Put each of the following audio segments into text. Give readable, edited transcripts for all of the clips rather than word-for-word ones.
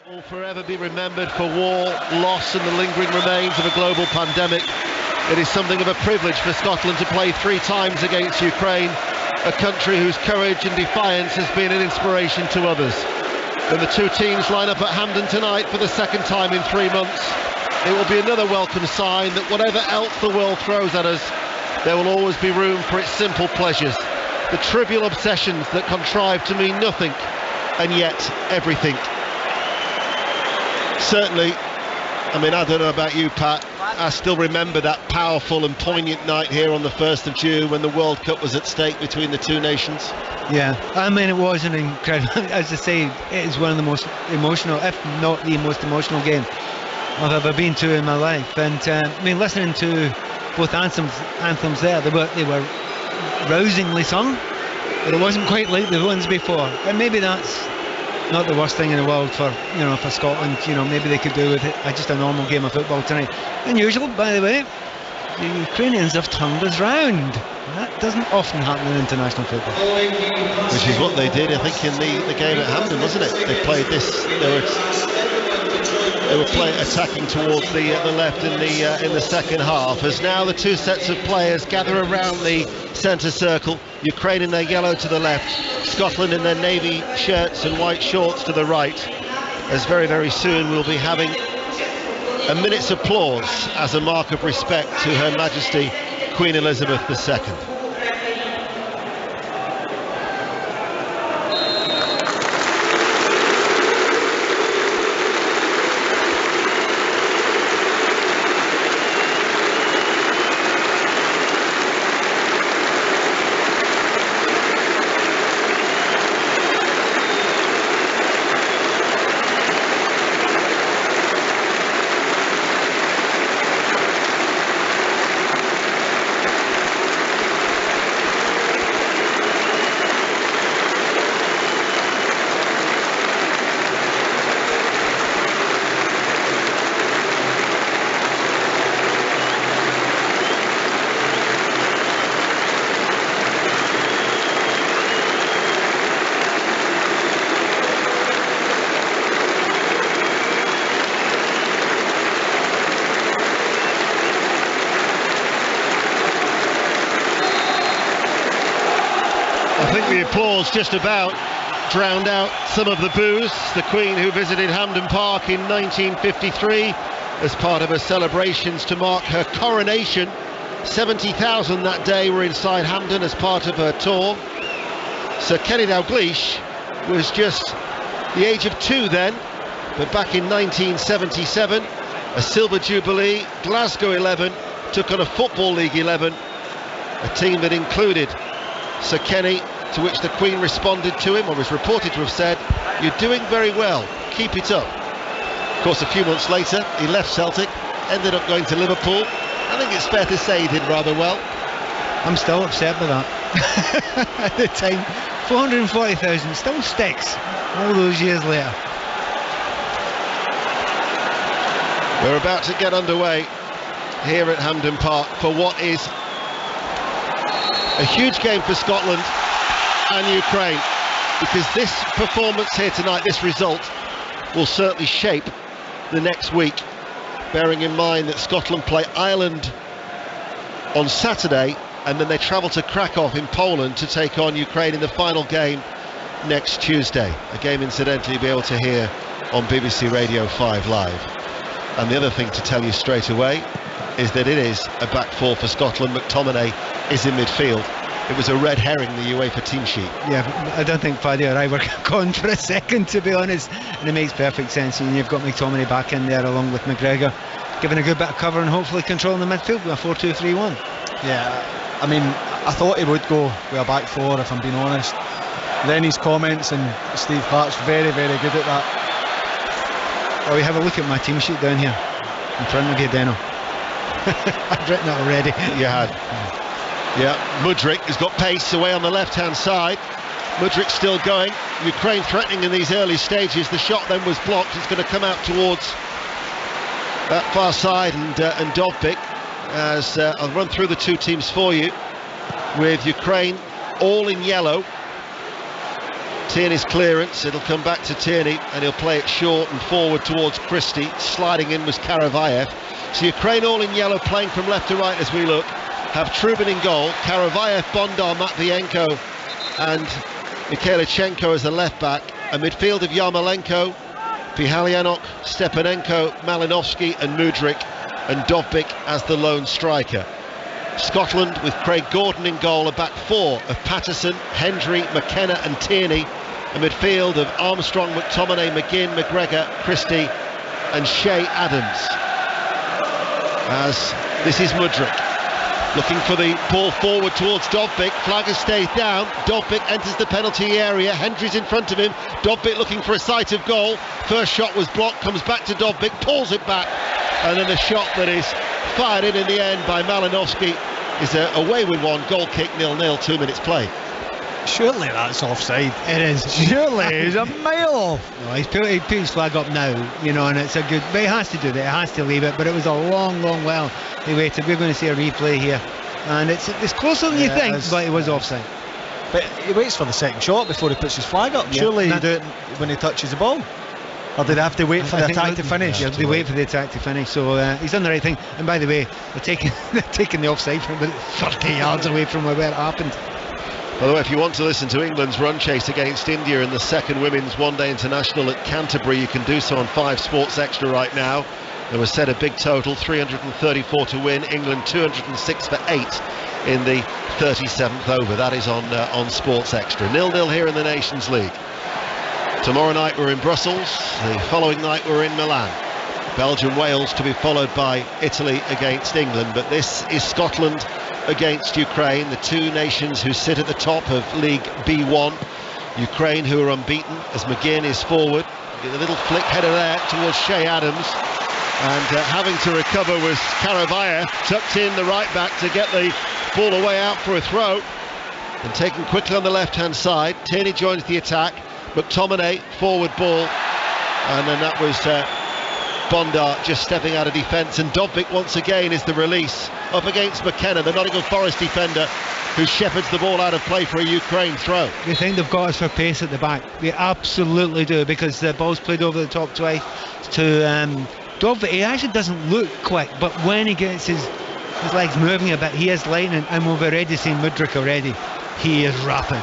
will forever be remembered for war, loss and the lingering remains of a global pandemic. It is something of a privilege for Scotland to play 3 times against Ukraine, a country whose courage and defiance has been an inspiration to others. When the 2 teams line up at Hampden tonight for the 2nd time in 3 months, it will be another welcome sign that whatever else the world throws at us, there will always be room for its simple pleasures, the trivial obsessions that contrive to mean nothing and yet everything. Certainly, I mean, I don't know about you, Pat, I still remember that powerful and poignant night here on the 1st of June when the World Cup was at stake between the 2 nations. Yeah, I mean, it was an incredible, as I say, it is one of the most emotional, if not the most emotional game I've ever been to in my life. And I mean, listening to both anthems there, they were rousingly sung, but it wasn't quite like the ones before. And maybe that's not the worst thing in the world for Scotland. Maybe they could do with it just a normal game of football tonight. Unusual, by the way, the Ukrainians have turned us round. That doesn't often happen in international football. Which is what they did, I think, in the game at Hampden, wasn't it? They played this. They were attacking towards the left in the second half. As now the 2 sets of players gather around the centre circle. Ukraine in their yellow to the left, Scotland in their navy shirts and white shorts to the right. As very, very soon we'll be having a minute's applause as a mark of respect to Her Majesty Queen Elizabeth II. I think the applause just about drowned out some of the boos. The Queen, who visited Hampden Park in 1953 as part of her celebrations to mark her coronation. 70,000 that day were inside Hampden as part of her tour. Sir Kenny Dalglish was just the age of 2 then, but back in 1977, a Silver Jubilee, Glasgow 11 took on a Football League 11, a team that included Sir Kenny, to which the Queen responded to him, or was reported to have said, "You're doing very well, keep it up." Of course, a few months later, he left Celtic, ended up going to Liverpool. I think it's fair to say he did rather well. I'm still upset with that. At the time, 440,000 still sticks all those years later. We're about to get underway here at Hampden Park for what is a huge game for Scotland and Ukraine, because this performance here tonight, this result, will certainly shape the next week, bearing in mind that Scotland play Ireland on Saturday and then they travel to Krakow in Poland to take on Ukraine in the final game next Tuesday, a game incidentally you'll be able to hear on BBC Radio 5 Live. And the other thing to tell you straight away is that it is a back four for Scotland. McTominay is in midfield. It was a red herring, the UEFA team sheet. Yeah, I don't think Paddy or I were gone for a second, to be honest, and it makes perfect sense. And you've got McTominay back in there along with McGregor, giving a good bit of cover and hopefully controlling the midfield with a 4-2-3-1. Yeah, I mean, I thought he would go with a back four, if I'm being honest. Lenny's comments and Steve Clark's very, very good at that. Oh, you have a look at my team sheet down here in front of you, Deno. I've written it already. You had. Yeah, Mudryk has got pace away on the left-hand side. Mudryk still going. Ukraine threatening in these early stages. The shot then was blocked. It's going to come out towards that far side, and Dovbyk, as I'll run through the two teams for you, with Ukraine all in yellow. Tierney's clearance, it'll come back to Tierney, and he'll play it short and forward towards Christie. Sliding in was Karavayev. So Ukraine all in yellow, playing from left to right as we look. Have Trubin in goal, Karavayev, Bondar, Matvienko and Mikhailichenko as the left back. A midfield of Yarmolenko, Pihalyanok, Stepanenko, Malinovsky and Mudryk, and Dovbyk as the lone striker. Scotland with Craig Gordon in goal, a back four of Patterson, Hendry, McKenna and Tierney. A midfield of Armstrong, McTominay, McGinn, McGregor, Christie and Shea Adams. As this is Mudryk looking for the ball forward towards Dovbyk. Flagger stays down. Dovbyk enters the penalty area. Hendry's in front of him. Dovbyk looking for a sight of goal. First shot was blocked, comes back to Dovbyk, pulls it back, and then the shot that is fired in the end by Malinovsky is a wayward one. Goal kick, 0-0, 2 minutes played. Surely that's offside. It is. Surely he's a mile off. No, he put his flag up now, you know, and it's a good. But he has to do that. He has to leave it. But it was a long while he waited. We're going to see a replay here, and it's closer than you think, but it was offside. But he waits for the second shot before he puts his flag up. Yeah, Surely you do it when he touches the ball. Or did they have to wait for the attack to finish? Yeah, they wait for the attack to finish. So he's done the right thing. And by the way, they're taking the offside from about 30 yards away from where it happened. By the way, if you want to listen to England's run chase against India in the second Women's One-Day International at Canterbury, you can do so on 5 Sports Extra right now. There was set a big total, 334 to win. England 206 for 8 in the 37th over. That is on Sports Extra. 0-0 here in the Nations League. Tomorrow night we're in Brussels. The following night we're in Milan. Belgium, Wales to be followed by Italy against England. But this is Scotland against Ukraine, the two nations who sit at the top of League B1. Ukraine, who are unbeaten, as McGinn is forward. Get a little flick header there towards Shea Adams, and having to recover was Karavayev, tucked in the right back to get the ball away out for a throw, and taken quickly on the left hand side. Tierney joins the attack. McTominay, forward ball, and then that was Bondar just stepping out of defence, and Dovbyk once again is the release up against Mckenna, the Nottingham Forest defender, who shepherds the ball out of play for a Ukraine throw. They think they've got us for pace at the back. They absolutely do, because the ball's played over the top twice to Dovbyk. He actually doesn't look quick, but when he gets his legs moving a bit, he is lightning, and we've already seen Mudryk already. He is rapid.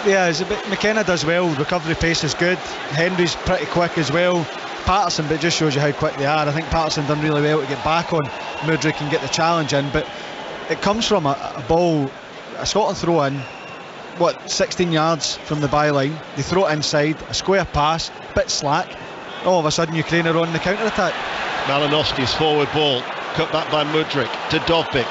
Yeah, it's a bit, McKenna does well, recovery pace is good, Hendry's pretty quick as well. Patterson, but it just shows you how quick they are. I think Patterson done really well to get back on Mudryk and get the challenge in, but it comes from a ball, a Scotland throw in, 16 yards from the byline. They throw it inside, a square pass, bit slack. All of a sudden Ukraine are on the counter-attack. Malinovsky's forward ball, cut back by Mudryk to Dovbyk.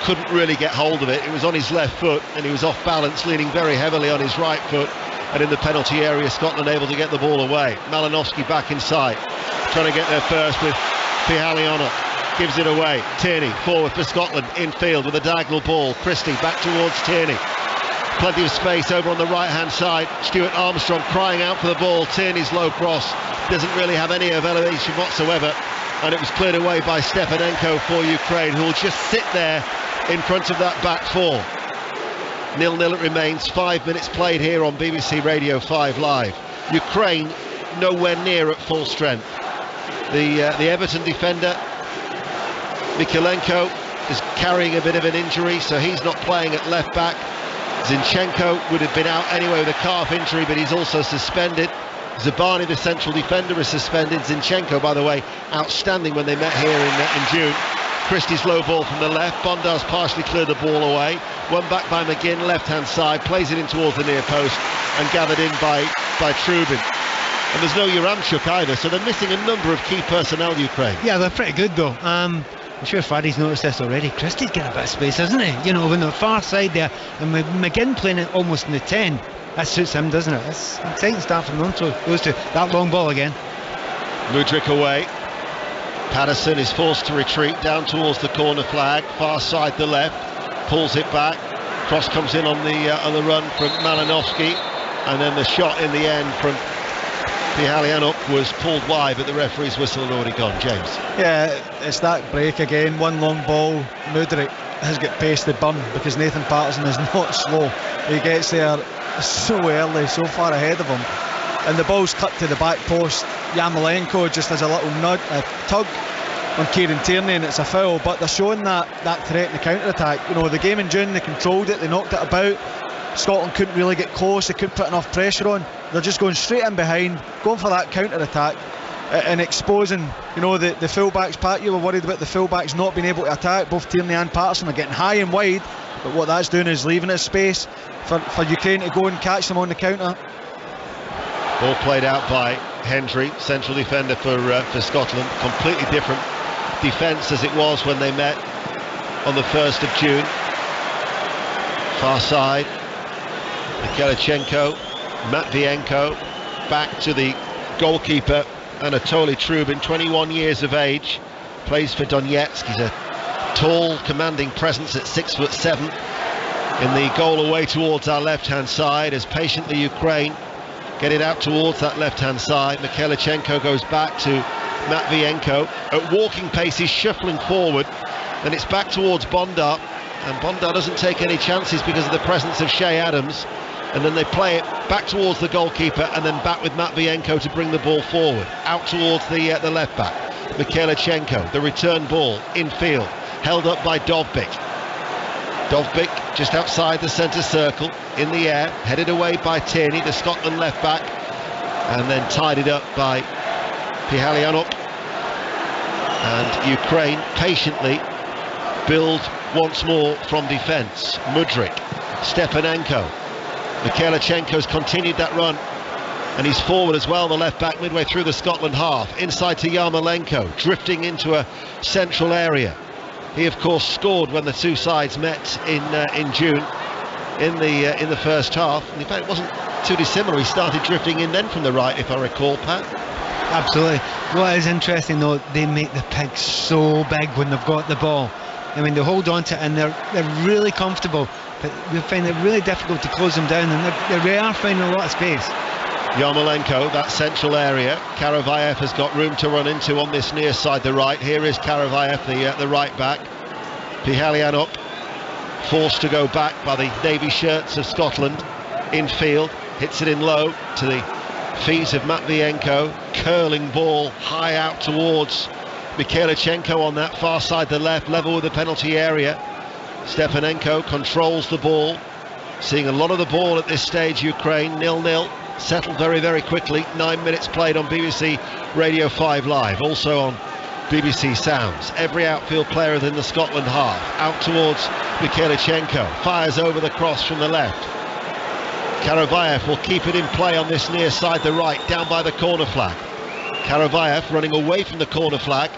Couldn't really get hold of it. It was on his left foot and he was off balance, leaning very heavily on his right foot. And in the penalty area, Scotland able to get the ball away. Malinovsky back inside, trying to get there first with Pihalyanok. Gives it away. Tierney forward for Scotland, infield with a diagonal ball. Christie back towards Tierney. Plenty of space over on the right hand side. Stuart Armstrong crying out for the ball. Tierney's low cross doesn't really have any of elevation whatsoever, and it was cleared away by Stepanenko for Ukraine, who will just sit there in front of that back four. 0-0 it remains. 5 minutes played here on BBC Radio 5 Live. Ukraine nowhere near at full strength. The Everton defender Mikalenko is carrying a bit of an injury, so he's not playing at left back. Zinchenko would have been out anyway with a calf injury, but he's also suspended. Zabani, the central defender, is suspended. Zinchenko, by the way, outstanding when they met here in June. Christie's low ball from the left. Bondar's partially cleared the ball away. One back by McGinn, left-hand side, plays it in towards the near post and gathered in by Trubin. And there's no Yaramchuk either, so they're missing a number of key personnel, Ukraine. Yeah, they're pretty good though. I'm sure Faddy's noticed this already. Christie's getting a bit of space, isn't he? You know, on the far side there, and with McGinn playing it almost in the 10. That suits him, doesn't it? It's an exciting start from them. So goes to that long ball again. Mudryk away. Patterson is forced to retreat down towards the corner flag, far side the left, pulls it back. Cross comes in on the run from Malinovsky, and then the shot in the end from Mihalianuk was pulled wide, but the referee's whistle had already gone. James. Yeah, it's that break again. One long ball. Mudryk has got pace to burn because Nathan Patterson is not slow. He gets there so early, so far ahead of him, and the ball's cut to the back post. Yarmolenko just has a little tug on Kieran Tierney, and it's a foul. But they're showing that threat in the counter-attack. You know, the game in June, they controlled it, they knocked it about. Scotland couldn't really get close, they couldn't put enough pressure on. They're just going straight in behind, going for that counter-attack and exposing, you know, the full-backs. Pat, you were worried about the full-backs not being able to attack. Both Tierney and Patterson are getting high and wide, but what that's doing is leaving it space for Ukraine to go and catch them on the counter. Ball played out by Hendry, central defender for Scotland. Completely different defence as it was when they met on the 1st of June. Far side, Michalchenko, Matvienko, back to the goalkeeper, Anatoly Trubin, 21 years of age, plays for Donetsk. He's a tall, commanding presence at 6'7". In the goal away towards our left-hand side, as patiently Ukraine get it out towards that left-hand side. Michalchenko goes back to Matvienko. At walking pace, he's shuffling forward, and it's back towards Bondar. And Bondar doesn't take any chances because of the presence of Shea Adams, and then they play it back towards the goalkeeper and then back with Matvienko to bring the ball forward out towards the left back. Michalchenko, the return ball infield, held up by Dovbyk just outside the centre circle, in the air, headed away by Tierney, the Scotland left back, and then tidied up by Mihalianuk. And Ukraine patiently build once more from defence. Mudryk, Stepanenko, Michalchenko's continued that run, and he's forward as well, the left back, midway through the Scotland half, inside to Yarmolenko, drifting into a central area. He of course scored when the two sides met in June in the first half, and in fact it wasn't too dissimilar. He started drifting in then from the right, if I recall, Pat. Absolutely. What is interesting though, they make the pigs so big when they've got the ball. I mean, they hold on to it and they're really comfortable, but we find it really difficult to close them down, and they are finding a lot of space. Yarmolenko, that central area. Karavayev has got room to run into on this near side, the right. Here is Karavayev, the right back. Mihalianuk forced to go back by the navy shirts of Scotland. Infield, hits it in low to the feet of Matvienko. Curling ball high out towards Michalchenko on that far side, the left, level with the penalty area. Stepanenko controls the ball. Seeing a lot of the ball at this stage, Ukraine, 0-0. Settled very, very quickly. 9 minutes played on BBC Radio 5 Live, also on BBC Sounds. Every outfield player within the Scotland half. Out towards Michalchenko. Fires over the cross from the left. Karavayev will keep it in play on this near side, the right, down by the corner flag. Karavayev running away from the corner flag.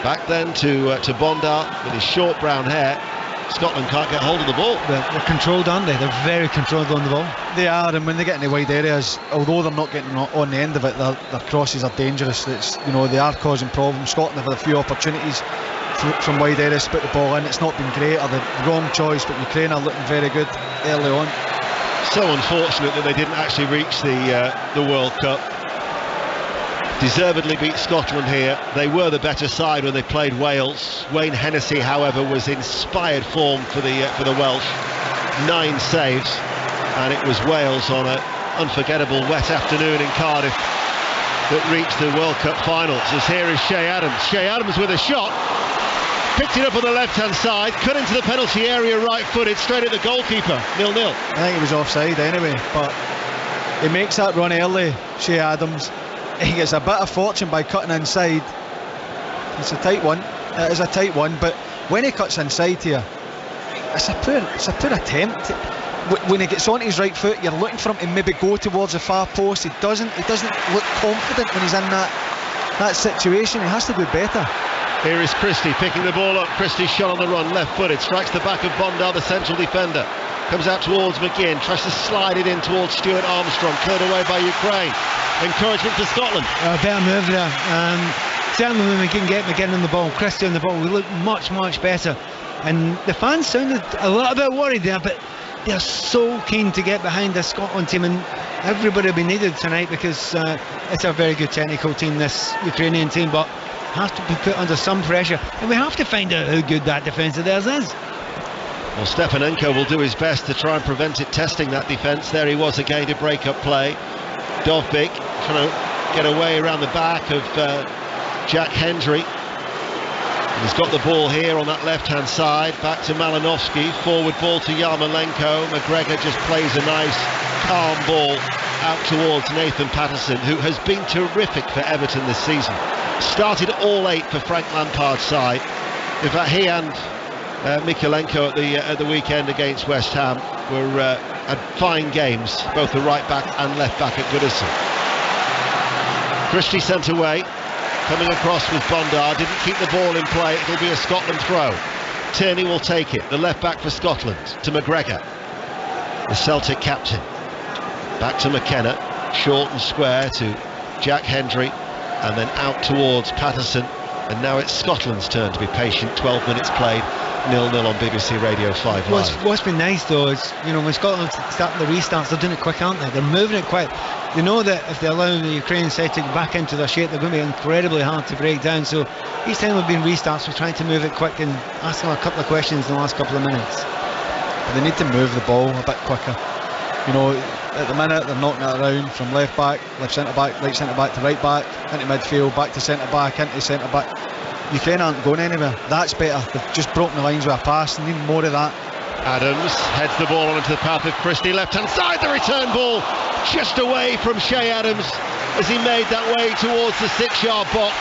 Back then to Bondar with his short brown hair. Scotland can't get hold of the ball. They're controlled, aren't they? They're very controlled on the ball. They are, and when they get into wide areas, although they're not getting on the end of it, their crosses are dangerous. It's, you know, they are causing problems. Scotland have had a few opportunities from wide areas to put the ball in. It's not been great, or the wrong choice, but Ukraine are looking very good early on. So unfortunate that they didn't actually reach the World Cup. Deservedly beat Scotland here. They were the better side when they played Wales. Wayne Hennessy, however, was inspired form for the Welsh. 9 saves, and it was Wales on an unforgettable wet afternoon in Cardiff that reached the World Cup finals. As here is Shea Adams. Shea Adams with a shot. Picked it up on the left-hand side, cut into the penalty area right-footed, straight at the goalkeeper. 0-0. I think he was offside anyway, but he makes that run early, Shea Adams. He gets a bit of fortune by cutting inside. It's a tight one. It is a tight one, but when he cuts inside here, it's a poor attempt. When he gets onto his right foot, you're looking for him to maybe go towards the far post. He doesn't look confident when he's in that situation. He has to do better. Here is Christie picking the ball up. Christie's shot on the run, left-footed, strikes the back of Bondar, the central defender. Comes out towards McGinn, tries to slide it in towards Stuart Armstrong, cleared away by Ukraine. Encouragement to Scotland. Better move there. Certainly when we can get McGinn on the ball, Christie on the ball, we look much, much better. And the fans sounded a little bit worried there, but they're so keen to get behind this Scotland team, and everybody will be needed tonight, because it's a very good technical team, this Ukrainian team, but has to be put under some pressure, and we have to find out how good that defence of theirs is. Well, Stepanenko will do his best to try and prevent it testing that defence. There he was again to break up play. Dovbyk trying to get away around the back of Jack Hendry. He's got the ball here on that left-hand side, back to Malinovsky, forward ball to Yarmolenko. McGregor just plays a nice, calm ball out towards Nathan Patterson, who has been terrific for Everton this season. Started all 8 for Frank Lampard's side. In fact, he and Mykolenko at the weekend against West Ham had fine games, both the right back and left back at Goodison. Christie sent away. Coming across with Bondar, didn't keep the ball in play. It'll be a Scotland throw. Tierney will take it, the left back for Scotland, to McGregor, the Celtic captain. Back to Mckenna, short and square to Jack Hendry, and then out towards Patterson. And now it's Scotland's turn to be patient. 12 minutes played, 0-0 on BBC Radio 5 Live. What's been nice though is, when Scotland start the restarts, they're doing it quick, aren't they? They're moving it quick. They know that if they allow the Ukrainian side to get back into their shape, they're going to be incredibly hard to break down. So each time we've been restarts, we're trying to move it quick and ask them a couple of questions in the last couple of minutes. But they need to move the ball a bit quicker. At the minute they're knocking it around from left back, left centre back, right centre back to right back, into midfield, back to centre back, into centre back. Ukraine aren't going anywhere. That's better. They've just broken the lines with a pass. They need more of that. Adams heads the ball onto the path of Christie, left hand side, the return ball just away from Shea Adams as he made that way towards the 6-yard box,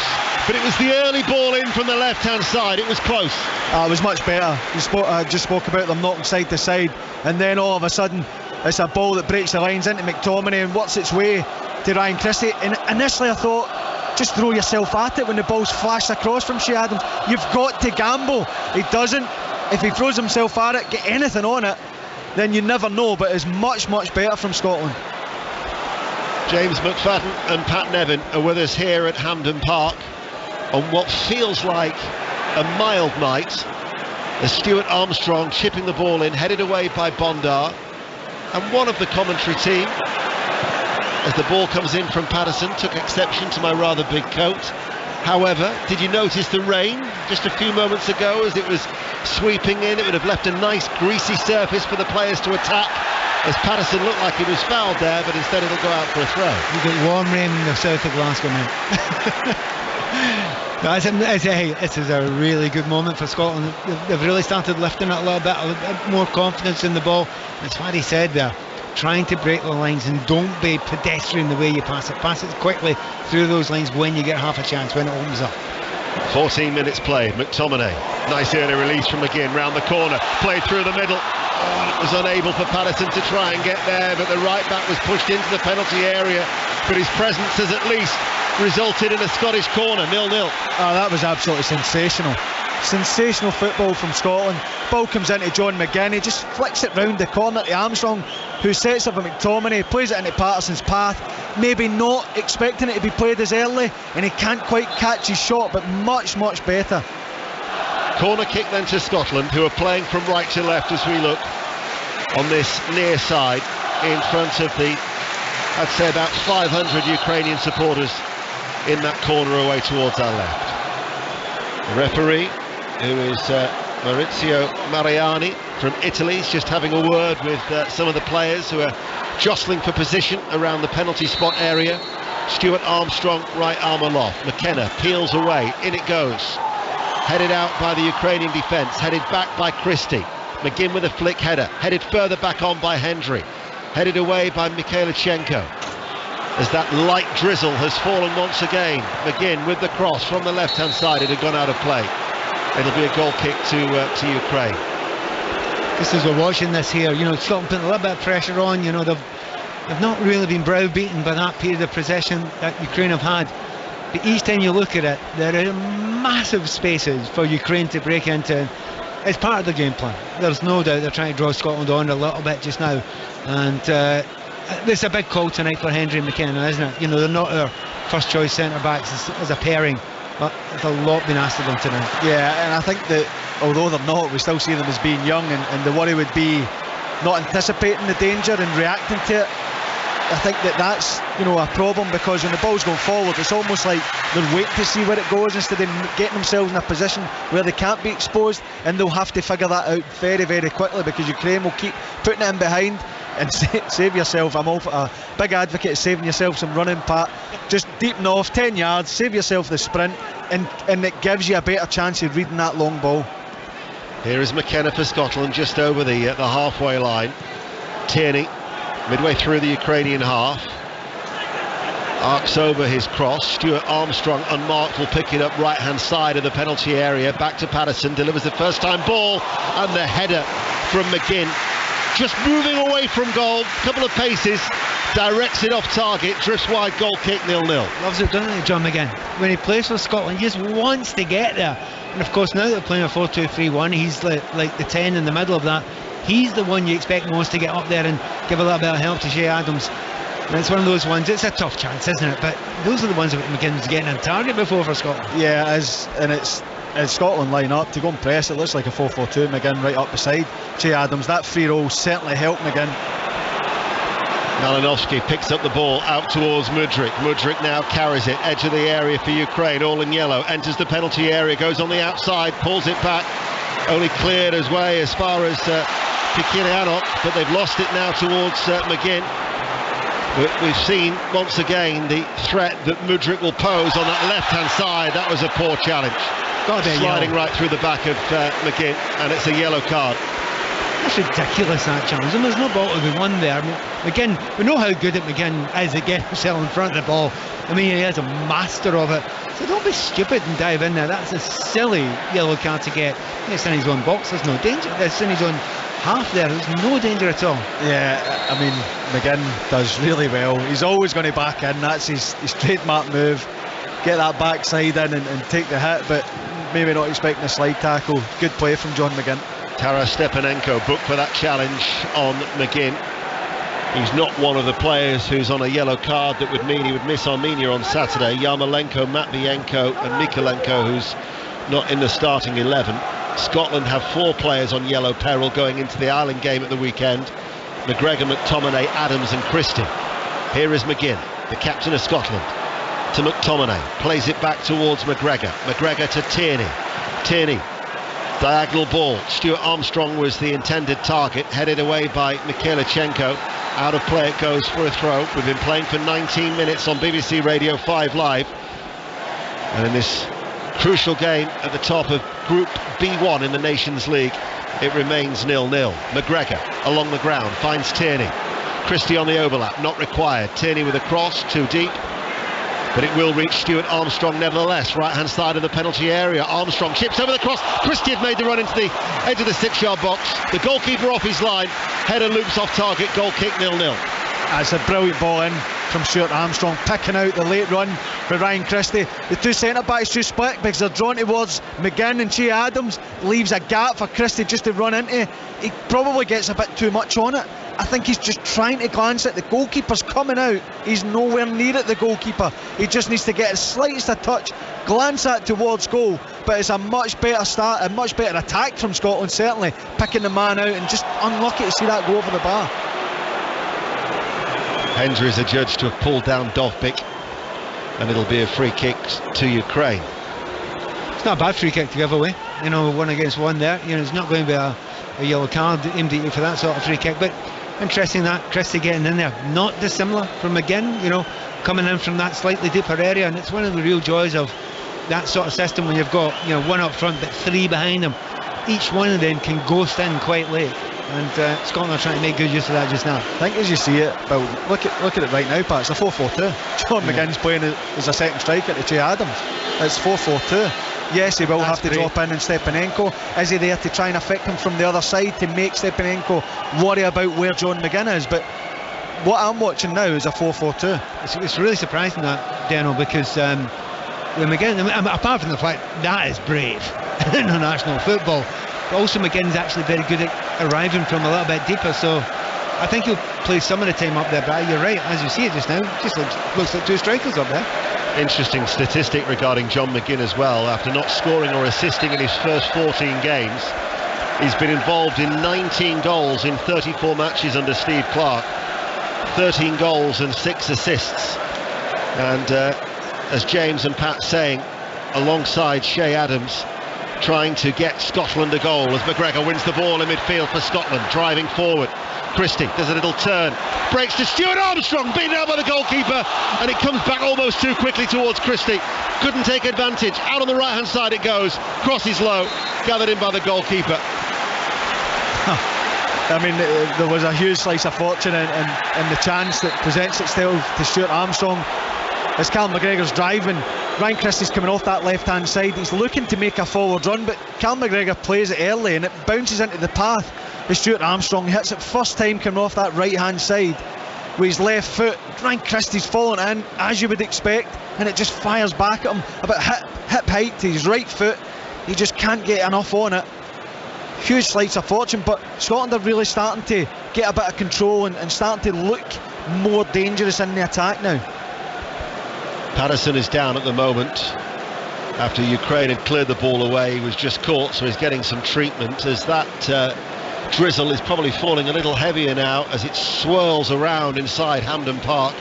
but it was the early ball in from the left hand side. It was close. It was much better. I just spoke about them knocking side to side, and then all of a sudden it's a ball that breaks the lines into McTominay and works its way to Ryan Christie. And initially I thought, just throw yourself at it when the ball's flashed across from Shea Adams. You've got to gamble. He doesn't. If he throws himself at it, get anything on it, then you never know. But it's much, much better from Scotland. James McFadden and Pat Nevin are with us here at Hampden Park on what feels like a mild night. As Stuart Armstrong chipping the ball in, headed away by Bondar, and one of the commentary team, as the ball comes in from Patterson, took exception to my rather big coat. However, did you notice the rain just a few moments ago as it was sweeping in? It would have left a nice greasy surface for the players to attack, as Patterson looked like he was fouled there, but instead it'll go out for a throw. You get warm rain in the south of Glasgow now. This is a really good moment for Scotland. They've really started lifting it a little bit more confidence in the ball. That's what he said there. Trying to break the lines, and don't be pedestrian the way you pass it. Pass it quickly through those lines when you get half a chance, when it opens up. 14 minutes played. McTominay, nice early release from McGinn, round the corner, played through the middle. Was unable for Patterson to try and get there, but the right back was pushed into the penalty area. But his presence has at least resulted in a Scottish corner, 0-0. That was absolutely sensational. Sensational football from Scotland. Ball comes into John McGinn, he just flicks it round the corner to Armstrong, who sets up a McTominay, plays it into Patterson's path, maybe not expecting it to be played as early, and he can't quite catch his shot, but much, much better. Corner kick then to Scotland, who are playing from right to left as we look on this near side in front of the, I'd say about 500 Ukrainian supporters in that corner away towards our left. The referee, who is Maurizio Mariani from Italy, is just having a word with some of the players who are jostling for position around the penalty spot area. Stuart Armstrong, right arm aloft. Mckenna peels away, in it goes. Headed out by the Ukrainian defence, headed back by Christie. McGinn with a flick header, headed further back on by Hendry. Headed away by Mikhailichenko. As that light drizzle has fallen once again. McGinn with the cross from the left-hand side, it had gone out of play. It'll be a goal kick to Ukraine. Just as we're watching this here, Scotland putting a little bit of pressure on. They've not really been browbeaten by that period of possession that Ukraine have had. But each time you look at it, there are massive spaces for Ukraine to break into. It's part of the game plan. There's no doubt they're trying to draw Scotland on a little bit just now. And there's a big call tonight for Hendry and Mckenna, isn't it? They're not our first choice centre-backs as a pairing. But there's a lot been asked of them tonight. Yeah, and I think that although they're not, we still see them as being young, and the worry would be not anticipating the danger and reacting to it. I think that's a problem, because when the ball's going forward, it's almost like they're waiting to see where it goes instead of getting themselves in a position where they can't be exposed, and they'll have to figure that out very, very quickly, because Ukraine will keep putting it in behind. And save yourself. I'm a big advocate of saving yourself some running, Pat. Just deepen off 10 yards, save yourself the sprint, and it gives you a better chance of reading that long ball. Here is Mckenna for Scotland, just over the halfway line. Tierney, midway through the Ukrainian half, arcs over his cross. Stuart Armstrong, unmarked, will pick it up right hand side of the penalty area. Back to Patterson, delivers the first time ball, and the header from McGinn. Just moving away from goal, couple of paces, directs it off target, drifts wide, goal kick, 0-0. Loves it, doesn't he, John McGinn? When he plays for Scotland, he just wants to get there. And of course, now that they're playing a 4-2-3-1, he's like the 10 in the middle of that. He's the one you expect most to get up there and give a little bit of help to Shea Adams. And it's one of those ones, it's a tough chance, isn't it? But those are the ones that McGinn's getting on target before for Scotland. Yeah, it is, and it's Scotland line up to go and press. It looks like a 4-4-2. McGinn right up the side. Shea Adams, that free roll certainly helped McGinn. Malinovsky picks up the ball out towards Mudryk. Mudryk now carries it, edge of the area for Ukraine, all in yellow, enters the penalty area, goes on the outside, pulls it back, only cleared his way as far as Pikirianok, but they've lost it now towards McGinn. We've seen once again the threat that Mudryk will pose on that left-hand side. That was a poor challenge. Sliding right through the back of McGinn, and it's a yellow card. That's ridiculous, that challenge, and there's no ball to be won there. I mean, McGinn, we know how good McGinn is at getting himself in front of the ball. I mean, he is a master of it. So don't be stupid and dive in there. That's a silly yellow card to get. It's in his own box, there's no danger. It's in his own half there, there's no danger at all. Yeah, I mean, McGinn does really well. He's always going to back in. That's his trademark move. Get that backside in and take the hit, but maybe not expecting a slide tackle. Good play from John McGinn. Taras Stepanenko booked for that challenge on McGinn. He's not one of the players who's on a yellow card that would mean he would miss Armenia on Saturday. Yarmolenko, Matvienko and Mikolenko, who's not in the starting 11. Scotland have 4 players on yellow peril going into the Ireland game at the weekend. McGregor, McTominay, Adams and Christie. Here is McGinn, the captain of Scotland, to McTominay, plays it back towards McGregor. McGregor to Tierney. Tierney, diagonal ball. Stuart Armstrong was the intended target, headed away by Mikhailchenko. Out of play it goes for a throw. We've been playing for 19 minutes on BBC Radio 5 Live. And in this crucial game at the top of Group B1 in the Nations League, it remains 0-0. McGregor along the ground, finds Tierney. Christie on the overlap, not required. Tierney with a cross, too deep. But it will reach Stuart Armstrong nevertheless. Right hand side of the penalty area. Armstrong chips over the cross. Christie had made the run into the edge of the 6-yard box. The goalkeeper off his line. Header loops off target. Goal kick 0-0. That's a brilliant ball in from Stuart Armstrong, picking out the late run for Ryan Christie. The two centre backs just split because they're drawn towards McGinn, and Shea Adams leaves a gap for Christie just to run into. He probably gets a bit too much on it. I think he's just trying to glance at the goalkeeper's coming out. He's nowhere near it, the goalkeeper. He just needs to get the slightest a touch, glance at towards goal. But it's a much better start, a much better attack from Scotland, certainly picking the man out, and just unlucky to see that go over the bar. Hendry is adjudged to have pulled down Dovbyk, and it'll be a free kick to Ukraine. It's not a bad free kick to give away, 1 against 1 there. It's not going to be a yellow card aimed at you for that sort of free kick, but interesting that Christie getting in there, not dissimilar from McGinn, coming in from that slightly deeper area. And it's one of the real joys of that sort of system when you've got 1 up front but 3 behind them. Each one of them can ghost in quite late, and Scotland are trying to make good use of that just now. I think as you see it, Bill, look at it right now, Pat. It's a 4-4-2. John McGinn's playing as a second striker to Shea Adams. It's 4-4-2. Yes, he will have to drop in, and Stepanenko, is he there to try and affect him from the other side to make Stepanenko worry about where John McGinn is? But what I'm watching now is a 4-4-2. It's really surprising that, Deno, because McGinn, apart from the fact that is brave in international football, but also McGinn's actually very good at arriving from a little bit deeper, so I think he'll play some of the time up there. But you're right, as you see it just now, just looks like 2 strikers up there. Interesting statistic regarding John McGinn as well. After not scoring or assisting in his first 14 games, he's been involved in 19 goals in 34 matches under Steve Clarke. 13 goals and 6 assists. And as James and Pat saying, alongside Shea Adams, trying to get Scotland a goal as McGregor wins the ball in midfield for Scotland, driving forward. Christie does a little turn, breaks to Stuart Armstrong, beaten out by the goalkeeper, and it comes back almost too quickly towards Christie. Couldn't take advantage. Out on the right hand side it goes, crosses low, gathered in by the goalkeeper. I mean, there was a huge slice of fortune in the chance that presents itself to Stuart Armstrong as Cal McGregor's driving. Ryan Christie's coming off that left hand side, he's looking to make a forward run, but Cal McGregor plays it early and it bounces into the path of Stuart Armstrong. He hits it first time coming off that right hand side with his left foot. Ryan Christie's falling in as you would expect, and it just fires back at him about hip height to his right foot. He just can't get enough on it. Huge slice of fortune, but Scotland are really starting to get a bit of control and starting to look more dangerous in the attack now. Patterson is down at the moment after Ukraine had cleared the ball away. He was just caught, so he's getting some treatment as that drizzle is probably falling a little heavier now as it swirls around inside Hampden Park.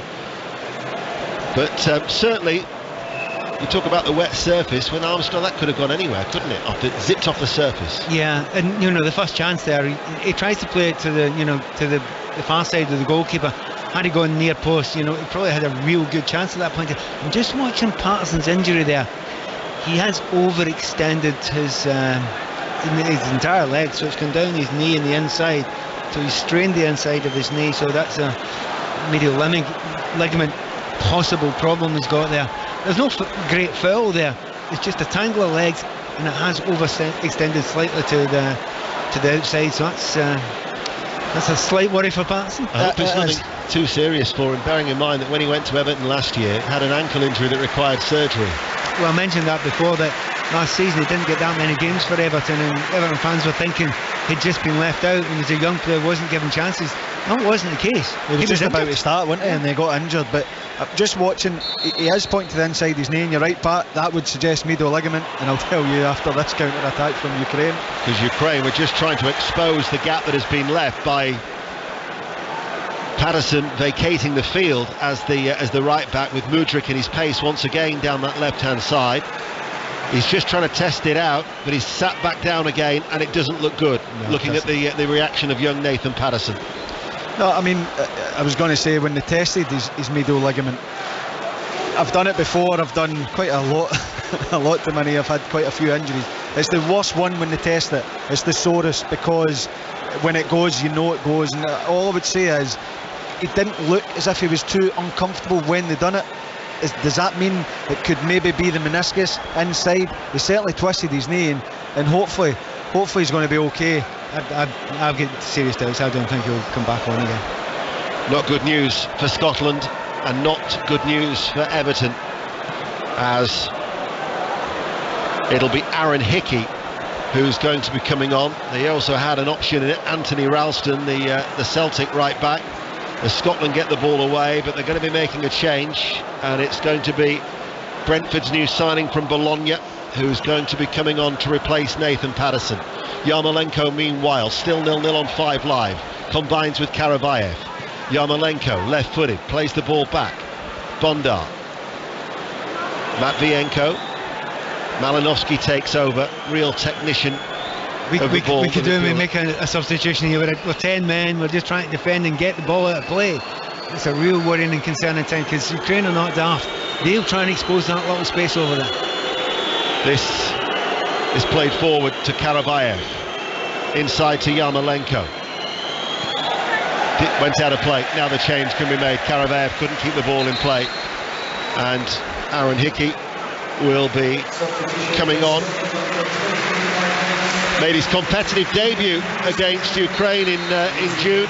But certainly, you talk about the wet surface. When Armstrong, that could have gone anywhere, couldn't it? Zipped off the surface. Yeah, and the first chance there, he tries to play it to the far side of the goalkeeper. Had he gone near post, he probably had a real good chance at that point. I'm just watching Patterson's injury there. He has overextended his entire leg, so it's gone down his knee in the inside. So he's strained the inside of his knee, so that's a medial ligament possible problem he's got there. There's no great foul there. It's just a tangle of legs, and it has overextended slightly to the outside. So that's a slight worry for Patterson. I hope it's nothing too serious for him, bearing in mind that when he went to Everton last year, had an ankle injury that required surgery. Well, I mentioned that before, that last season he didn't get that many games for Everton, and Everton fans were thinking he'd just been left out and as a young player wasn't given chances. That wasn't the case. He was just about to start, wasn't he, and they got injured. But just watching, he is pointing to the inside of his knee, and you're right, Pat, that would suggest medial ligament, and I'll tell you after this counter-attack from Ukraine. Because Ukraine were just trying to expose the gap that has been left by Patterson vacating the field as the right back, with Mudryk in his pace once again down that left-hand side. He's just trying to test it out, but he's sat back down again, and it doesn't look good. No, looking at the reaction of young Nathan Patterson. No, I mean, I was going to say, when they tested his medial ligament, I've done it before. I've done quite a lot to my knee. I've had quite a few injuries. It's the worst one when they test it. It's the sorest, because when it goes, it goes. And all I would say is, it didn't look as if he was too uncomfortable when they done it. Does that mean it could maybe be the meniscus inside? He certainly twisted his knee, and hopefully he's going to be okay. I've got serious doubts. I don't think he'll come back on again. Not good news for Scotland, and not good news for Everton, as it'll be Aaron Hickey who's going to be coming on. They also had an option in it, Anthony Ralston, the Celtic right back, as Scotland get the ball away, but they're going to be making a change, and it's going to be Brentford's new signing from Bologna, who's going to be coming on to replace Nathan Patterson. Yarmolenko, meanwhile, still 0-0 on 5 Live, combines with Karavayev. Yarmolenko, left-footed, plays the ball back. Bondar. Matvienko. Malinovsky takes over, real technician. We could make a substitution here. We're 10 men, we're just trying to defend and get the ball out of play. It's a real worrying and concerning time, because Ukraine are not daft. They'll try and expose that little space over there. This is played forward to Karavayev, inside to Yarmolenko. It went out of play. Now the change can be made. Karavayev couldn't keep the ball in play, and Aaron Hickey will be coming on. Made his competitive debut against Ukraine in June,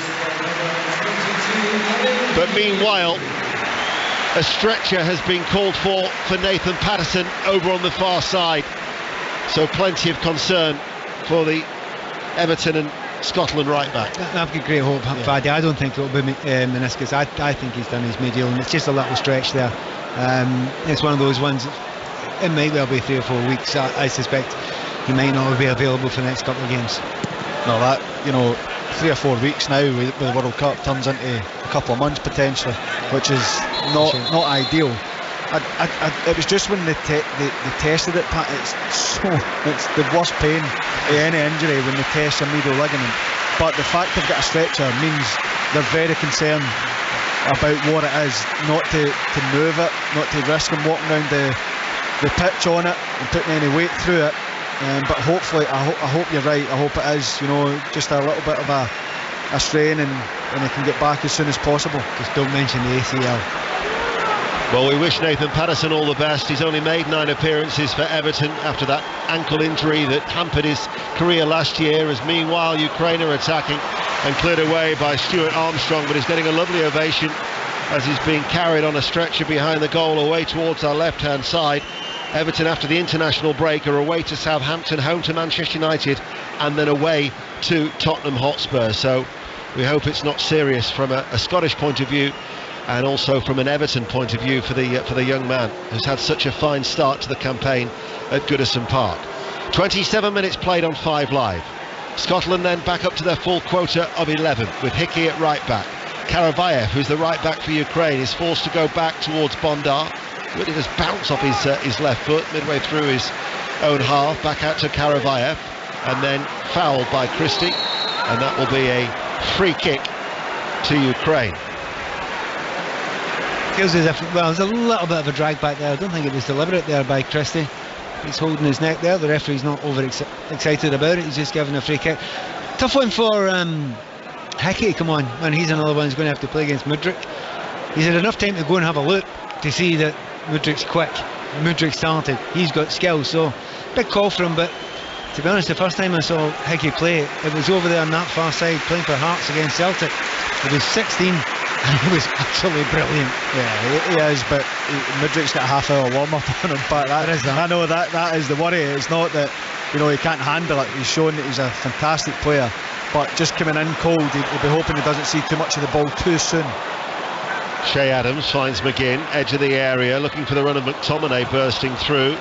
but meanwhile a stretcher has been called for Nathan Patterson over on the far side, so plenty of concern for the Everton and Scotland right back. I've got great hope, Fadi. I don't think it'll be meniscus. I think he's done his medial, and it's just a little stretch there. It's one of those ones, it might well be 3 or 4 weeks. I suspect he might not be available for the next couple of games. No, 3 or 4 weeks now with the World Cup turns into a couple of months potentially, which is not ideal. It was just when they tested it, Pat, it's the worst pain of any injury when they test your medial ligament. But the fact they've got a stretcher means they're very concerned about what it is, not to move it, not to risk them walking around the pitch on it and putting any weight through it. But hopefully, I hope you're right. I hope it is, just a little bit of a strain and they can get back as soon as possible. Just don't mention the ACL. Well, we wish Nathan Patterson all the best. He's only made 9 appearances for Everton after that ankle injury that hampered his career last year, as meanwhile Ukraine are attacking and cleared away by Stuart Armstrong, but he's getting a lovely ovation as he's being carried on a stretcher behind the goal away towards our left-hand side. Everton, after the international break, are away to Southampton, home to Manchester United, and then away to Tottenham Hotspur. So we hope it's not serious from a Scottish point of view, and also from an Everton point of view for the young man who's had such a fine start to the campaign at Goodison Park. 27 minutes played on 5 Live. Scotland then back up to their full quota of 11 with Hickey at right back. Karavayev, who's the right back for Ukraine, is forced to go back towards Bondar. Really just bounce off his left foot midway through his own half, back out to Karavayev, and then fouled by Christie, and that will be a free kick to Ukraine. Feels as if, there's a little bit of a drag back there. I don't think it was deliberate there by Christie. He's holding his neck there. The referee's not over excited about it. He's just giving a free kick. Tough one for Hickey. Come on, man, he's another one who's going to have to play against Mudryk. He's had enough time to go and have a look to see that Mudryk's quick. Mudryk started. He's got skills, so big call for him. But to be honest, the first time I saw Hickey play, it was over there on that far side playing for Hearts against Celtic. It was 16. And he was absolutely brilliant. Yeah, he is, but Mudryk's got a half-hour warm-up on him. But I know that is the worry. It's not that he can't handle it. He's shown that he's a fantastic player, but just coming in cold, he'll be hoping he doesn't see too much of the ball too soon. Shea Adams finds McGinn, edge of the area, looking for the run of McTominay bursting through.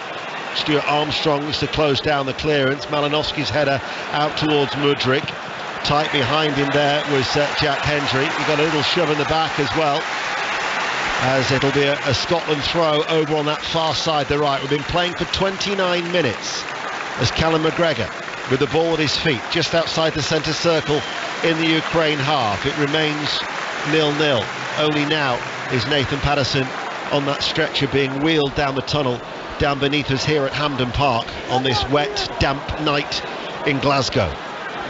Stuart Armstrong is to close down the clearance. Malinowski's header out towards Mudryk. Tight behind him there was Jack Hendry. He got a little shove in the back as well, as it'll be a Scotland throw over on that far side, the right. We've been playing for 29 minutes as Callum McGregor with the ball at his feet just outside the centre circle in the Ukraine half. It remains 0-0. Only now is Nathan Patterson on that stretcher being wheeled down the tunnel down beneath us here at Hampden Park on this wet, damp night in Glasgow.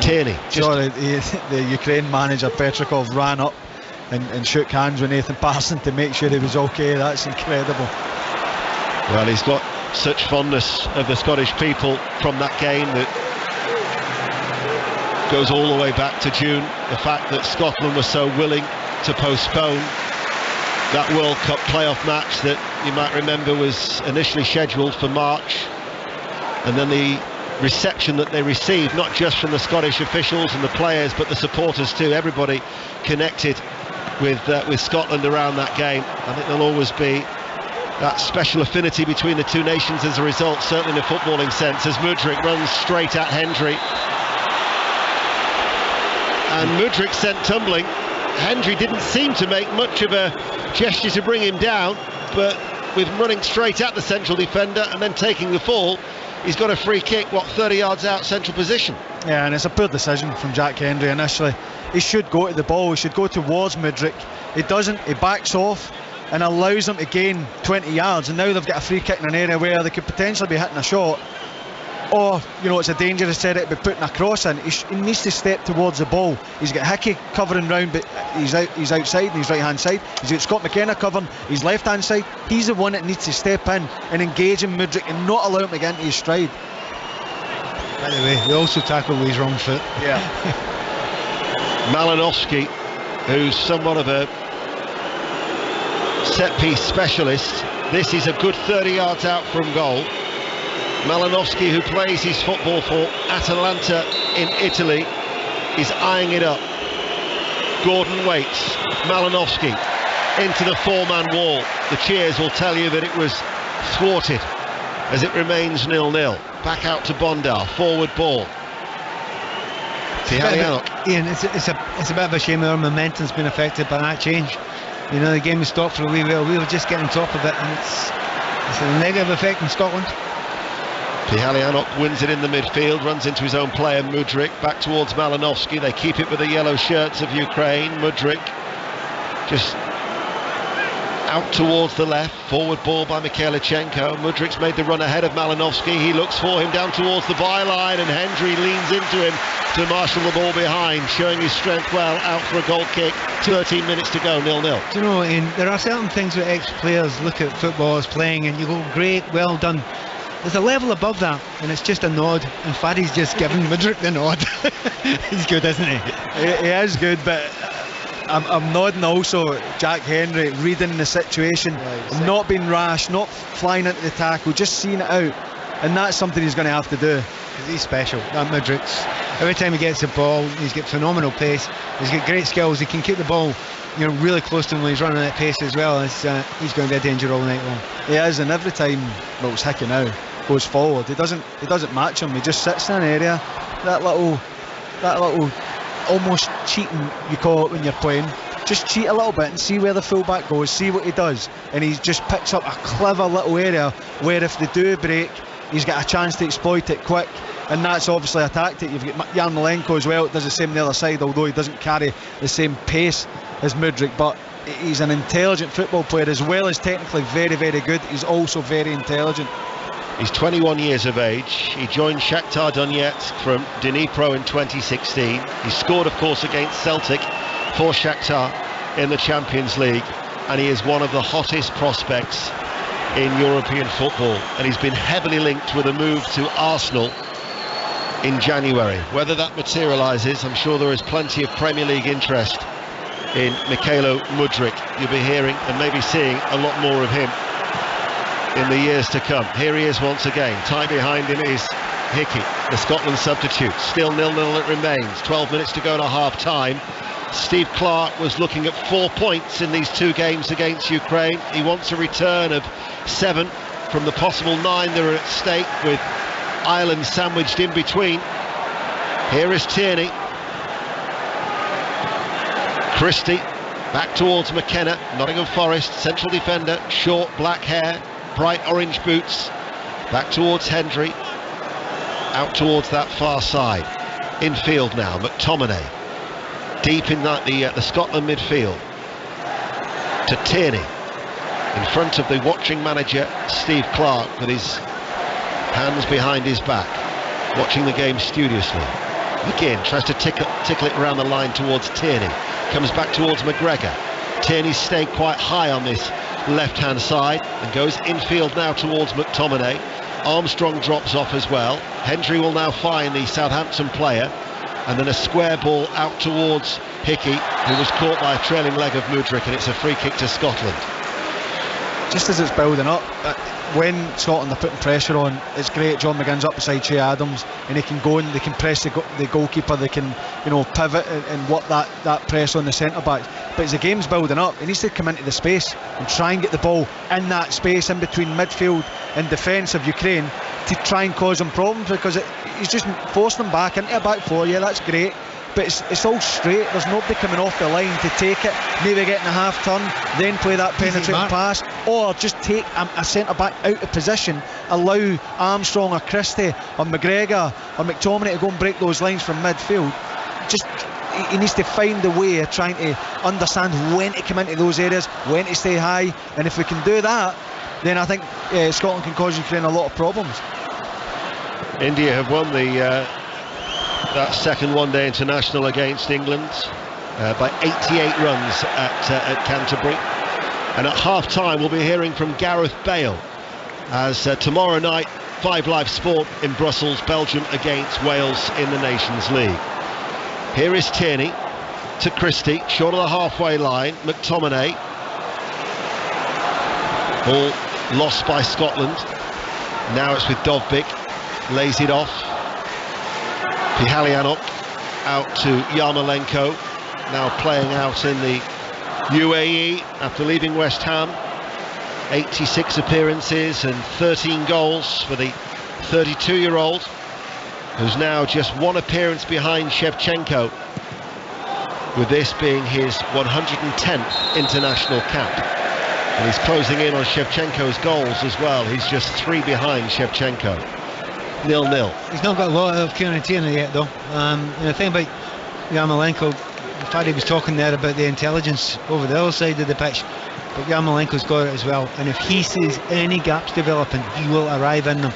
Tierney. The Ukraine manager Petrikov ran up and shook hands with Nathan Patterson to make sure he was okay. That's incredible. Well, he's got such fondness of the Scottish people from that game that goes all the way back to June. The fact that Scotland was so willing to postpone that World Cup playoff match that you might remember was initially scheduled for March, and then the reception that they received, not just from the Scottish officials and the players, but the supporters too. Everybody connected with Scotland around that game. I think there'll always be that special affinity between the two nations as a result, certainly in a footballing sense, as Mudryk runs straight at Hendry. And Mudryk sent tumbling. Hendry didn't seem to make much of a gesture to bring him down, but with running straight at the central defender and then taking the fall, he's got a free kick, 30 yards out central position. Yeah, and it's a poor decision from Jack Hendry initially. He should go to the ball, he should go towards Mudryk. He doesn't, he backs off and allows them to gain 20 yards, and now they've got a free kick in an area where they could potentially be hitting a shot, or it's a dangerous setup by putting a cross in. He needs to step towards the ball. He's got Hickey covering round, but he's outside on his right hand side. He's got Scott McKenna covering his left hand side. He's the one that needs to step in and engage in Mudryk and not allow him to get into his stride. By the way, they also tackle with his wrong foot. Yeah. Malinowski, who's somewhat of a set piece specialist. This is a good 30 yards out from goal. Malinowski, who plays his football for Atalanta in Italy, is eyeing it up. Gordon waits. Malinowski into the four-man wall. The cheers will tell you that it was thwarted as it remains 0-0. Back out to Bondar. Forward ball. Ian, it's a bit of a shame our momentum's been affected by that change. You know, the game was stopped for a wee while. We were just getting on top of it, and it's a negative effect in Scotland. Mihalianok wins it in the midfield, runs into his own player Mudryk, back towards Malinovsky. They keep it with the yellow shirts of Ukraine. Mudryk just out towards the left, forward ball by Mikhailchenko. Mudryk's made the run ahead of Malinovsky. He looks for him down towards the byline, and Hendry leans into him to marshal the ball behind, showing his strength well, out for a goal kick. 13 minutes to go, 0-0. Do you know, Ian, there are certain things where ex-players look at footballers playing and you go, great, well done. There's a level above that, and it's just a nod, and Faddy's just given Mudryk the nod. He's good, isn't he? He is good, but I'm nodding also Jack Hendry, reading the situation, not being rash, not flying into the tackle, just seeing it out, and that's something he's going to have to do. Because he's special, that Mudryk's. Every time he gets the ball, he's got phenomenal pace, he's got great skills, he can keep the ball, you know, really close to him when he's running at pace as well. He's going to be a danger all night long. He is, and every time, well, it's Hickey now, goes forward, he doesn't match him, he just sits in an area, that little almost cheating, you call it when you're playing. Just cheat a little bit and see where the fullback goes, see what he does, and he just picks up a clever little area where if they do break, he's got a chance to exploit it quick, and that's obviously a tactic. You've got Yarmolenko as well, does the same on the other side, although he doesn't carry the same pace as Mudryk, but he's an intelligent football player as well as technically very, very good. He's also very intelligent. He's 21 years of age. He joined Shakhtar Donetsk from Dnipro in 2016. He scored, of course, against Celtic for Shakhtar in the Champions League, and he is one of the hottest prospects in European football, and he's been heavily linked with a move to Arsenal in January. Whether that materialises, I'm sure there is plenty of Premier League interest in Mykhailo Mudryk. You'll be hearing and maybe seeing a lot more of him in the years to come. Here he is once again. Tight behind him is Hickey, the Scotland substitute. Still 0-0 it remains. 12 minutes to go to half time. Steve Clarke was looking at 4 points in these two games against Ukraine. He wants a return of 7 from the possible 9 that are at stake, with Ireland sandwiched in between. Here is Tierney. Christie back towards Mckenna, Nottingham Forest, central defender, short black hair, bright orange boots, back towards Hendry, out towards that far side. Infield now, McTominay, deep in the Scotland midfield, to Tierney, in front of the watching manager Steve Clarke, with his hands behind his back, watching the game studiously. Again, tries to tickle it around the line towards Tierney, comes back towards McGregor. Tierney's stayed quite high on this left-hand side and goes infield now towards McTominay. Armstrong drops off as well. Hendry will now find the Southampton player, and then a square ball out towards Hickey, who was caught by a trailing leg of Mudryk, and it's a free kick to Scotland. Just as it's building up, when Scotland are putting pressure on, it's great. John McGinn's up beside Che Adams, and they can go and they can press the goalkeeper, they can, you know, pivot and work that press on the centre back. But as the game's building up, he needs to come into the space and try and get the ball in that space in between midfield and defence of Ukraine to try and cause them problems, because he's just forcing them back into a back four. Yeah, that's great, but it's all straight. There's nobody coming off the line to take it, maybe getting a half turn, then play that penetrating pass, or just take a centre back out of position, allow Armstrong or Christie or McGregor or McTominay to go and break those lines from midfield. Just he needs to find a way of trying to understand when to come into those areas, when to stay high, and if we can do that, then I think Scotland can cause Ukraine a lot of problems. India have won that second one-day international against England by 88 runs at Canterbury, and at half-time we'll be hearing from Gareth Bale, as tomorrow night 5 Live Sport in Brussels, Belgium against Wales in the Nations League. Here is Tierney to Christie, short of the halfway line. McTominay, ball lost by Scotland. Now it's with Dovbyk, lays it off. Mihalianok out to Yarmolenko, now playing out in the UAE after leaving West Ham. 86 appearances and 13 goals for the 32-year-old. who's now just one appearance behind Shevchenko, with this being his 110th international cap. And he's closing in on Shevchenko's goals as well. He's just 3 behind Shevchenko. 0-0. He's not got a lot of Kieran Tierney yet, though. And the thing about Yarmolenko, the fact he was talking there about the intelligence over the other side of the pitch, but Yarmolenko's got it as well. And if he sees any gaps developing, he will arrive in them.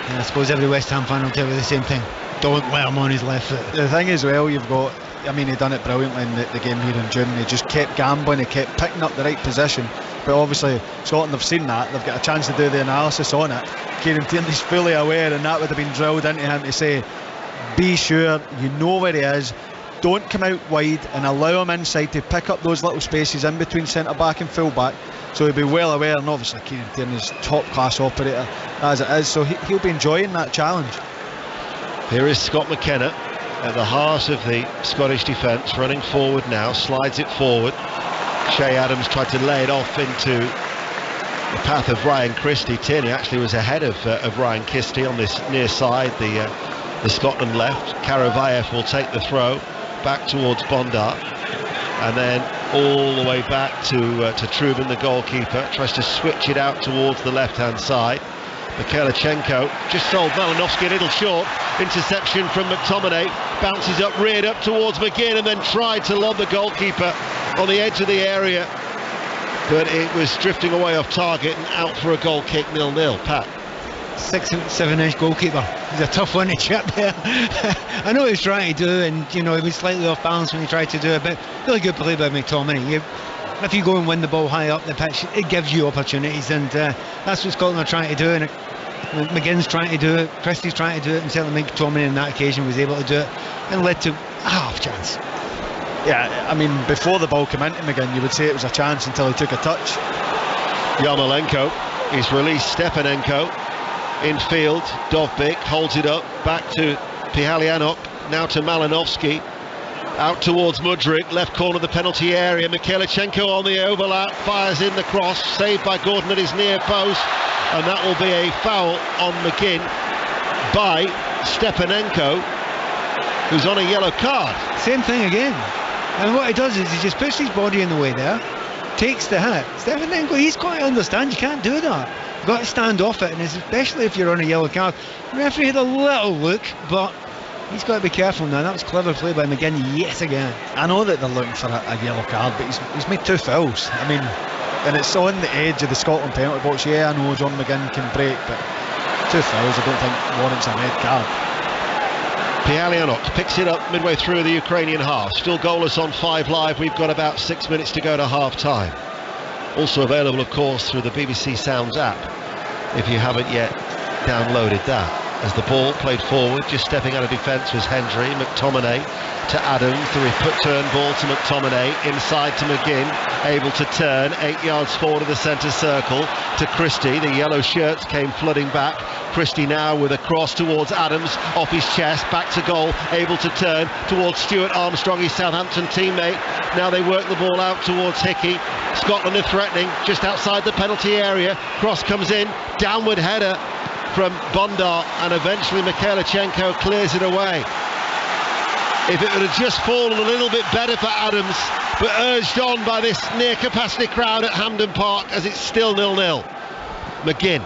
And I suppose every West Ham fan will tell you the same thing. Don't let him on his left foot. The thing as well, you've got, I mean, he done it brilliantly in the game here in June. He just kept gambling, he kept picking up the right position. But obviously, Scotland have seen that, they've got a chance to do the analysis on it. Kieran Tierney's fully aware, and that would have been drilled into him to say, be sure you know where he is, don't come out wide and allow him inside to pick up those little spaces in between centre back and full back. So he'll be well aware, and obviously Kieran Tierney's top class operator as it is, so he'll be enjoying that challenge. Here is Scott McKenna at the heart of the Scottish defence, running forward now, slides it forward. Shea Adams tried to lay it off into the path of Ryan Christie. Tierney actually was ahead of Ryan Christie on this near side, the Scotland left. Karavayev will take the throw back towards Bondar, and then all the way back to Trubin, the goalkeeper. Tries to switch it out towards the left-hand side. Mikhailchenko just sold Malinovsky a little short. Interception from McTominay, bounces up, reared up towards McGinn, and then tried to lob the goalkeeper on the edge of the area, but it was drifting away off target and out for a goal kick. 0-0. Pat. 6'7" goalkeeper. He's a tough one to chip there. I know what he's trying to do, and he was slightly off balance when he tried to do it, but really good play by McTominay. If you go and win the ball high up the pitch, it gives you opportunities, and that's what Scotland are trying to do. And McGinn's trying to do it, Christie's trying to do it, and certainly McTominay on that occasion was able to do it, and led to a half chance. Yeah, I mean, before the ball came into McGinn, you would say it was a chance until he took a touch. Yarmolenko is released. Stepanenko in field. Dovbyk holds it up, back to Pihalianok, now to Malinovsky. Out towards Mudryk, left corner of the penalty area. Mikhailchenko on the overlap, fires in the cross, saved by Gordon at his near post, and that will be a foul on McGinn by Stepanenko, who's on a yellow card. Same thing again. And what he does is he just puts his body in the way there, takes the hit. Stepanenko, he's got to understand you can't do that. You've got to stand off it, and especially if you're on a yellow card. The referee had a little look, but he's got to be careful now. That was clever play by McGinn yet again. I know that they're looking for a yellow card, but he's made 2 fouls. I mean, and it's on the edge of the Scotland penalty box. Yeah, I know John McGinn can break, but 2 fouls I don't think warrants a red card. Pihalianok picks it up midway through the Ukrainian half. Still goalless on 5 Live. We've got about 6 minutes to go to half time. Also available, of course, through the BBC Sounds app, if you haven't yet downloaded that. As the ball played forward, just stepping out of defence was Hendry. McTominay to Adams, the return ball to McTominay, inside to McGinn, able to turn 8 yards forward of the centre circle to Christie. The yellow shirts came flooding back. Christie now with a cross towards Adams, off his chest, back to goal, able to turn towards Stuart Armstrong, his Southampton teammate. Now they work the ball out towards Hickey. Scotland are threatening just outside the penalty area. Cross comes in, downward header from Bondar, and eventually Mikhailchenko clears it away. If it would have just fallen a little bit better for Adams, but urged on by this near capacity crowd at Hampden Park, as it's still 0-0. McGinn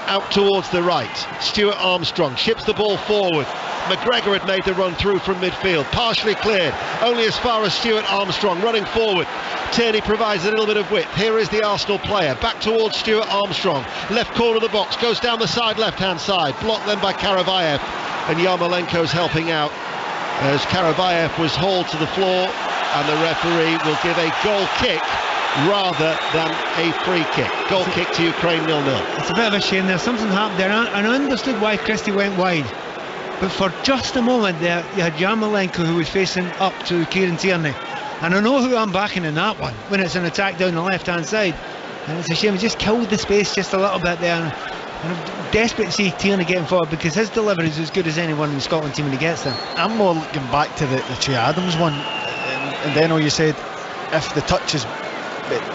out towards the right. Stuart Armstrong ships the ball forward. McGregor had made the run through from midfield, partially cleared, only as far as Stuart Armstrong running forward. Tierney provides a little bit of width. Here is the Arsenal player, back towards Stuart Armstrong, left corner of the box, goes down the side, left-hand side, blocked then by Karavayev, and Yarmolenko's helping out as Karavayev was hauled to the floor, and the referee will give a goal kick rather than a free kick. Goal kick to Ukraine, 0-0. It's a bit of a shame there. Something happened there, and I understood why Christie went wide. But for just a moment there, you had Yarmolenko who was facing up to Kieran Tierney. And I know who I'm backing in that one, when it's an attack down the left-hand side. And it's a shame, he just killed the space just a little bit there. And I'm desperate to see Tierney getting forward, because his delivery is as good as anyone in the Scotland team when he gets there. I'm more looking back to the Che Adams one. And then you said, if the touch it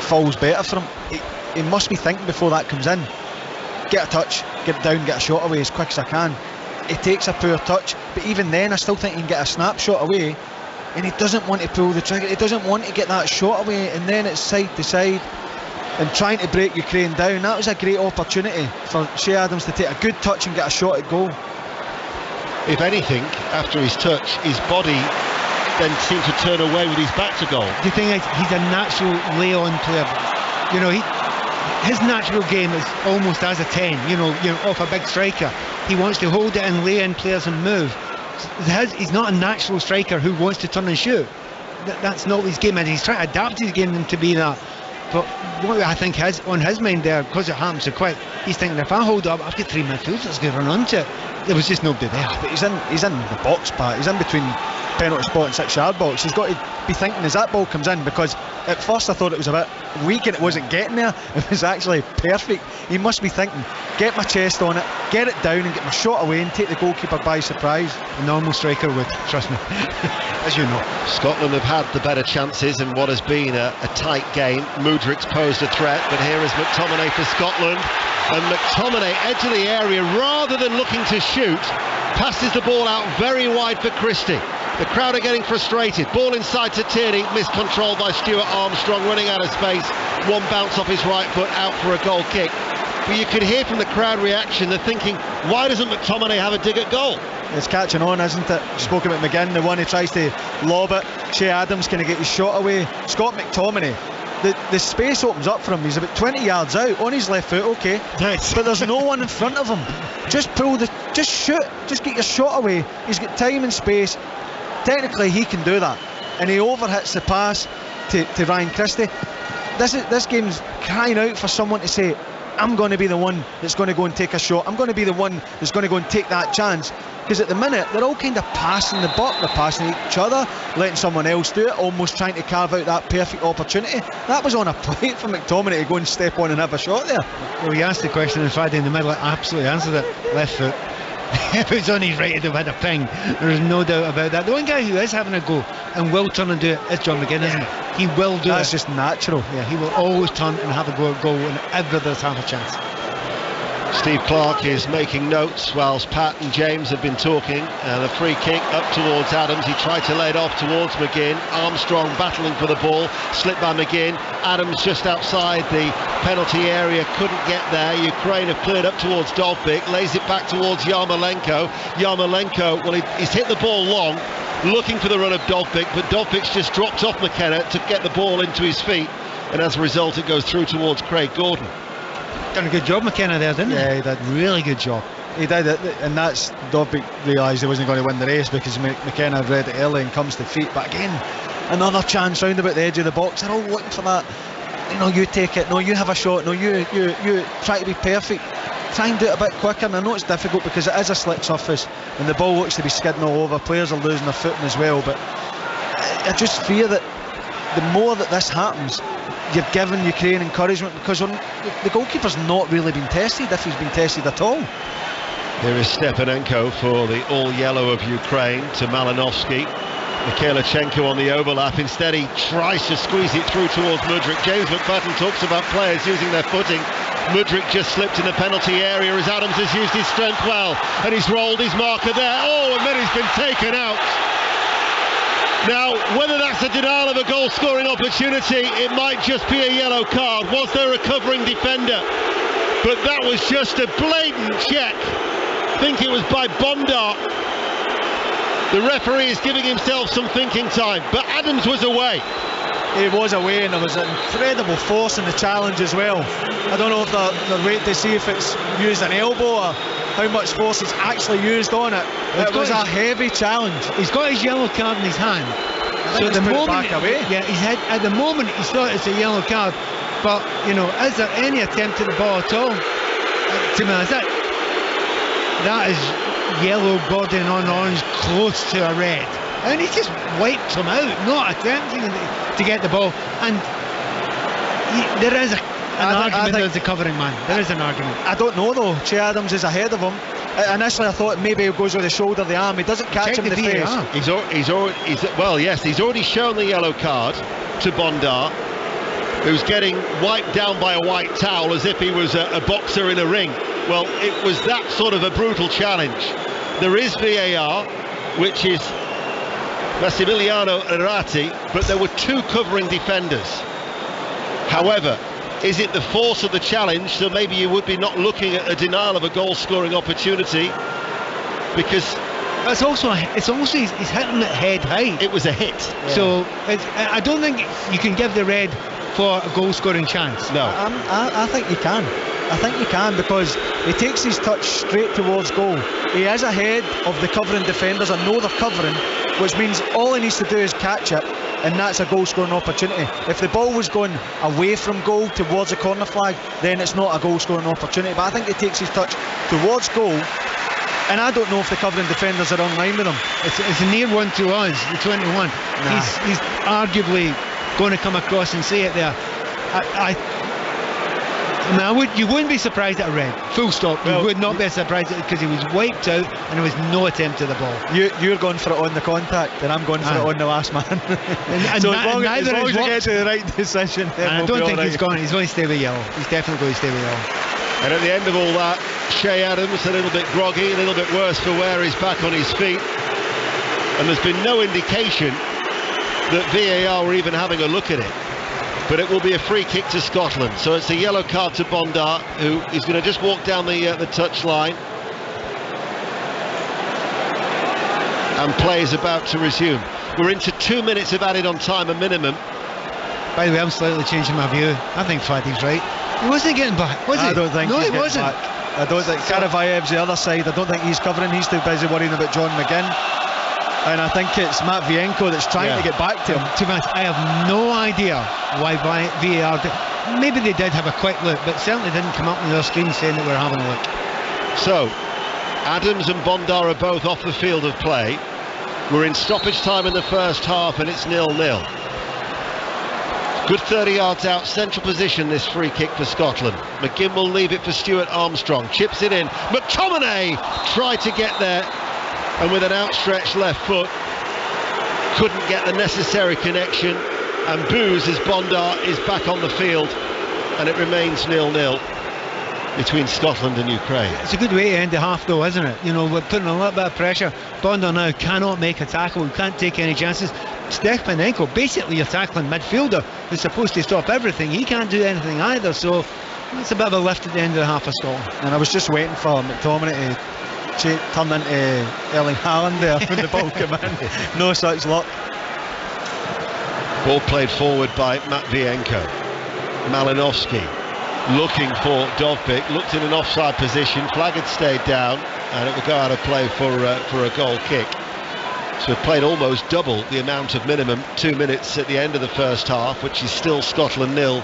falls better for him, he must be thinking before that comes in, get a touch, get it down, get a shot away as quick as I can. he takes a poor touch, but even then I still think he can get a snapshot away, and he doesn't want to pull the trigger, he doesn't want to get that shot away, and then it's side to side and trying to break Ukraine down. That was a great opportunity for Shea Adams to take a good touch and get a shot at goal. If anything, after his touch, his body then seemed to turn away with his back to goal. The thing is, he's a natural lay-on player. You know, his natural game is almost as a 10, you know, off a big striker. He wants to hold it and lay in players and move. He's not a natural striker who wants to turn and shoot. That's not his game, and he's trying to adapt his game to be that. But what I think on his mind there, because it happens so quick, he's thinking, if I hold up, I've got 3 midfielders that's going to run onto it. There was just nobody there. But he's in the box, Pat. He's in between penalty spot and 6-yard box. He's got to be thinking as that ball comes in, because at first I thought it was a bit weak and it wasn't getting there. It was actually perfect. He must be thinking, get my chest on it, get it down and get my shot away and take the goalkeeper by surprise. A normal striker would, trust me. As you know, Scotland have had the better chances in what has been a tight game. Mudryk's posed a threat, but here is McTominay for Scotland, and McTominay, edge of the area, rather than looking to shoot, passes the ball out very wide for Christie. The crowd are getting frustrated. Ball inside to Tierney, miscontrolled by Stuart Armstrong, running out of space. One bounce off his right foot, out for a goal kick. But you could hear from the crowd reaction, they're thinking, why doesn't McTominay have a dig at goal? It's catching on, isn't it? Spoke about Mckenna, the one who tries to lob it. Shea Adams can get his shot away. Scott McTominay, the space opens up for him. He's about 20 yards out on his left foot, okay. Nice. But there's no one in front of him. Just shoot, just get your shot away. He's got time and space. Technically he can do that, and he overhits the pass to Ryan Christie. This game's crying out for someone to say, I'm going to be the one that's going to go and take a shot. I'm going to be the one that's going to go and take that chance. Because at the minute they're all kind of passing the buck, they're passing each other, letting someone else do it, almost trying to carve out that perfect opportunity. That was on a plate for McTominay to go and step on and have a shot there. Well, he asked the question on Friday in the middle, I absolutely answered it. Left foot. If it was on his right, he'd have had a ping. There's no doubt about that. The one guy who is having a go and will turn and do it is John McGinn, isn't it? He will do it. That's just natural. Yeah, he will always turn and have a go at goal whenever there's half a chance. Steve Clarke is making notes whilst Pat and James have been talking. The free kick up towards Adams. He tried to lay it off towards McGinn. Armstrong battling for the ball, slipped by McGinn. Adams just outside the penalty area, couldn't get there. Ukraine have cleared up towards Dovbyk, lays it back towards Yarmolenko. Yarmolenko, well, he's hit the ball long, looking for the run of Dovbyk, but Dovbyk's just dropped off Mckenna to get the ball into his feet, and as a result it goes through towards Craig Gordon. Done a good job, McKenna, there, didn't he? Yeah, he did. Really good job. He did it, and that's Dovbyk realised he wasn't going to win the race because McKenna read it early and comes to feet. But again, another chance round about the edge of the box. They're all looking for that. You know, you take it. No, you have a shot. No, you try to be perfect. Try and do it a bit quicker. And I know it's difficult because it is a slick surface and the ball looks to be skidding all over. Players are losing their footing as well. But I just fear that the more that this happens, you're giving Ukraine encouragement, because the goalkeeper's not really been tested, if he's been tested at all. Here is Stepanenko for the all-yellow of Ukraine to Malinovsky. Mikhailichenko on the overlap. Instead he tries to squeeze it through towards Mudryk. James McFadden talks about players using their footing. Mudryk just slipped in the penalty area as Adams has used his strength well, and he's rolled his marker there. Oh, and then he's been taken out. Now, whether that's a denial of a goal-scoring opportunity, it might just be a yellow card. Was there a covering defender? But that was just a blatant check. I think it was by Bondar. The referee is giving himself some thinking time, but Adams was away. He was away, and there was an incredible force in the challenge as well. I don't know if they're waiting to see if it's used an elbow or how much force it's actually used on it. It was a heavy challenge. He's got his yellow card in his hand. So at the moment, back away. Yeah, at the moment he's thought it's a yellow card, but you know, is there any attempt at the ball at all? To me, that is yellow bordering on orange, close to a red, and he just wiped him out, not attempting to get the ball. And there is an argument as a covering man. There is an argument. I don't know though. Shea Adams is ahead of him. Initially I thought maybe he goes with the shoulder of the arm. He doesn't catch him in the face. He's already shown the yellow card to Bondar, who's getting wiped down by a white towel as if he was a boxer in a ring. Well, it was that sort of a brutal challenge. There is VAR, which is Massimiliano Arati, but there were 2 covering defenders. However, is it the force of the challenge? So maybe you would be not looking at a denial of a goal-scoring opportunity, because it's also his hitting at head height. it was a hit. So I don't think you can give the red for a goal-scoring chance. No. I think you can. I think you can, because he takes his touch straight towards goal. He is ahead of the covering defenders. I know they're covering, which means all he needs to do is catch it, and that's a goal scoring opportunity. If the ball was going away from goal towards a corner flag, then it's not a goal scoring opportunity. But I think he takes his touch towards goal, and I don't know if the covering defenders are on line with him. It's a near one to us, the 21. Nah. He's arguably going to come across and say it there. You wouldn't be surprised at a red, full stop. You would not be surprised because he was wiped out and there was no attempt to the ball. You're going for it on the contact, and I'm going for it on the last man. So as long as you get to the right decision, I don't think he's going to stay with yellow. He's definitely going to stay with yellow. And at the end of all that, Shea Adams a little bit groggy, a little bit worse for wear. He's back on his feet, and there's been no indication that VAR were even having a look at it. But it will be a free kick to Scotland. So it's a yellow card to Bondar, who is going to just walk down the touch line. And play is about to resume. We're into 2 minutes of added on time, a minimum. By the way, I'm slightly changing my view. I think Faddy's right. He wasn't getting back, was he? I don't think no, he's he wasn't. Back. I don't think Karavaev's the other side. I don't think he's covering. He's too busy worrying about John McGinn. And I think it's Matvienko that's trying to get back to him. To be honest, I have no idea why VAR did. Maybe they did have a quick look, but certainly didn't come up on their screen saying that we're having a look. So, Adams and Bondar are both off the field of play. We're in stoppage time in the first half, and it's 0-0. Good 30 yards out, central position, this free kick for Scotland. McGinn will leave it for Stuart Armstrong. Chips it in. McTominay tried to get there, and with an outstretched left foot, couldn't get the necessary connection, and boos as Bondar is back on the field, and it remains 0-0 between Scotland and Ukraine. It's a good way to end the half though, isn't it? You know, we're putting a little bit of pressure. Bondar now cannot make a tackle, can't take any chances. Stepanenko, basically you're tackling midfielder who's supposed to stop everything. He can't do anything either, so it's a bit of a lift at the end of the half of Scotland. And I was just waiting for McTominay to turn into Erling Haaland there when the ball came in. No such luck. Ball played forward by Matvienko. Malinowski looking for Dovbyk, looked in an offside position, flag had stayed down, and it will go out of play for a goal kick. So we've played almost double the amount of minimum, 2 minutes at the end of the first half, which is still Scotland 0,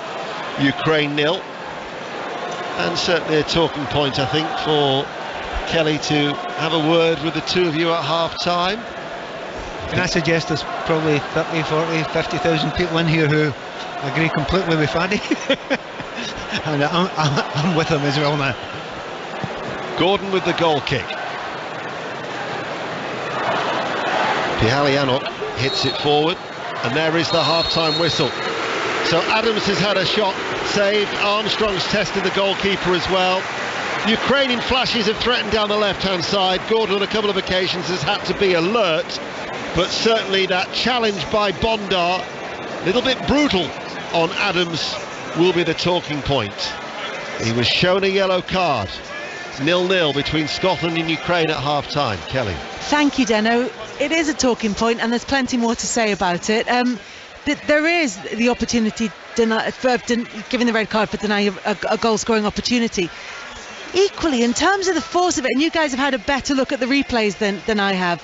Ukraine 0. And certainly a talking point, I think, for Kelly to have a word with the two of you at half time. Can I suggest there's probably 30, 40, 50,000 people in here who agree completely with Faddy? And I'm with him as well now. Gordon with the goal kick. Pihalianok hits it forward, and there is the half-time whistle. So Adams has had a shot saved. Armstrong's tested the goalkeeper as well. Ukrainian flashes have threatened down the left-hand side. Gordon on a couple of occasions has had to be alert, but certainly that challenge by Bondar, a little bit brutal on Adams, will be the talking point. He was shown a yellow card. 0-0 between Scotland and Ukraine at half-time. Kelly. Thank you, Deno. It is a talking point, and there's plenty more to say about it. There is the opportunity for giving the red card for denying a goal-scoring opportunity. Equally, in terms of the force of it, and you guys have had a better look at the replays than I have,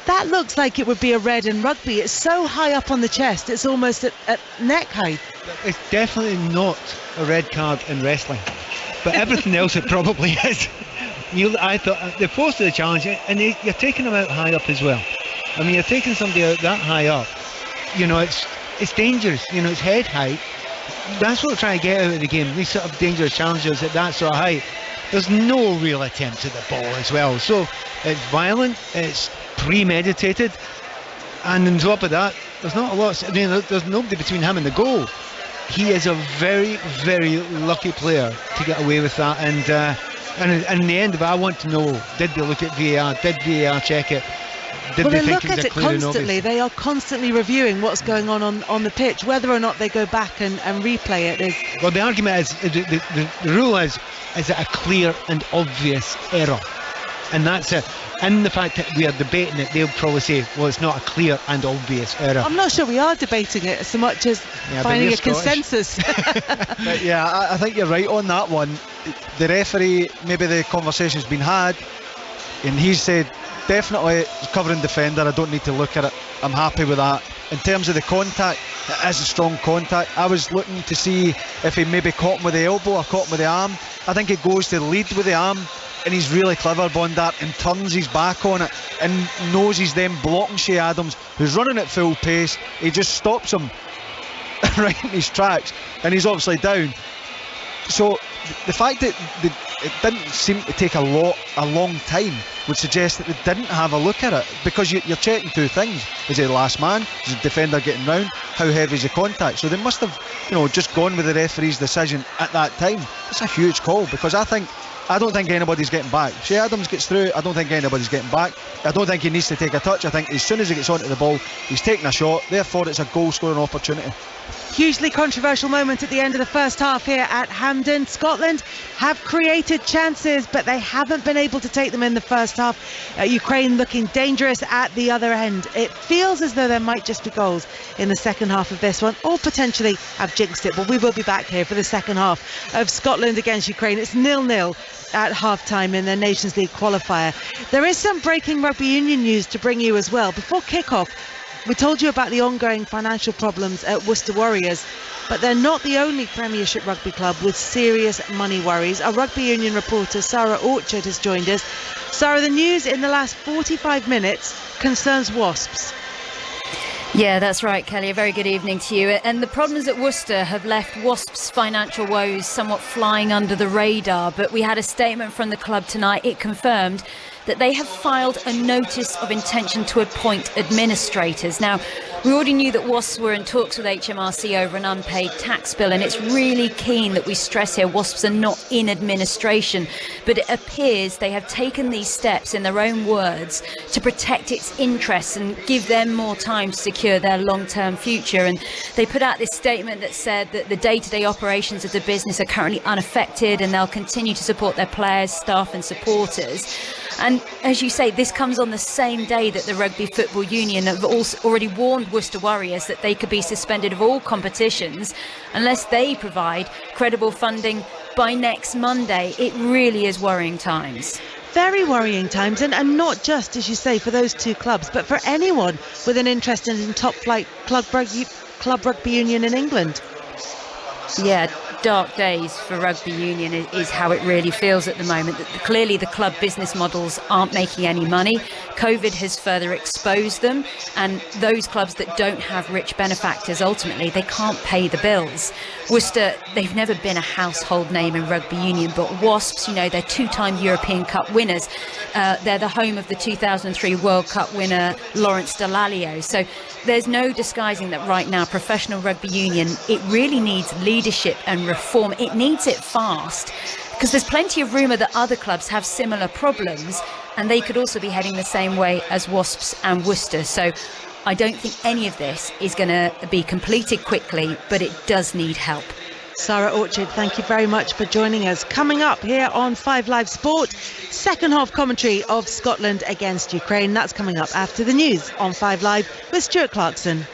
that looks like it would be a red in rugby. It's so high up on the chest, it's almost at neck height. It's definitely not a red card in wrestling, but everything else it probably is. I thought the force of the challenge, and you're taking them out high up as well. I mean, you're taking somebody out that high up. You know, it's dangerous. You know, it's head height. That's what we're trying to get out of the game. These sort of dangerous challenges at that sort of height. There's no real attempt at the ball as well. So it's violent. It's premeditated, and on top of that, there's not a lot. I mean, there's nobody between him and the goal. He is a very, very lucky player to get away with that, and And in the end of it, I want to know, did they look at VAR? Did VAR check it? Did Well, they they think look it was at a it clear and constantly. obvious? They are constantly reviewing what's going on the pitch. Whether or not they go back and replay it is... Well, the argument is, the rule is it a clear and obvious error? And that's it. And the fact that we are debating it, they'll probably say, well, it's not a clear and obvious error. I'm not sure we are debating it so much as finding a consensus. But yeah, I think you're right on that one. The referee, maybe the conversation's been had, and he said, definitely covering defender, I don't need to look at it, I'm happy with that. In terms of the contact, it is a strong contact. I was looking to see if he maybe caught him with the elbow or caught him with the arm. I think he goes to the lead with the arm, and he's really clever, Bondart, and turns his back on it and knows he's then blocking Shea Adams, who's running at full pace. He just stops him right in his tracks, and he's obviously down. So the fact that it didn't seem to take a long time would suggest that they didn't have a look at it, because you're checking two things. Is he the last man? Is the defender getting round? How heavy is the contact? So they must have, just gone with the referee's decision at that time. It's a huge call, because I don't think anybody's getting back. Shea Adams gets through, I don't think anybody's getting back. I don't think he needs to take a touch. I think as soon as he gets onto the ball, he's taking a shot. Therefore, it's a goal-scoring opportunity. Hugely controversial moment at the end of the first half here at Hampden. Scotland have created chances, but they haven't been able to take them in the first half. Ukraine looking dangerous at the other end. It feels as though there might just be goals in the second half of this one, or potentially have jinxed it. But we will be back here for the second half of Scotland against Ukraine. It's 0-0 at half-time in their Nations League qualifier. There is some breaking rugby union news to bring you as well. Before kick-off, we told you about the ongoing financial problems at Worcester Warriors, but they're not the only Premiership rugby club with serious money worries. Our rugby union reporter Sarah Orchard has joined us. Sarah, the news in the last 45 minutes concerns Wasps. Yeah, that's right, Kelly. A very good evening to you. And the problems at Worcester have left Wasps' financial woes somewhat flying under the radar. But we had a statement from the club tonight. It confirmed that they have filed a notice of intention to appoint administrators. Now, we already knew that Wasps were in talks with HMRC over an unpaid tax bill, and it's really keen that we stress here Wasps are not in administration, but it appears they have taken these steps, in their own words, to protect its interests and give them more time to secure their long-term future. And they put out this statement that said that the day-to-day operations of the business are currently unaffected, and they'll continue to support their players, staff and supporters. And as you say, this comes on the same day that the Rugby Football Union have also already warned Worcester Warriors that they could be suspended of all competitions unless they provide credible funding by next Monday. It really is worrying times. Very worrying times, and not just, as you say, for those two clubs, but for anyone with an interest in top-flight club rugby union in England. Yeah, dark days for rugby union is how it really feels at the moment. Clearly the club business models aren't making any money. COVID has further exposed them, and those clubs that don't have rich benefactors, ultimately they can't pay the bills. Worcester, they've never been a household name in rugby union, but Wasps, they're two-time European Cup winners. They're the home of the 2003 World Cup winner Lawrence Dallaglio. So there's no disguising that right now professional rugby union, it really needs leadership and reform. It needs it fast, because there's plenty of rumour that other clubs have similar problems, and they could also be heading the same way as Wasps and Worcester. So I don't think any of this is going to be completed quickly, but it does need help. Sarah Orchard, thank you very much for joining us. Coming up here on 5 Live Sport, second half commentary of Scotland against Ukraine. That's coming up after the news on 5 Live with Stuart Clarkson.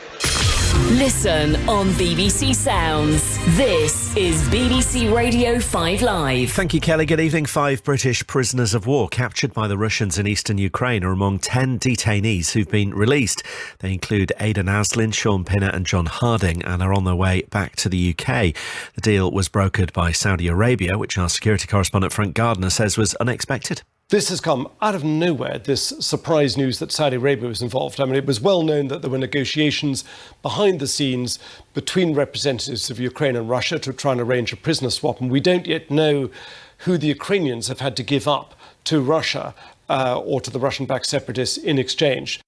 Listen on BBC Sounds. This is BBC Radio 5 Live. Thank you, Kelly. Good evening. 5 British prisoners of war captured by the Russians in eastern Ukraine are among 10 detainees who've been released. They include Aidan Aslin, Sean Pinner and John Harding, and are on their way back to the UK. The deal was brokered by Saudi Arabia, which our security correspondent Frank Gardner says was unexpected. This has come out of nowhere, this surprise news that Saudi Arabia was involved. I mean, it was well known that there were negotiations behind the scenes between representatives of Ukraine and Russia to try and arrange a prisoner swap. And we don't yet know who the Ukrainians have had to give up to Russia or to the Russian-backed separatists in exchange.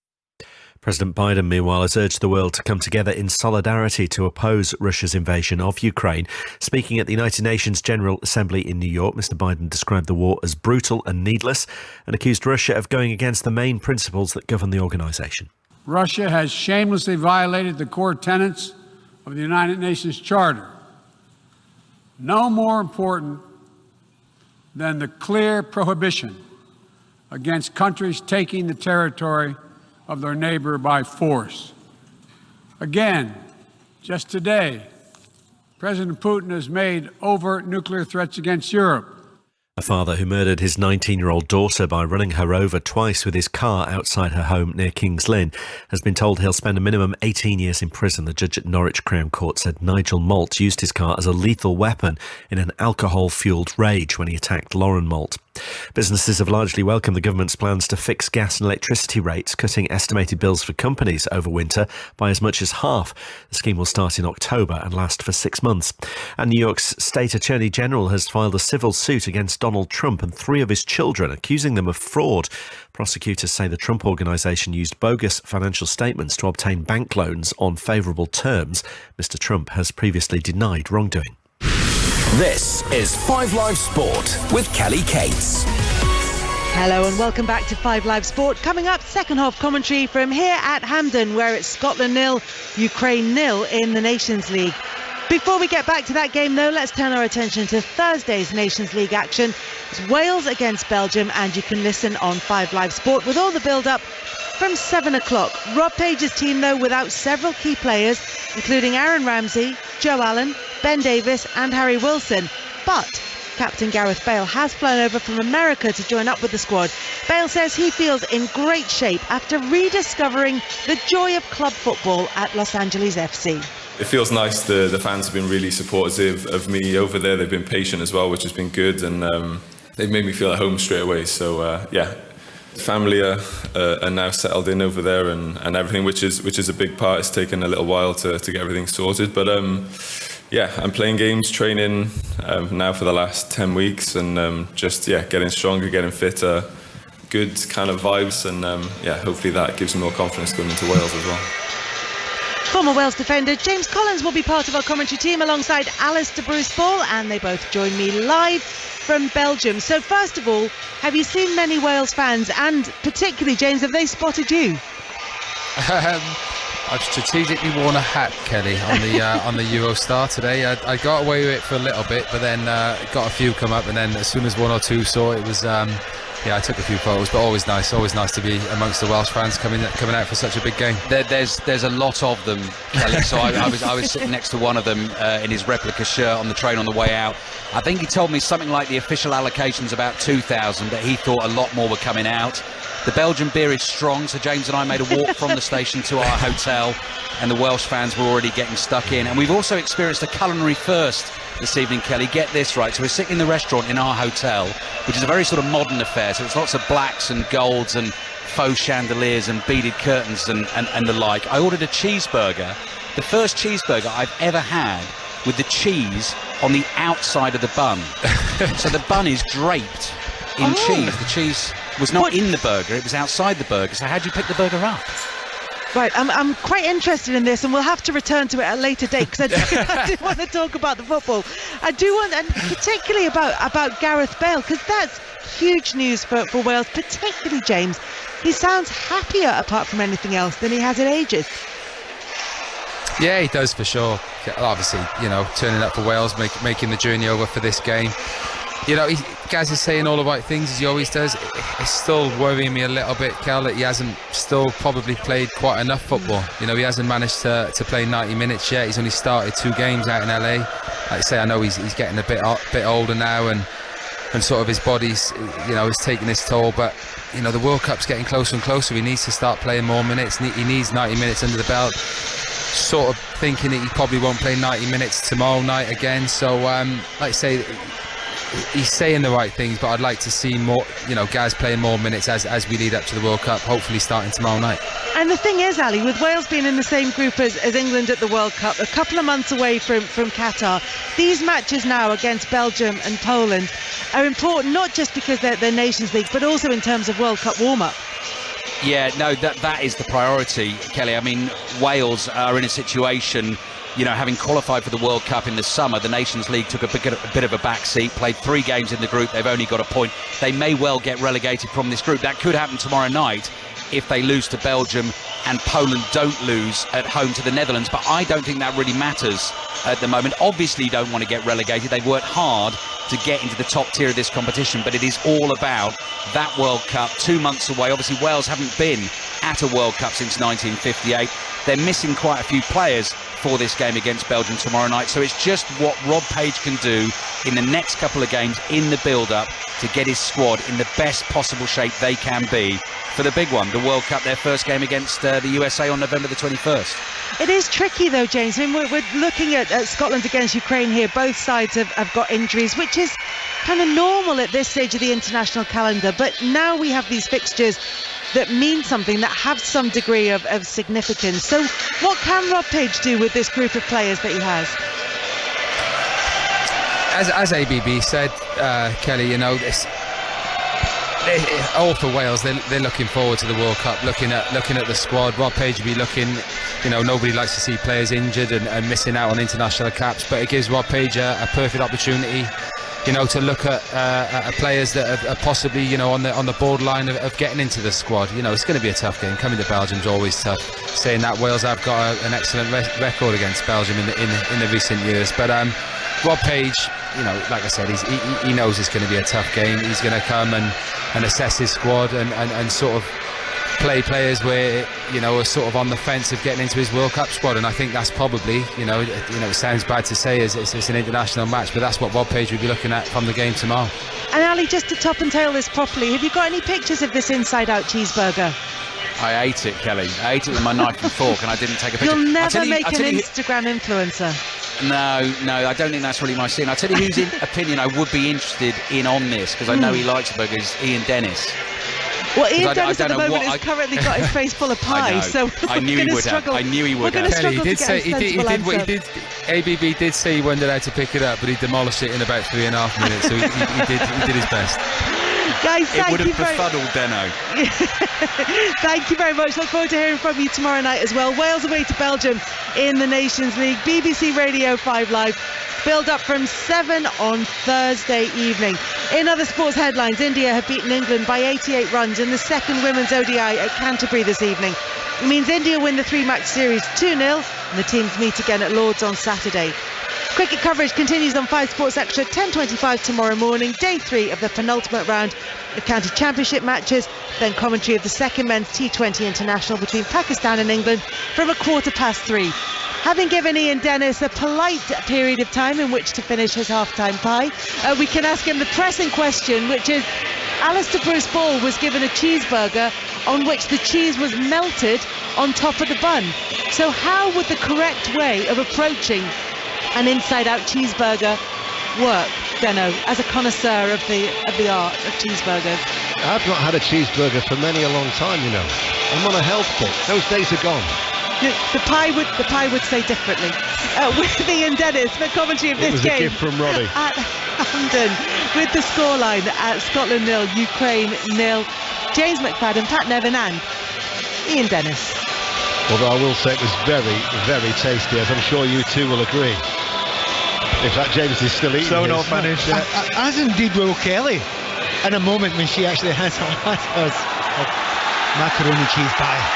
President Biden, meanwhile, has urged the world to come together in solidarity to oppose Russia's invasion of Ukraine. Speaking at the United Nations General Assembly in New York, Mr. Biden described the war as brutal and needless and accused Russia of going against the main principles that govern the organisation. Russia has shamelessly violated the core tenets of the United Nations Charter. No more important than the clear prohibition against countries taking the territory of their neighbor by force. Again, just today, President Putin has made overt nuclear threats against Europe. A father who murdered his 19-year-old daughter by running her over twice with his car outside her home near King's Lynn has been told he'll spend a minimum 18 years in prison. The judge at Norwich Crown Court said Nigel Malt used his car as a lethal weapon in an alcohol-fuelled rage when he attacked Lauren Malt. Businesses have largely welcomed the government's plans to fix gas and electricity rates, cutting estimated bills for companies over winter by as much as half. The scheme will start in October and last for 6 months. And New York's State Attorney General has filed a civil suit against Donald Trump and 3 of his children, accusing them of fraud. Prosecutors say the Trump Organization used bogus financial statements to obtain bank loans on favourable terms. Mr. Trump has previously denied wrongdoing. This is 5 Live Sport with Kelly Cates. Hello and welcome back to 5 Live Sport. Coming up, second half commentary from here at Hampden, where it's Scotland 0, Ukraine 0 in the Nations League. Before we get back to that game, though, let's turn our attention to Thursday's Nations League action. It's Wales against Belgium, and you can listen on 5 Live Sport with all the build-up from 7 o'clock. Rob Page's team, though, without several key players, including Aaron Ramsey, Joe Allen, Ben Davies and Harry Wilson. But captain Gareth Bale has flown over from America to join up with the squad. Bale says he feels in great shape after rediscovering the joy of club football at Los Angeles FC. It feels nice. The fans have been really supportive of me over there. They've been patient as well, which has been good, and they've made me feel at home straight away. So yeah, family are now settled in over there and everything, which is a big part. It's taken a little while to get everything sorted, but yeah, I'm playing games, training now for the last 10 weeks, and just getting stronger, getting fitter, good kind of vibes, and hopefully that gives me more confidence going into Wales as well. Former Wales defender James Collins will be part of our commentary team alongside Alistair Bruce-Ball, and they both join me live from Belgium. So first of all, have you seen many Wales fans, and particularly, James, have they spotted you? I've strategically worn a hat, Kelly, on the Eurostar today. I got away with it for a little bit, but then got a few come up, and then as soon as 1 or 2 saw it, was I took a few photos, but always nice to be amongst the Welsh fans coming out for such a big game. There's a lot of them, Kelly. So I was sitting next to one of them in his replica shirt on the train on the way out. I think he told me something like the official allocation's about 2,000, but he thought a lot more were coming out. The Belgian beer is strong, so James and I made a walk from the station to our hotel, and the Welsh fans were already getting stuck in. And we've also experienced a culinary first this evening, Kelly. Get this right. So we're sitting in the restaurant in our hotel, which is a very sort of modern affair. So it's lots of blacks and golds and faux chandeliers and beaded curtains and the like. I ordered a cheeseburger, the first cheeseburger I've ever had with the cheese on the outside of the bun. So the bun is draped in cheese. The cheese was not in the burger, it was outside the burger. So how do you pick the burger up? Right, I'm quite interested in this, and we'll have to return to it at a later date, because I do want to talk about the football. I do want, and particularly about Gareth Bale, because that's huge news for Wales, particularly James. He sounds happier, apart from anything else, than he has in ages. Yeah, he does for sure. Obviously, turning up for Wales, making the journey over for this game. Gaz is saying all the right things, as he always does. It's still worrying me a little bit, Cal, that he hasn't still probably played quite enough football. He hasn't managed to play 90 minutes yet. He's only started 2 games out in LA. Like I say, I know he's getting a bit older now, and sort of his body's is taking its toll. But the World Cup's getting closer and closer. He needs to start playing more minutes. He needs 90 minutes under the belt. Sort of thinking that he probably won't play 90 minutes tomorrow night again. So like I say, he's saying the right things, but I'd like to see more, guys playing more minutes as we lead up to the World Cup, hopefully starting tomorrow night. And the thing is, Ali, with Wales being in the same group as England at the World Cup, a couple of months away from Qatar, these matches now against Belgium and Poland are important, not just because they're Nations League, but also in terms of World Cup warm-up. Yeah, no, that is the priority, Kelly. I mean, Wales are in a situation, you know, having qualified for the World Cup in the summer, the Nations League took a bit of a backseat, played 3 games in the group, they've only got a point. They may well get relegated from this group. That could happen tomorrow night if they lose to Belgium and Poland don't lose at home to the Netherlands. But I don't think that really matters at the moment. Obviously, you don't want to get relegated. They've worked hard to get into the top tier of this competition, but it is all about that World Cup 2 months away. Obviously, Wales haven't been at a World Cup since 1958. They're missing quite a few players for this game against Belgium tomorrow night. So it's just what Rob Page can do in the next couple of games in the build-up to get his squad in the best possible shape they can be for the big one, the World Cup, their first game against the USA on November the 21st. It is tricky though, James. I mean, we're looking at Scotland against Ukraine here. Both sides have got injuries, which is kind of normal at this stage of the international calendar. But now we have these fixtures that mean something, that have some degree of significance. So what can Rob Page do with this group of players that he has? As ABB said, Kelly, you know, this all for Wales. They're looking forward to the World Cup, looking at the squad. Rob Page will be looking, you know, nobody likes to see players injured and missing out on international caps, but it gives Rob Page a perfect opportunity, you know, to look at players that are possibly, you know, on the borderline of getting into the squad. You know, it's going to be a tough game. Coming to Belgium's always tough. Saying that, Wales have got an excellent record against Belgium in the recent years, but Rob Page, you know, like I said, he knows it's going to be a tough game. He's going to come and assess his squad and sort of play players where, you know, are sort of on the fence of getting into his World Cup squad. And I think that's probably, you know, it sounds bad to say it's an international match, but that's what Rob Page will be looking at from the game tomorrow. And Ali, just to top and tail this properly, have you got any pictures of this inside-out cheeseburger? I ate it, Kelly. I ate it with my knife and fork, and I didn't take a picture. You'll never make an Instagram influencer. No, I don't think that's really my scene. I'll tell you whose opinion I would be interested in on this, because I know he likes burgers, Ian Dennis. Well, Ian Dennis at the moment has currently got his face full of pie, so I knew he would have. I knew he would have. Kelly, he did say ABB did say he wondered how to pick it up, but he demolished it in about 3.5 minutes, so he did his best. Guys, it would have befuddled Deno. Thank you very much. Look forward to hearing from you tomorrow night as well. Wales away to Belgium in the Nations League. BBC Radio 5 Live. Build up from 7 on Thursday evening. In other sports headlines, India have beaten England by 88 runs in the second women's ODI at Canterbury this evening. It means India win the 3-match series 2-0, and the teams meet again at Lord's on Saturday. Cricket coverage continues on 5 Sports Extra 10:25 tomorrow morning, day 3 of the penultimate round of county championship matches, then commentary of the second men's T20 international between Pakistan and England from 3:15. Having given Ian Dennis a polite period of time in which to finish his half-time pie, we can ask him the pressing question, which is, Alistair Bruce Ball was given a cheeseburger on which the cheese was melted on top of the bun. So how would the correct way of approaching an inside-out cheeseburger work, Deno, as a connoisseur of the art of cheeseburgers? I've not had a cheeseburger for many a long time, you know. I'm on a health kick. Those days are gone. The pie would say differently. With Ian Dennis, the commentary of this game. It was a gift from Robbie. At Hampden, with the scoreline at Scotland 0, Ukraine 0. James McFadden, Pat Nevin and Ian Dennis. Although I will say it was very, very tasty, as I'm sure you two will agree. In fact, James is still eating. So not finished yet. As indeed will Kelly, in a moment when she actually has us macaroni cheese pie.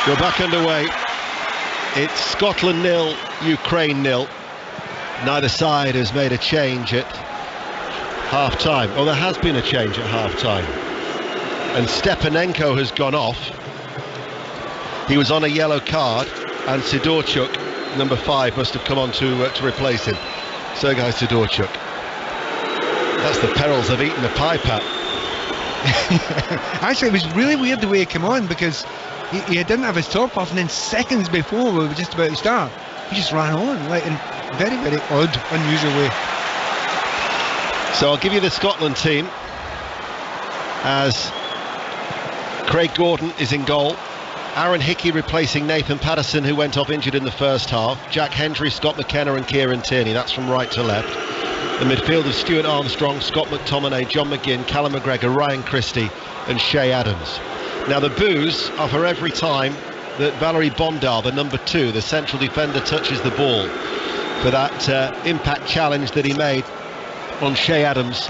We're back underway. It's Scotland 0, Ukraine 0. Neither side has made a change at half-time. Well, there has been a change at half-time. And Stepanenko has gone off. He was on a yellow card, and Sidorchuk, number 5, must have come on to replace him. Sergei Sidorchuk. That's the perils of eating the pie, Pat. Actually, it was really weird the way he came on, because he didn't have his top off, and then seconds before we were just about to start, he just ran on, like in a very, very odd, unusual way. So I'll give you the Scotland team, as Craig Gordon is in goal. Aaron Hickey replacing Nathan Patterson, who went off injured in the first half. Jack Hendry, Scott McKenna and Kieran Tierney. That's from right to left. The midfield of Stuart Armstrong, Scott McTominay, John McGinn, Callum McGregor, Ryan Christie and Shea Adams. Now the boos are for every time that Valerie Bondar, the number 2, the central defender, touches the ball, for that impact challenge that he made on Shea Adams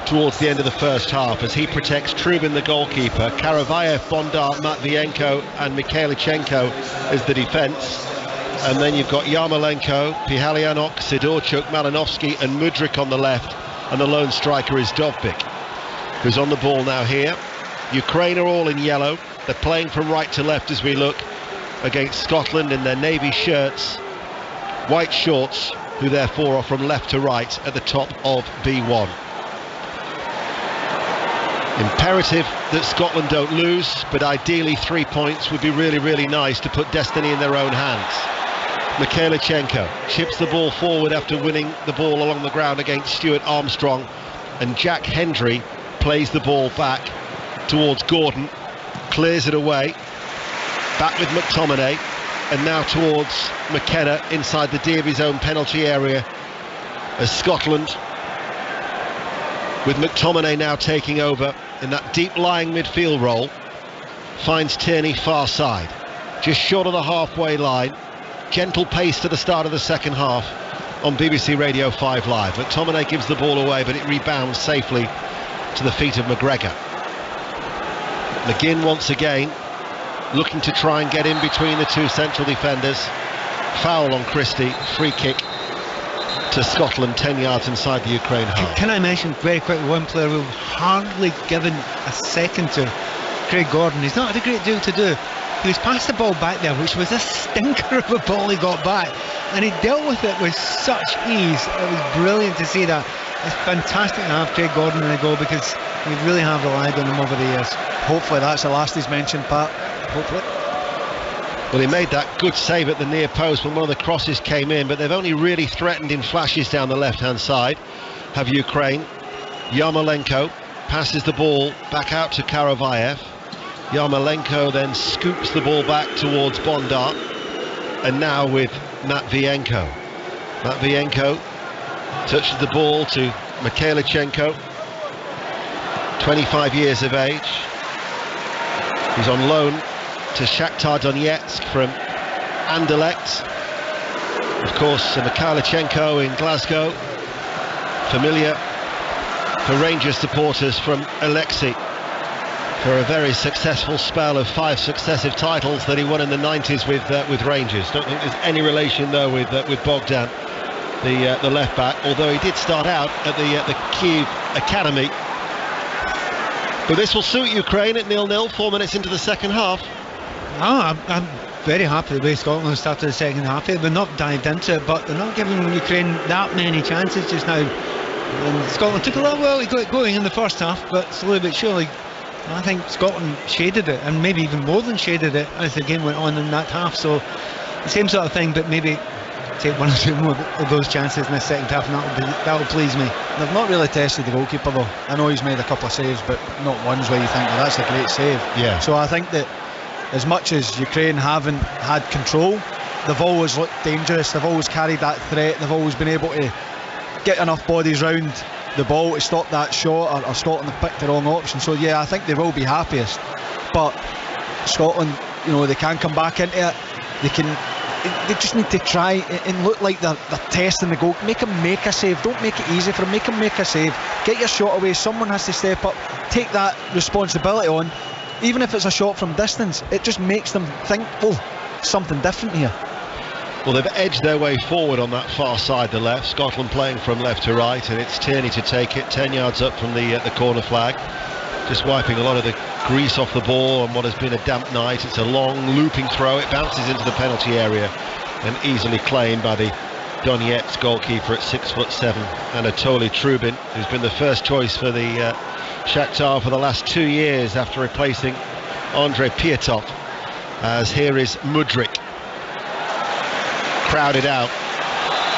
towards the end of the first half, as he protects Trubin, the goalkeeper, Karavayev, Bondar, Matvienko and Mikhailichenko as the defence. And then you've got Yarmolenko, Pihalianok, Sidorchuk, Malinovsky and Mudryk on the left, and the lone striker is Dovbyk, who's on the ball now here. Ukraine are all in yellow. They're playing from right to left as we look against Scotland in their navy shirts, white shorts, who therefore are from left to right at the top of B1. Imperative that Scotland don't lose, but ideally 3 points would be really, really nice to put destiny in their own hands. Mikhailichenko chips the ball forward after winning the ball along the ground against Stuart Armstrong, and Jack Hendry plays the ball back towards Gordon, clears it away, back with McTominay, and now towards Mckenna inside the D of his own penalty area, as Scotland, with McTominay now taking over in that deep lying midfield role, finds Tierney far side, just short of the halfway line. Gentle pace to the start of the second half on BBC Radio 5 Live. McTominay gives the ball away, but it rebounds safely to the feet of McGregor. McGinn once again looking to try and get in between the two central defenders. Foul on Christie, free kick to Scotland 10 yards inside the Ukraine half. Can I mention very quickly one player we've hardly given a second to, Craig Gordon. He's not had a great deal to do. He was passed the ball back there, which was a stinker of a ball he got back, and he dealt with it with such ease. It was brilliant to see that. It's fantastic to have Craig Gordon in the goal, because we really have relied on him over the years. Hopefully that's the last he's mentioned, Pat. Hopefully. Well, he made that good save at the near post when one of the crosses came in, but they've only really threatened in flashes down the left-hand side, have Ukraine. Yarmolenko passes the ball back out to Karavayev. Yarmolenko then scoops the ball back towards Bondar, and now with Matvienko. Matvienko touches the ball to Mikhailichenko, 25 years of age. He's on loan to Shakhtar Donetsk from Anderlecht. Of course, Mikhailichenko in Glasgow, familiar for Rangers supporters from Alexei, for a very successful spell of 5 successive titles that he won in the 90s with Rangers. Don't think there's any relation though with Bogdan, the left back, although he did start out at the Kyiv Academy. But this will suit Ukraine at 0-0, 4 minutes into the second half. I'm very happy the way Scotland started the second half. They've not dived into it, but they're not giving Ukraine that many chances just now. And Scotland took a little while to get going in the first half, but slowly but surely I think Scotland shaded it, and maybe even more than shaded it, as the game went on in that half. So the same sort of thing, but maybe take 1 or 2 more of those chances in the second half, and that'll please me. They've not really tested the goalkeeper though. I know he's made a couple of saves, but not ones where you think, well, that's a great save. Yeah. So I think that as much as Ukraine haven't had control, they've always looked dangerous. They've always carried that threat. They've always been able to get enough bodies round the ball to stop that shot, or Scotland have picked the wrong option. So yeah, I think they will be happiest, but Scotland, you know, they can come back into it. They just need to try and look like they're testing the goal. Make them make a save. Don't make it easy for them. Make them make a save. Get your shot away. Someone has to step up, take that responsibility on, even if it's a shot from distance. It just makes them think, oh, something different here. Well, they've edged their way forward on that far side, the left. Scotland playing from left to right, and it's Tierney to take it 10 yards up from the corner flag, just wiping a lot of the grease off the ball on what has been a damp night. It's a long looping throw. It bounces into the penalty area and easily claimed by the Donetsk goalkeeper at 6'7", Anatoly Trubin, who's been the first choice for the Shakhtar for the last 2 years after replacing Andrei Piatov. As here is Mudryk, crowded out.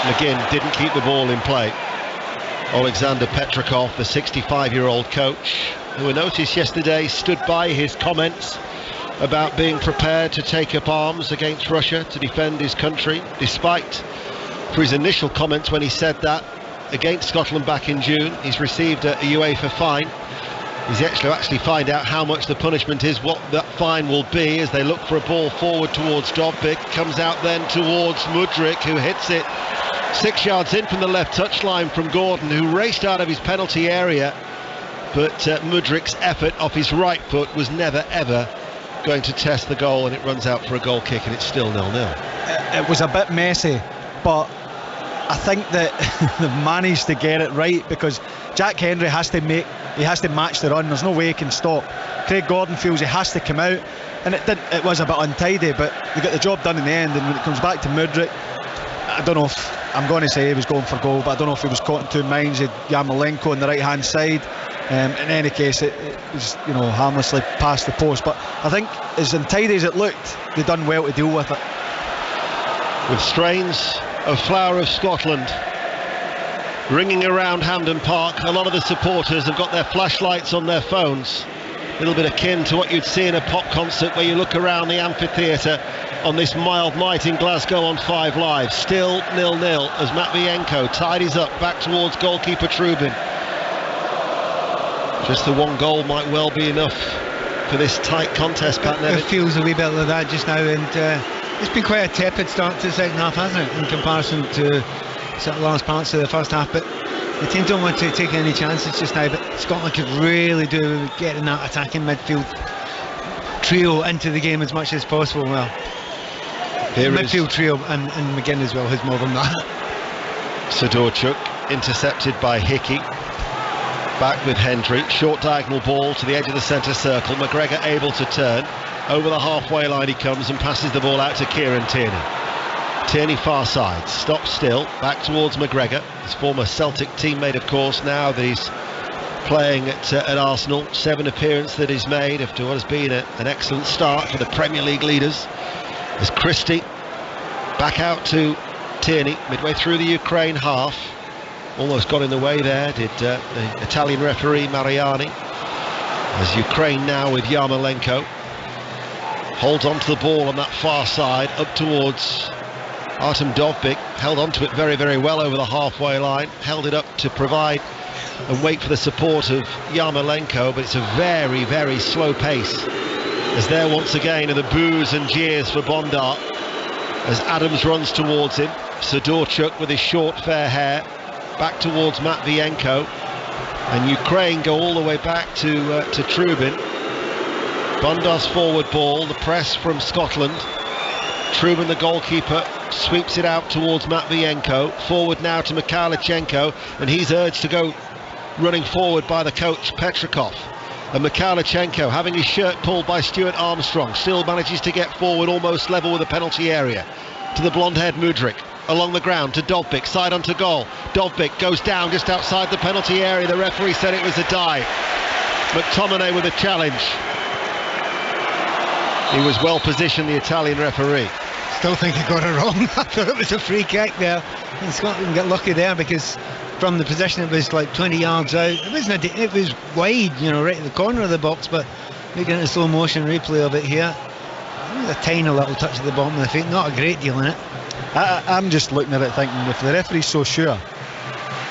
McGinn didn't keep the ball in play. Alexander Petrakov, the 65-year-old coach, who I noticed yesterday stood by his comments about being prepared to take up arms against Russia to defend his country, despite, for his initial comments when he said that against Scotland back in June, he's received a UEFA fine He's yet to actually find out how much the punishment is, what that fine will be, as they look for a ball forward towards Dovbyk. Comes out then towards Mudryk, who hits it 6 yards in from the left touchline from Gordon, who raced out of his penalty area. But Mudryk's effort off his right foot was never ever going to test the goal, and it runs out for a goal kick, and it's still 0-0. It was a bit messy, but I think that they've managed to get it right, because Jack Hendry has to match the run. There's no way he can stop. Craig Gordon feels he has to come out, and it was a bit untidy, but they got the job done in the end. And when it comes back to Mudryk, I don't know if I'm going to say he was going for goal, but I don't know if he was caught in two minds. He had Yarmolenko on the right hand side. In any case, it was, harmlessly past the post. But I think as untidy as it looked, they done well to deal with it. With strains of Flower of Scotland ringing around Hampden Park, a lot of the supporters have got their flashlights on their phones. A little bit akin to what you'd see in a pop concert, where you look around the amphitheatre on this mild night in Glasgow on 5 Live. Still 0-0 as Matvienko tidies up back towards goalkeeper Trubin. Just the one goal might well be enough for this tight contest, Pat Nevin. It feels a wee bit like that just now, and it's been quite a tepid start to the second half, hasn't it, in comparison to sort of last parts of the first half. But the team don't want to take any chances just now, but Scotland could really do with getting that attacking midfield trio into the game as much as possible. Well, midfield trio and Mckenna as well, who's more than that. Sidorchuk intercepted by Hickey. Back with Hendry, short diagonal ball to the edge of the centre circle. McGregor able to turn. Over the halfway line he comes and passes the ball out to Kieran Tierney. Tierney far side, stops still, back towards McGregor, his former Celtic teammate of course, now that he's playing at Arsenal. 7 appearances that he's made after what has been an excellent start for the Premier League leaders. As Christie back out to Tierney, midway through the Ukraine half. Almost got in the way there, did the Italian referee Mariani. As Ukraine now with Yarmolenko holds on to the ball on that far side, up towards Artem Dovbyk, held on to it very, very well over the halfway line, held it up to provide and wait for the support of Yarmolenko, but it's a very, very slow pace. As there once again are the boos and jeers for Bondar, as Adams runs towards him. Sidorchuk with his short fair hair, back towards Matvienko, and Ukraine go all the way back to Trubin. Bondar's forward ball, the press from Scotland. Trubin, the goalkeeper, sweeps it out towards Matvienko. Forward now to Mikhailchenko, and he's urged to go running forward by the coach Petrakov. And Mikhailchenko, having his shirt pulled by Stuart Armstrong, still manages to get forward almost level with the penalty area. To the blonde-haired Mudryk. Along the ground to Dovbyk, side onto goal. Dovbyk goes down just outside the penalty area. The referee said it was a dive. McTominay with a challenge. He was well positioned, the Italian referee. Still think he got it wrong. I thought it was a free kick there, and Scotland got lucky there, because from the position it was like 20 yards out. It was wide, right in the corner of the box, but making a slow motion replay of it here. A tiny little touch at the bottom of the feet, not a great deal in it. I'm just looking at it thinking, if the referee's so sure,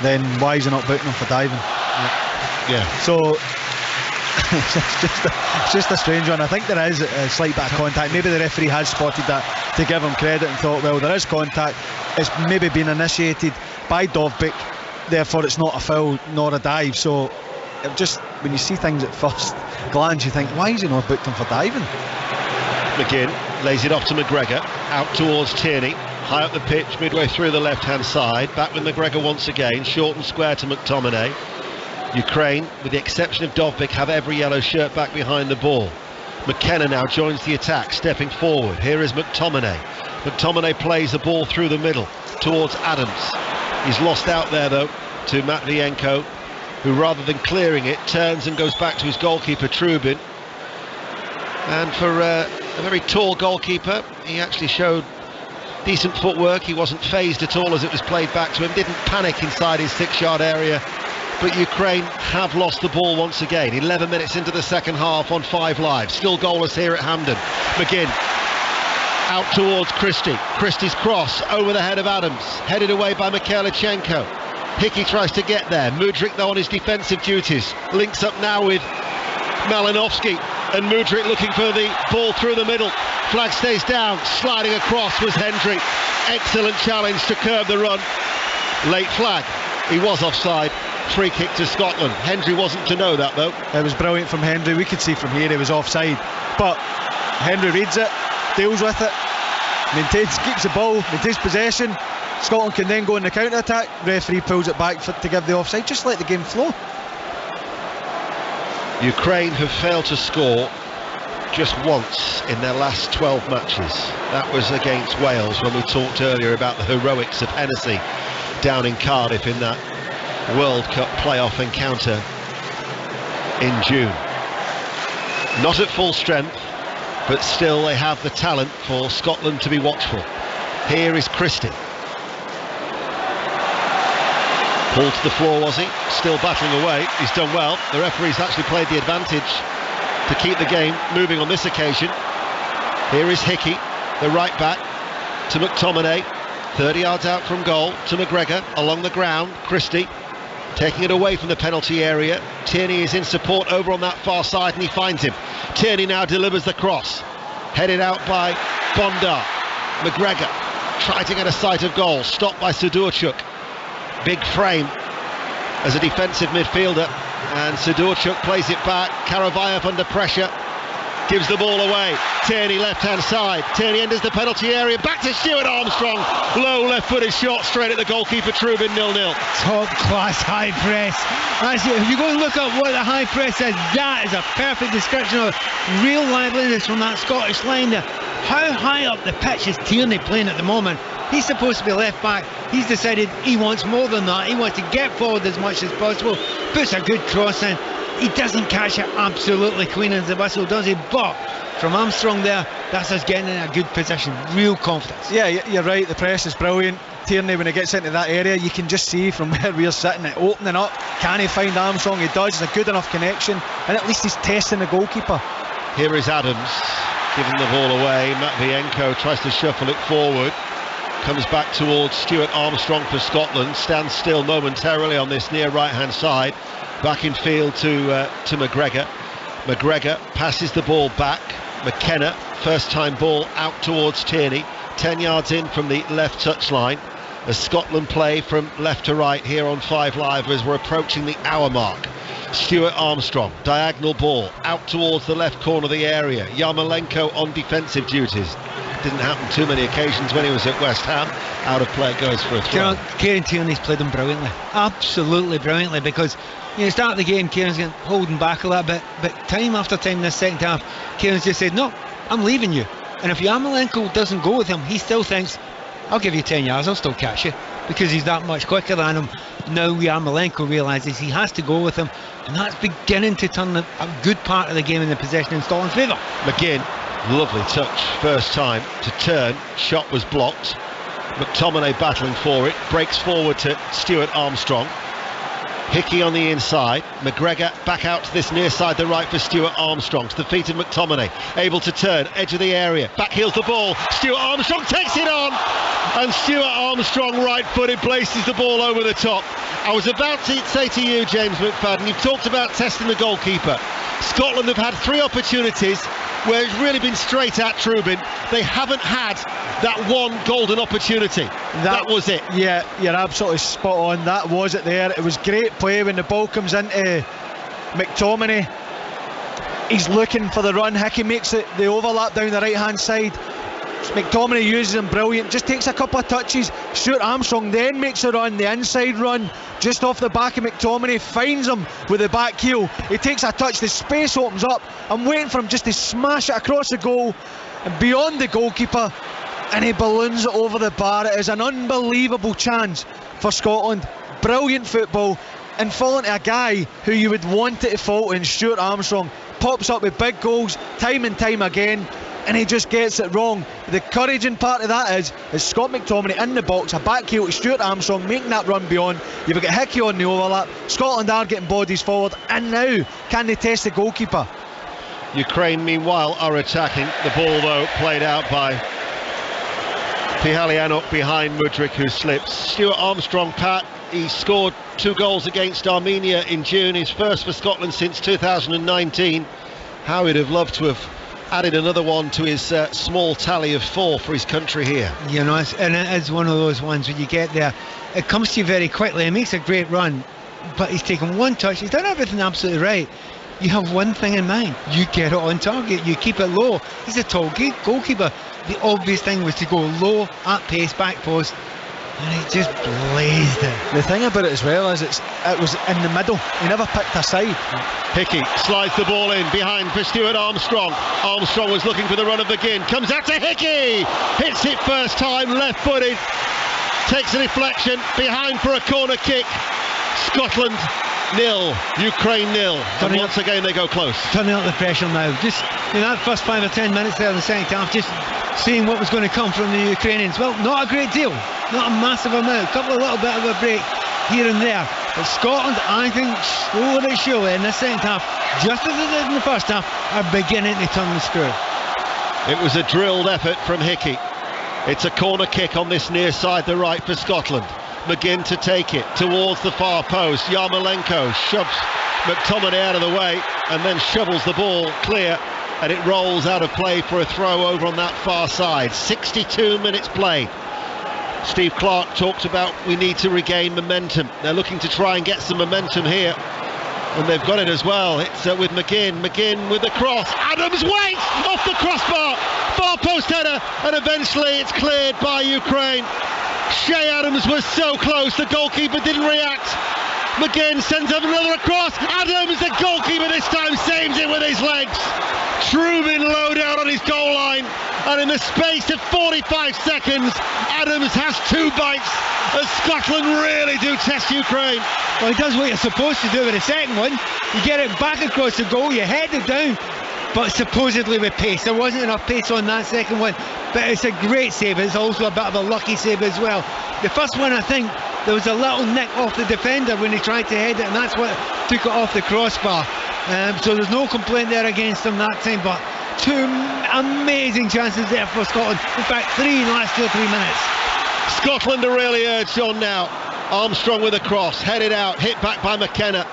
then why is he not booking him for diving? Yeah. So it's just a strange one. I think there is a slight bit of contact. Maybe the referee has spotted that to give him credit and thought, well, there is contact. It's maybe been initiated by Dovbyk, therefore it's not a foul nor a dive. So just when you see things at first glance, you think, why is he not booked him for diving? McGinn lays it off to McGregor, out towards Tierney, high up the pitch, midway through the left-hand side, back with McGregor once again, short and square to McTominay. Ukraine, with the exception of Dovbyk, have every yellow shirt back behind the ball. Mckenna now joins the attack, stepping forward. Here is McTominay. McTominay plays the ball through the middle towards Adams. He's lost out there though to Matvienko, who rather than clearing it turns and goes back to his goalkeeper Trubin. And for a very tall goalkeeper, he actually showed decent footwork. He wasn't phased at all as it was played back to him, didn't panic inside his 6-yard area. But Ukraine have lost the ball once again. 11 minutes into the second half on 5 Live. Still goalless here at Hampden. McGinn out towards Christie. Christie's cross over the head of Adams, headed away by Mikhailchenko. Hickey tries to get there. Mudryk though on his defensive duties, links up now with Malinovsky and Mudryk looking for the ball through the middle. Flag stays down, sliding across was Hendry. Excellent challenge to curb the run. Late flag. He was offside. Free kick to Scotland. Hendry wasn't to know that though. It was brilliant from Hendry. We could see from here he was offside, but Hendry reads it, deals with it, maintains, keeps the ball, maintains possession. Scotland can then go in the counter-attack. Referee pulls it back to give the offside. Just let the game flow. Ukraine have failed to score just once in their last 12 matches. That was against Wales when we talked earlier about the heroics of Hennessy down in Cardiff in that World Cup playoff encounter in June. Not at full strength, but still they have the talent for Scotland to be watchful. Here is Christie. Pulled to the floor, was he? Still battling away. He's done well. The referee's actually played the advantage to keep the game moving on this occasion. Here is Hickey, the right back, to McTominay. 30 yards out from goal to McGregor along the ground. Christie taking it away from the penalty area. Tierney is in support over on that far side and he finds him. Tierney now delivers the cross. Headed out by Bondar. McGregor tried to get a sight of goal. Stopped by Sidorchuk. Big frame as a defensive midfielder, and Sidorchuk plays it back. Karavayev under pressure, gives the ball away. Tierney left hand side. Tierney enters the penalty area, back to Stuart Armstrong. Low left footed shot straight at the goalkeeper. Trubin 0-0. Top class high press. If you go and look up what the high press is, that is a perfect description of real liveliness from that Scottish line there. How high up the pitch is Tierney playing at the moment? He's supposed to be left back. He's decided he wants more than that. He wants to get forward as much as possible. Puts a good cross in. He doesn't catch it absolutely clean as the whistle, does he? But from Armstrong there, that's us getting in a good position. Real confidence. Yeah, you're right. The press is brilliant. Tierney, when he gets into that area, you can just see from where we're sitting it opening up. Can he find Armstrong? He does. It's a good enough connection, and at least he's testing the goalkeeper. Here is Adams giving the ball away. Matvienko tries to shuffle it forward. Comes back towards Stuart Armstrong for Scotland. Stands still momentarily on this near right hand side. Back in field to McGregor. McGregor passes the ball back. Mckenna, first time ball out towards Tierney. 10 yards in from the left touchline. As Scotland play from left to right here on 5 Live as we're approaching the hour mark. Stuart Armstrong, diagonal ball out towards the left corner of the area. Yarmolenko on defensive duties. Didn't happen too many occasions when he was at West Ham. Out of play, goes for a throw. Kieran Tierney's played him brilliantly, absolutely brilliantly, because start of the game Kieran's holding back a little bit, but time after time in the second half Kieran's just said, no, I'm leaving you. And if Yarmolenko doesn't go with him, he still thinks, I'll give you 10 yards, I'll still catch you, because he's that much quicker than him. Now Yarmolenko realises he has to go with him, and that's beginning to turn a good part of the game in the possession in Scotland's favour. McGinn, lovely touch, first time to turn, shot was blocked. McTominay battling for it, breaks forward to Stuart Armstrong. Hickey on the inside, McGregor back out to this near side, the right for Stuart Armstrong, to the feet of McTominay, able to turn, edge of the area, back heels the ball, Stuart Armstrong takes it on, and Stuart Armstrong right-footed places the ball over the top. I was about to say to you, James McFadden, you've talked about testing the goalkeeper. Scotland have had 3 opportunities where it's really been straight at Trubin. They haven't had that one golden opportunity. That was it. Yeah, you're absolutely spot on. That was it there. It was great play when the ball comes into McTominay. He's looking for the run. Hickey makes it the overlap down the right hand side. McTominay uses him brilliant, just takes a couple of touches. Stuart Armstrong then makes a run, the inside run, just off the back of McTominay, finds him with the back heel. He takes a touch, the space opens up. I'm waiting for him just to smash it across the goal and beyond the goalkeeper, and he balloons it over the bar. It is an unbelievable chance for Scotland. Brilliant football, and falling to a guy who you would want it to fall in. Stuart Armstrong pops up with big goals time and time again, and he just gets it wrong. The encouraging part of that is Scott McTominay in the box, a back heel to Stuart Armstrong, making that run beyond. You've got Hickey on the overlap. Scotland are getting bodies forward, and now can they test the goalkeeper? Ukraine meanwhile are attacking. The ball though played out by Pihalianok behind Mudryk, who slips. Stuart Armstrong, Pat, He scored 2 goals against Armenia in June, his first for Scotland since 2019. How he'd have loved to have added another one to his small tally of 4 for his country here. You know, and it is one of those ones when you get there, it comes to you very quickly. He makes a great run, but he's taken one touch. He's done everything absolutely right. You have one thing in mind: you get it on target, you keep it low. He's a tall goalkeeper. The obvious thing was to go low, at pace, back post, and he just blazed it. The thing about it as well is it was in the middle. He never picked a side. Hickey slides the ball in behind for Stuart Armstrong. Armstrong was looking for the run of McGinn. Comes out to Hickey. Hits it first time, left-footed. Takes a deflection behind for a corner kick. Scotland 0, Ukraine 0. And once again they go close. Turning up the pressure now. Just in that first 5 or 10 minutes there in the second half, just seeing what was going to come from the Ukrainians. Well, not a great deal, not a massive amount, a couple of little bit of a break here and there. But Scotland, I think, slowly but surely in the second half, just as they did in the first half, are beginning to turn the screw. It was a drilled effort from Hickey. It's a corner kick on this near side, the right for Scotland. McGinn to take it towards the far post. Yarmolenko shoves McTominay out of the way and then shovels the ball clear, and it rolls out of play for a throw over on that far side. 62 minutes played. Steve Clarke talked about we need to regain momentum. They're looking to try and get some momentum here, and they've got it as well. It's with McGinn with the cross. Adams waits off the crossbar, far post header, and eventually it's cleared by Ukraine. Shea Adams was so close, the goalkeeper didn't react. McGinn sends up another across. Adams, the goalkeeper this time, saves it with his legs. Trubin low down on his goal line, and in the space of 45 seconds Adams has 2 bites as Scotland really do test Ukraine. Well, he does what you're supposed to do with the second one. You get it back across the goal, you head it down, but supposedly with pace. There wasn't enough pace on that second one, but it's a great save. It's also a bit of a lucky save as well. The first one, I think there was a little nick off the defender when he tried to head it, and that's what took it off the crossbar. So there's no complaint there against him that time, but 2 amazing chances there for Scotland. In fact, 3 in the last 2 or 3 minutes. Scotland are really urged on now. Armstrong with a cross, headed out, hit back by Mckenna.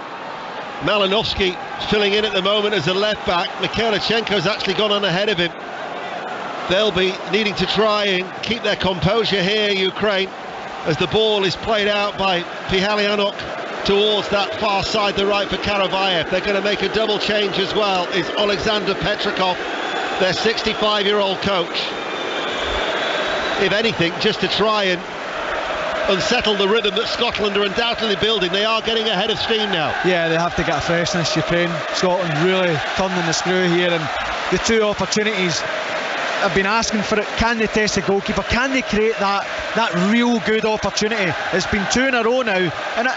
Malinovsky filling in at the moment as a left back. Mikhailchenko's actually gone on ahead of him. They'll be needing to try and keep their composure here, Ukraine, as the ball is played out by Pihalianok towards that far side, the right for Karavayev. They're going to make a double change as well. Is Alexander Petrakov, their 65-year-old coach. If anything, just to try and unsettle the rhythm that Scotland are undoubtedly building. They are getting ahead of steam now. Yeah, they have to get a freshness, Ukraine. Scotland really turning the screw here, and the 2 opportunities have been asking for it. Can they test the goalkeeper? Can they create that real good opportunity? It's been 2 in a row now, and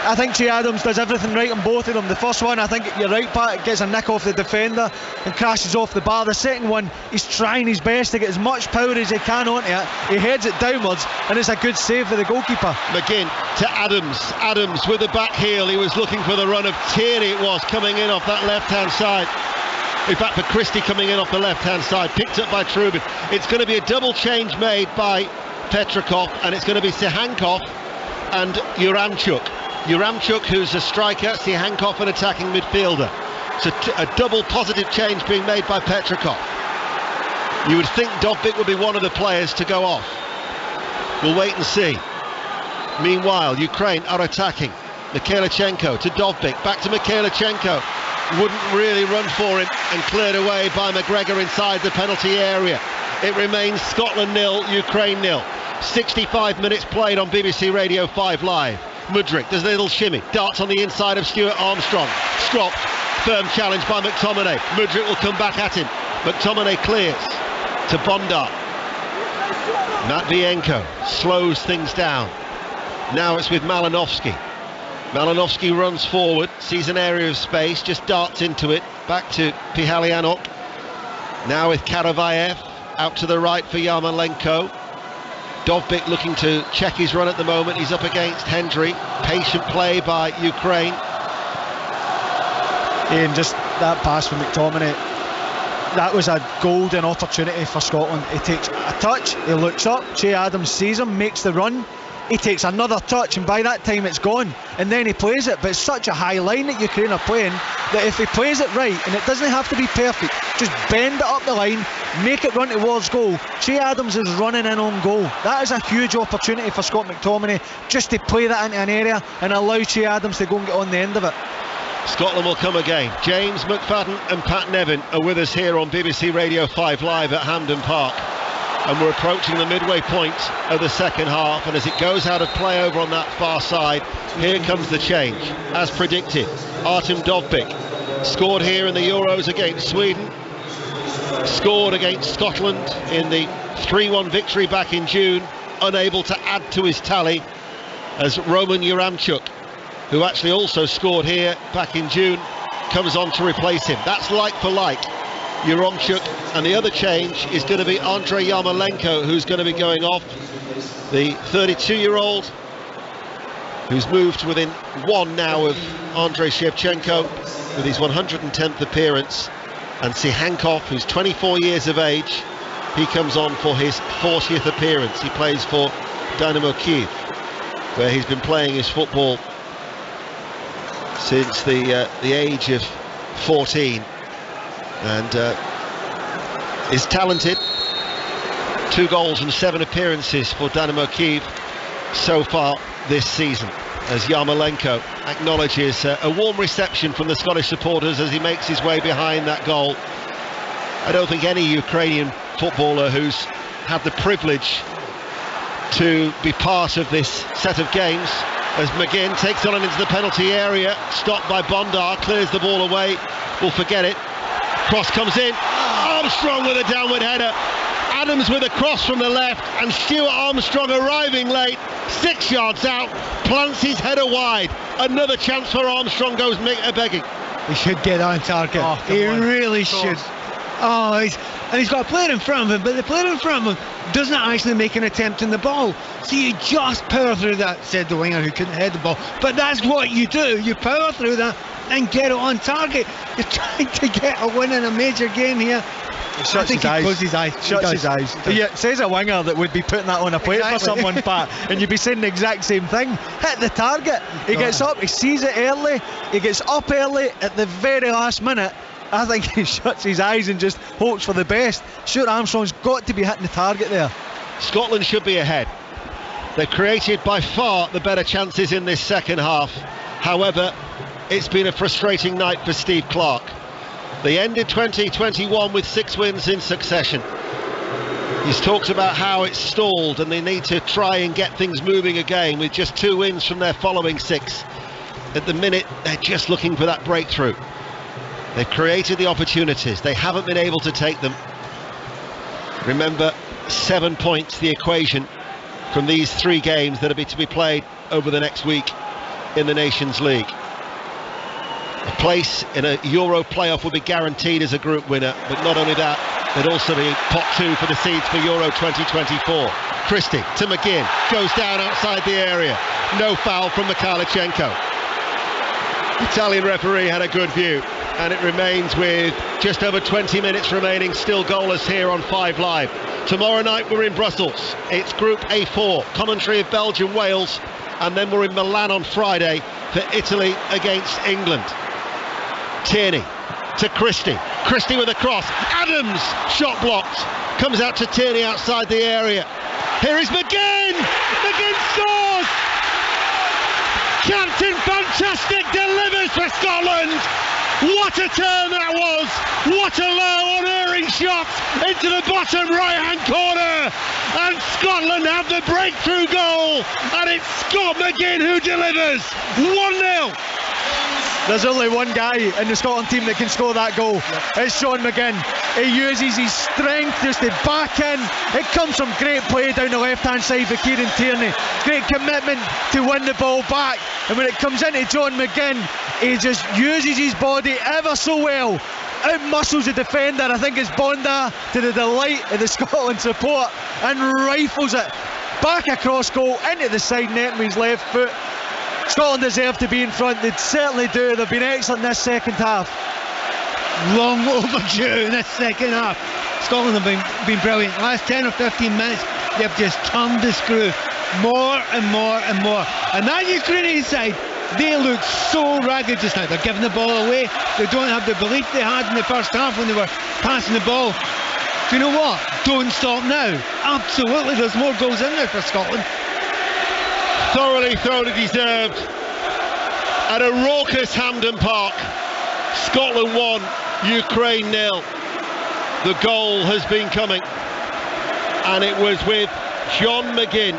I think Shea Adams does everything right on both of them. The first one, I think you're right, Pat, gets a nick off the defender and crashes off the bar. The second one, he's trying his best to get as much power as he can onto it. He heads it downwards, and it's a good save for the goalkeeper. McGinn to Adams. Adams with the back heel. He was looking for the run of Tierney. It was coming in off that left-hand side. In fact, for Christie coming in off the left-hand side, picked up by Trubin. It's going to be a double change made by Petrakov, and it's going to be Sihankov and Yuramchuk. Yuramchuk, who's a striker, Sihankov an attacking midfielder. So a double positive change being made by Petrakov. You would think Dovbyk would be one of the players to go off. We'll wait and see. Meanwhile, Ukraine are attacking. Mikhailchenko to Dovbyk, back to Mikhailchenko. Wouldn't really run for him, and cleared away by McGregor inside the penalty area. It remains Scotland 0, Ukraine 0. 65 minutes played on BBC Radio 5 Live. Mudryk does a little shimmy, darts on the inside of Stuart Armstrong. Stropped, firm challenge by McTominay. Mudryk will come back at him. McTominay clears to Bondar. Matvienko slows things down. Now it's with Malinovsky. Malinovsky runs forward, sees an area of space, just darts into it. Back to Pihalianok. Now with Karavayev, out to the right for Yarmolenko. Dovbyk looking to check his run at the moment. He's up against Hendry. Patient play by Ukraine. And just that pass from McTominay, that was a golden opportunity for Scotland. He takes a touch, he looks up, Shea Adams sees him, makes the run, he takes another touch, and by that time it's gone, and then he plays it. But it's such a high line that Ukraine are playing that if he plays it right, and it doesn't have to be perfect, just bend it up the line, make it run towards goal. Che Adams is running in on goal. That is a huge opportunity for Scott McTominay, just to play that into an area and allow Che Adams to go and get on the end of it. Scotland will come again. James McFadden and Pat Nevin are with us here on BBC Radio 5 Live at Hampden Park. And we're approaching the midway point of the second half, and as it goes out of play over on that far side, here comes the change. As predicted, Artem Dovbyk scored here in the Euros against Sweden, scored against Scotland in the 3-1 victory back in June, unable to add to his tally, as Roman Yaremchuk, who actually also scored here back in June, comes on to replace him. That's like for like. Yaremchuk, and the other change is going to be Andrei Yarmolenko, who's going to be going off, the 32-year-old who's moved within one now of Andrei Shevchenko with his 110th appearance, and Sihankov, who's 24 years of age, he comes on for his 40th appearance. He plays for Dynamo Kyiv, where he's been playing his football since the age of 14. And is talented. 2 goals and 7 appearances for Dynamo Kyiv so far this season, as Yarmolenko acknowledges a warm reception from the Scottish supporters as he makes his way behind that goal. I don't think any Ukrainian footballer who's had the privilege to be part of this set of games, as McGinn takes on into the penalty area, stopped by Bondar, clears the ball away, will forget it. Cross comes in, Armstrong with a downward header, Adams with a cross from the left, and Stuart Armstrong arriving late, 6 yards out, plants his header wide. Another chance for Armstrong goes begging. He should get on target. Oh, he really should. Oh, he's got a player in front of him, but the player in front of him doesn't actually make an attempt on the ball. So you just power through that, said the winger who couldn't head the ball. But that's what you do. You power through that and get it on target. You're trying to get a win in a major game here. He shuts his eyes. Shuts his eyes. Yeah, says a winger that would be putting that on a plate for someone, Pat, and you'd be saying the exact same thing. Hit the target. He gets up, he sees it early, he gets up early at the very last minute. I think he shuts his eyes and just hopes for the best. Stuart Armstrong's got to be hitting the target there. Scotland should be ahead. They've created by far the better chances in this second half. However, it's been a frustrating night for Steve Clarke. They ended 2021 with 6 wins in succession. He's talked about how it's stalled and they need to try and get things moving again with just 2 wins from their following 6. At the minute, they're just looking for that breakthrough. They've created the opportunities, they haven't been able to take them. Remember, 7 points the equation from these 3 games that are to be played over the next week in the Nations League. A place in a Euro playoff will be guaranteed as a group winner, but not only that, there'd also be pot 2 for the seeds for Euro 2024. Christie to McGinn, goes down outside the area, no foul from Mikhailchenko. Italian referee had a good view, and it remains with just over 20 minutes remaining, still goalless here on 5 Live. Tomorrow night we're in Brussels. It's Group A4, commentary of Belgium, Wales, and then we're in Milan on Friday for Italy against England. Tierney to Christie. Christie with a cross. Adams, shot blocked. Comes out to Tierney outside the area. Here is McGinn. McGinn scores. Captain Fantastic delivers for Scotland. What a turn that was! What a low unerring shot into the bottom right-hand corner, and Scotland have the breakthrough goal, and it's Scott McGinn who delivers. 1-0. There's only one guy in the Scotland team that can score that goal. It's Sean McGinn. He uses his strength just to back in. It comes from great play down the left-hand side for Kieran Tierney. Great commitment to win the ball back. And when it comes into John McGinn, he just uses his body ever so well. Out-muscles the defender. I think it's Bonda, to the delight of the Scotland support, and rifles it back across goal into the side net with his left foot. Scotland deserve to be in front. They certainly do. They've been excellent this second half. Long overdue in this second half. Scotland have been brilliant. Last 10 or 15 minutes, they've just turned the screw. more and more and more. And that Ukrainian side, they look so ragged just now. They're giving the ball away. They don't have the belief they had in the first half when they were passing the ball. Do you know what? Don't stop now. Absolutely, there's more goals in there for Scotland. Thoroughly deserved. At a raucous Hampden Park, Scotland 1, Ukraine 0. The goal has been coming, and it was with John McGinn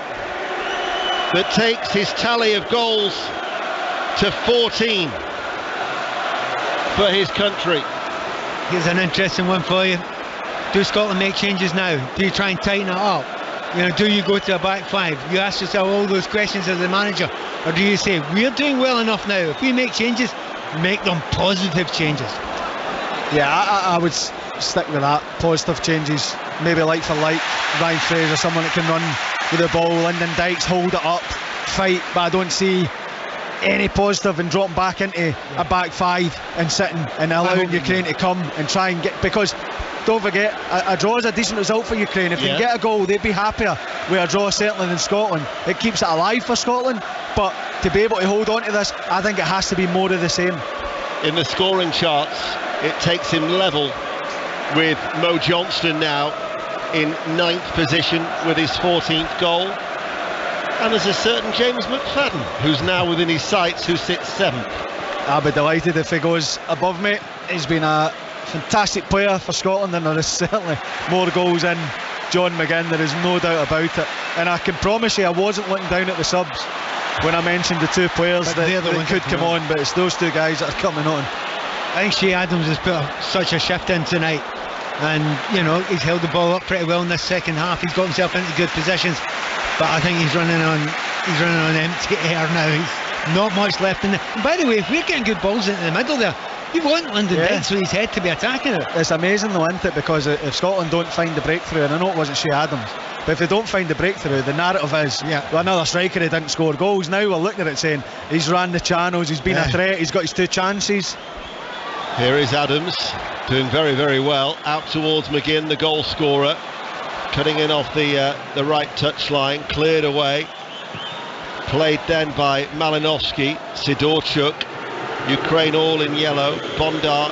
that takes his tally of goals to 14 for his country. Here's an interesting one for you. Do Scotland make changes now? Do you try and tighten it up? You know, do you go to a back five? You ask yourself all those questions as the manager, or do you say we're doing well enough now? If we make changes, make them positive changes. Yeah, I would stick with that. Positive changes, maybe like for like. Ryan Fraser, someone that can run with the ball. Lyndon Dykes, hold it up, fight. But I don't see any positive in dropping back into a back five and sitting and allowing Ukraine to come and try and get, because don't forget, a draw is a decent result for Ukraine. If you get a goal, they'd be happier with a draw certainly than Scotland. It keeps it alive for Scotland, but to be able to hold on to this, I think it has to be more of the same. In the scoring charts, it takes him level with Mo Johnston now in 9th position with his 14th goal. And there's a certain James McFadden who's now within his sights, who sits 7th. I'll be delighted if he goes above me. He's been a fantastic player for Scotland, and there is certainly more goals in John McGinn, there is no doubt about it. And I can promise you I wasn't looking down at the subs when I mentioned the two players that could come on, but it's those two guys that are coming on. I think Shea Adams has put such a shift in tonight, and you know, he's held the ball up pretty well in this second half. He's got himself into good positions, but I think he's running on empty air now. He's not much left in there. And by the way, if we're getting good balls into the middle there, you want Lyndon Dykes with his head to be attacking it. It's amazing though, isn't it? Because if Scotland don't find the breakthrough, and I know it wasn't Shea Adams, but if they don't find the breakthrough, the narrative is well, another striker who didn't score goals. Now we're looking at it saying he's ran the channels, he's been a threat, he's got his 2 chances. Here is Adams doing very, very well out towards McGinn, the goal scorer, cutting in off the right touchline, cleared away, played then by Malinovsky, Sidorchuk, Ukraine all in yellow. Bondar,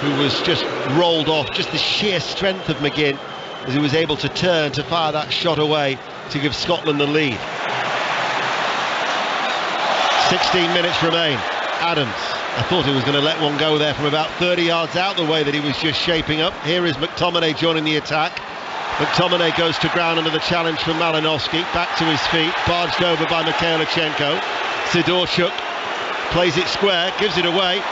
who was just rolled off, just the sheer strength of McGinn as he was able to turn to fire that shot away to give Scotland the lead. 16 minutes remain. Adams, I thought he was going to let one go there from about 30 yards out, the way that he was just shaping up. Here is McTominay joining the attack. McTominay goes to ground under the challenge from Malinovsky, back to his feet, barged over by Mikhailchenko. Sidorchuk plays it square, gives it away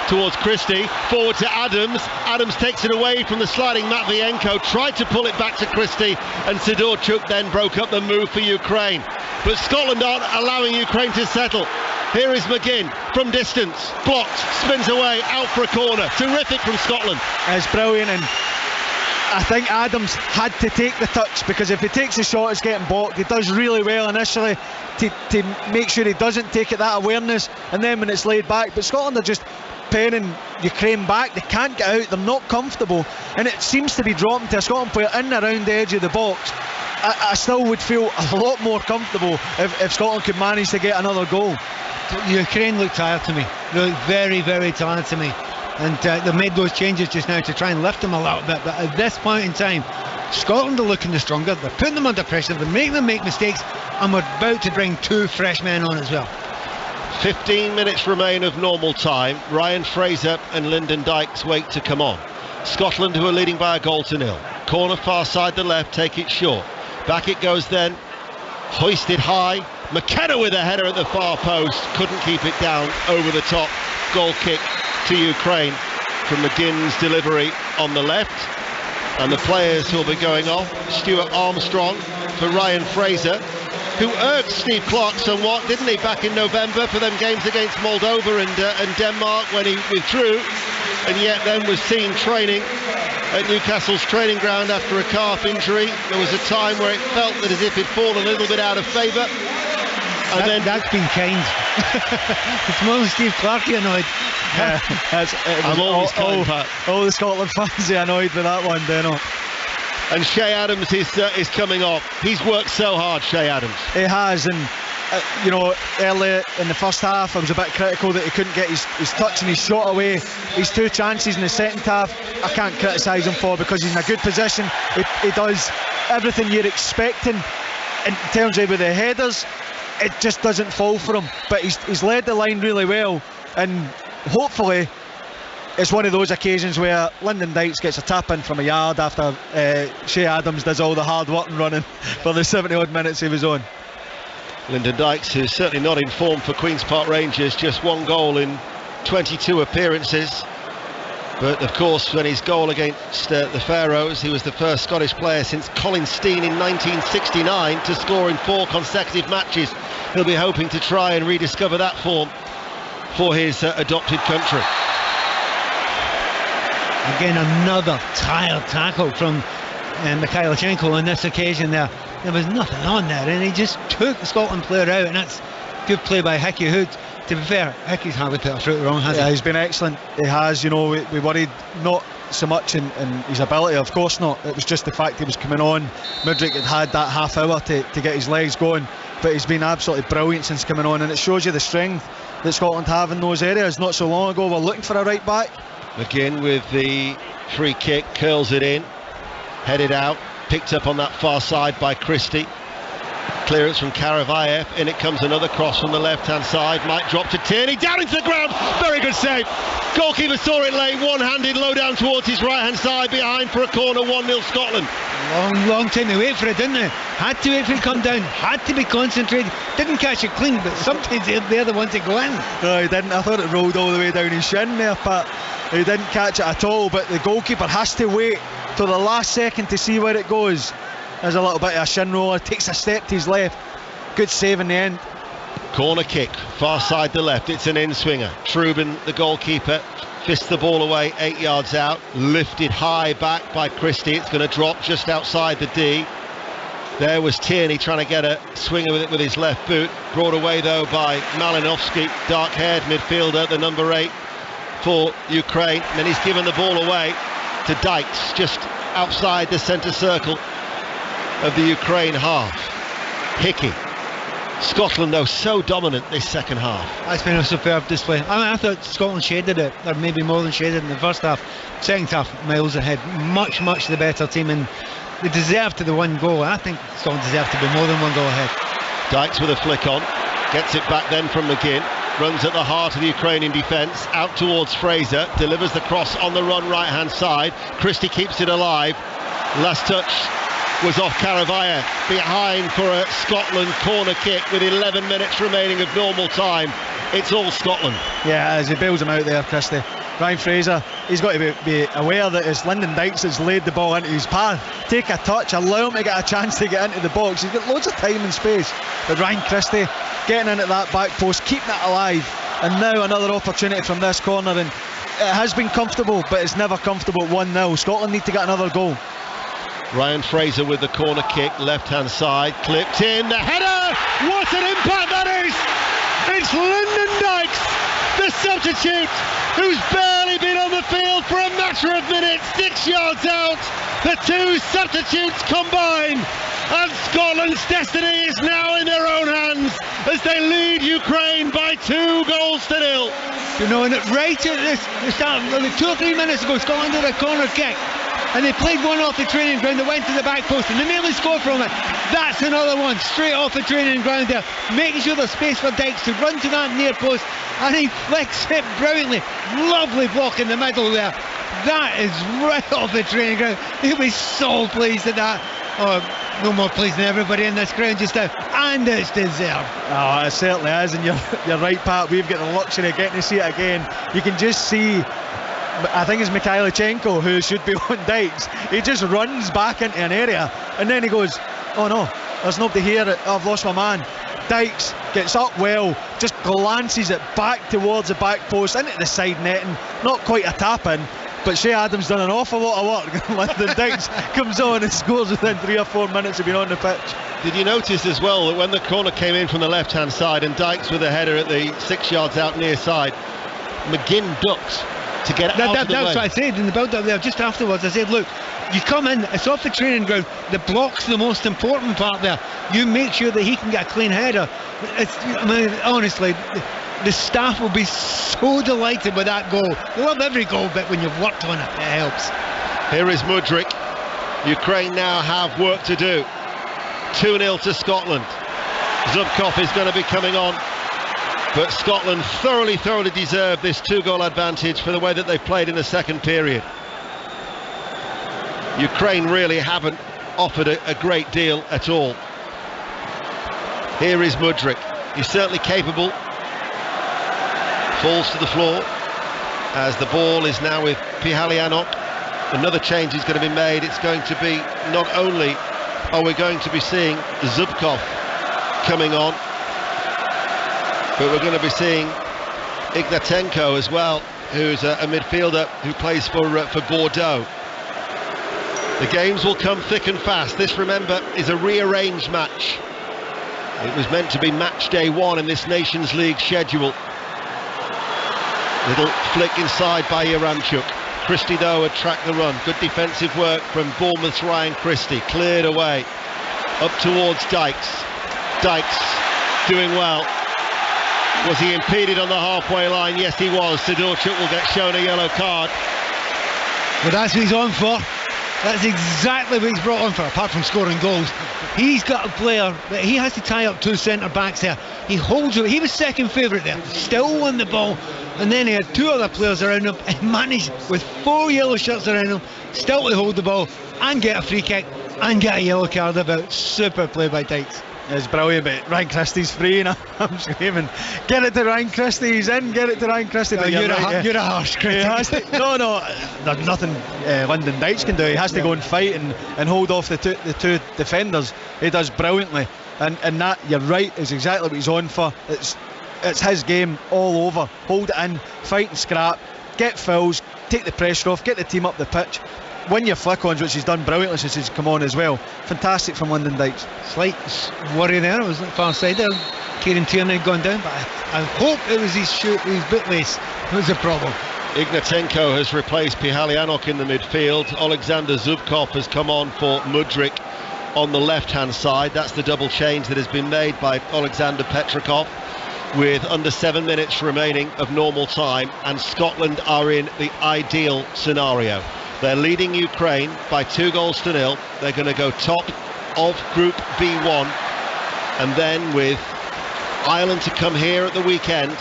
towards Christie, forward to Adams. Adams takes it away from the sliding Matvienko, tried to pull it back to Christie, and Sidorchuk then broke up the move for Ukraine. But Scotland aren't allowing Ukraine to settle. Here is McGinn from distance, blocked, spins away, out for a corner. Terrific from Scotland. It's brilliant, and I think Adams had to take the touch, because if he takes the shot, it's getting blocked. He does really well initially to make sure he doesn't take it, that awareness, and then when it's laid back. But Scotland are just penning Ukraine back. They can't get out, they're not comfortable, and it seems to be dropping to a Scotland player in and around the edge of the box. I still would feel a lot more comfortable if Scotland could manage to get another goal. Ukraine look tired to me. They look very, very tired to me. And they've made those changes just now to try and lift them a little bit. But at this point in time, Scotland are looking the stronger. They're putting them under pressure. They're making them make mistakes. And we're about to bring 2 fresh men on as well. 15 minutes remain of normal time. Ryan Fraser and Lyndon Dykes wait to come on. Scotland, who are leading by 1-0. Corner far side the left, take it short. Back it goes then. Hoisted high. Mckenna with a header at the far post. Couldn't keep it down over the top. Goal kick to Ukraine from McGinn's delivery on the left. And the players who will be going off: Stuart Armstrong for Ryan Fraser, who irked Steve Clarke somewhat, didn't he, back in November for them games against Moldova and Denmark when he withdrew, and yet then was seen training at Newcastle's training ground after a calf injury. There was a time where it felt that as if he'd fallen a little bit out of favour. And that's been kind. It's more than Steve Clarke annoyed. I'm always kind, Pat. All the Scotland fans are annoyed with that one, Deno. And Shea Adams is coming off. He's worked so hard, Shea Adams. He has, and earlier in the first half I was a bit critical that he couldn't get his touch and his shot away. His 2 chances in the second half I can't criticise him for, because he's in a good position. He does everything you're expecting in terms of with the headers. It just doesn't fall for him, but he's led the line really well, and hopefully it's one of those occasions where Lyndon Dykes gets a tap in from a yard after Shea Adams does all the hard work and running for the 70 odd minutes he was on. Lyndon Dykes, who's certainly not in form for Queen's Park Rangers, just 1 goal in 22 appearances. But of course, when his goal against the Faroes, he was the first Scottish player since Colin Steen in 1969 to score in 4 consecutive matches. He'll be hoping to try and rediscover that form for his adopted country. Again, another tired tackle from Mikhailichenko on this occasion there. There was nothing on there, and he just took the Scotland player out, and that's good play by Hickey, who, to be fair, Hickey's hardly put a foot wrong, has he? Yeah, he's been excellent. He has, we worried not so much in his ability, of course not. It was just the fact he was coming on. Mudryk had that half hour to get his legs going, but he's been absolutely brilliant since coming on, and it shows you the strength that Scotland have in those areas. Not so long ago, we're looking for a right back. McGinn with the free kick, curls it in, headed out, picked up on that far side by Christie. Clearance from Karavayev, in it comes another cross from the left hand side, might drop to Tierney, down into the ground, very good save. Goalkeeper saw it late, one-handed, low down towards his right hand side, behind for a corner, 1-0 Scotland. Long time to wait for it, didn't they? Had to wait for it to come down, had to be concentrated, didn't catch it clean, but sometimes they're the ones that go in. No, he didn't. I thought it rolled all the way down his shin there, but he didn't catch it at all. But the goalkeeper has to wait till the last second to see where it goes. There's a little bit of a shin roller, takes a step to his left. Good save in the end. Corner kick, far side the left, it's an in-swinger. Trubin, the goalkeeper, fists the ball away 8 yards out, lifted high back by Christie. It's going to drop just outside the D. There was Tierney trying to get a swinger with it with his left boot, brought away though by Malinovsky, dark-haired midfielder, the number 8 for Ukraine. And then he's given the ball away to Dykes, just outside the centre circle of the Ukraine half. Hickey. Scotland though so dominant this second half. That's been a superb display. I thought Scotland shaded it, or maybe more than shaded in the first half. Second half, miles ahead, much the better team, and they deserve to the 1 goal. I think Scotland deserve to be more than 1 goal ahead. Dykes with a flick on, gets it back then from McGinn, runs at the heart of the Ukrainian defence, out towards Fraser, delivers the cross on the run right hand side. Christie keeps it alive. Last touch was off Karavayev, behind for a Scotland corner kick with 11 minutes remaining of normal time. It's all Scotland. Yeah, as he bails him out there, Christie. Ryan Fraser, he's got to be aware that it's Lyndon Dykes that's laid the ball into his path. Take a touch, allow him to get a chance to get into the box. He's got loads of time and space. But Ryan Christie getting in at that back post, keeping it alive. And now another opportunity from this corner, and it has been comfortable, but it's never comfortable at 1-0. Scotland need to get another goal. Ryan Fraser with the corner kick, left-hand side, clipped in, the header! What an impact that is! It's Lyndon Dykes, the substitute, who's barely been on the field for a matter of minutes, 6 yards out. The 2 substitutes combine, and Scotland's destiny is now in their own hands as they lead Ukraine by 2 goals to 0. And right at the start, 2 or 3 minutes ago, Scotland did a corner kick, and they played one off the training ground that went to the back post, and they nearly scored from it. That's another one straight off the training ground there, making sure there's space for Dykes to run to that near post, and he flicks it brilliantly. Lovely block in the middle there. That is right off the training ground. He'll be so pleased at that. Oh, no more pleased than everybody in this ground just now, and it's deserved. Oh, it certainly is, and you're right, Pat. We've got the luxury of getting to see it again. You can just see, I think it's Mikhailichenko who should be on Dykes. He just runs back into an area, and then he goes, oh no, there's nobody here, I've lost my man. Dykes gets up well, just glances it back towards the back post, into the side netting. Not quite a tap in, but Shea Adams done an awful lot of work. Lyndon Dykes comes on and scores within 3 or 4 minutes of being on the pitch. Did you notice as well that when the corner came in from the left hand side and Dykes with a header at the 6 yards out near side, McGinn ducked to get out of the way. That's what I said in the build-up there. Just afterwards, I said, look, you come in, it's off the training ground. The block's the most important part there. You make sure that he can get a clean header. Honestly, the staff will be so delighted with that goal. They love every goal, but when you've worked on it, it helps. Here is Mudryk. Ukraine now have work to do. 2-0 to Scotland. Zubkov is going to be coming on, but Scotland thoroughly deserve this 2-goal advantage for the way that they've played in the second period. Ukraine really haven't offered a great deal at all. Here is Mudryk. He's certainly capable. Falls to the floor as the ball is now with Pihalianok. Another change is going to be made. It's going to be, not only are we going to be seeing Zubkov coming on, but we're going to be seeing Ignatenko as well, who's a midfielder who plays for Bordeaux. The games will come thick and fast. This, remember, is a rearranged match. It was meant to be match day 1 in this Nations League schedule. Little flick inside by Yaramchuk. Christie, though, had tracked the run. Good defensive work from Bournemouth's Ryan Christie. Cleared away. Up towards Dykes. Dykes doing well. Was he impeded on the halfway line? Yes, he was. Sidorchuk will get shown a yellow card. But that's what he's on for. That's exactly what he's brought on for, apart from scoring goals. He's got a player that he has to tie up 2 centre-backs there. He holds it. He was second favourite there. Still won the ball. And then he had 2 other players around him and managed, with 4 yellow shirts around him, still to hold the ball and get a free kick and get a yellow card about. Super play by Dykes. It's brilliant, but Ryan Christie's free, and I'm screaming, get it to Ryan Christie, he's in, get it to Ryan Christie. No, you're a harsh critic. No, there's nothing Lyndon Dykes can do. He has to go and fight and hold off the two defenders. He does brilliantly, and that, you're right, is exactly what he's on for. It's his game all over. Hold it in, fight and scrap, get fouls, take the pressure off, get the team up the pitch. Win your flick-ons, which he's done brilliantly since he's come on as well. Fantastic from Lyndon Dykes. Slight worry there, it was far side there. Kieran Tierney had gone down, but I hope it was his bootlace that was the problem. Ignatenko has replaced Pihalianok in the midfield. Alexander Zubkov has come on for Mudryk on the left-hand side. That's the double change that has been made by Alexander Petrakov with under 7 minutes remaining of normal time, and Scotland are in the ideal scenario. They're leading Ukraine by 2-0. They're going to go top of Group B1, and then with Ireland to come here at the weekend,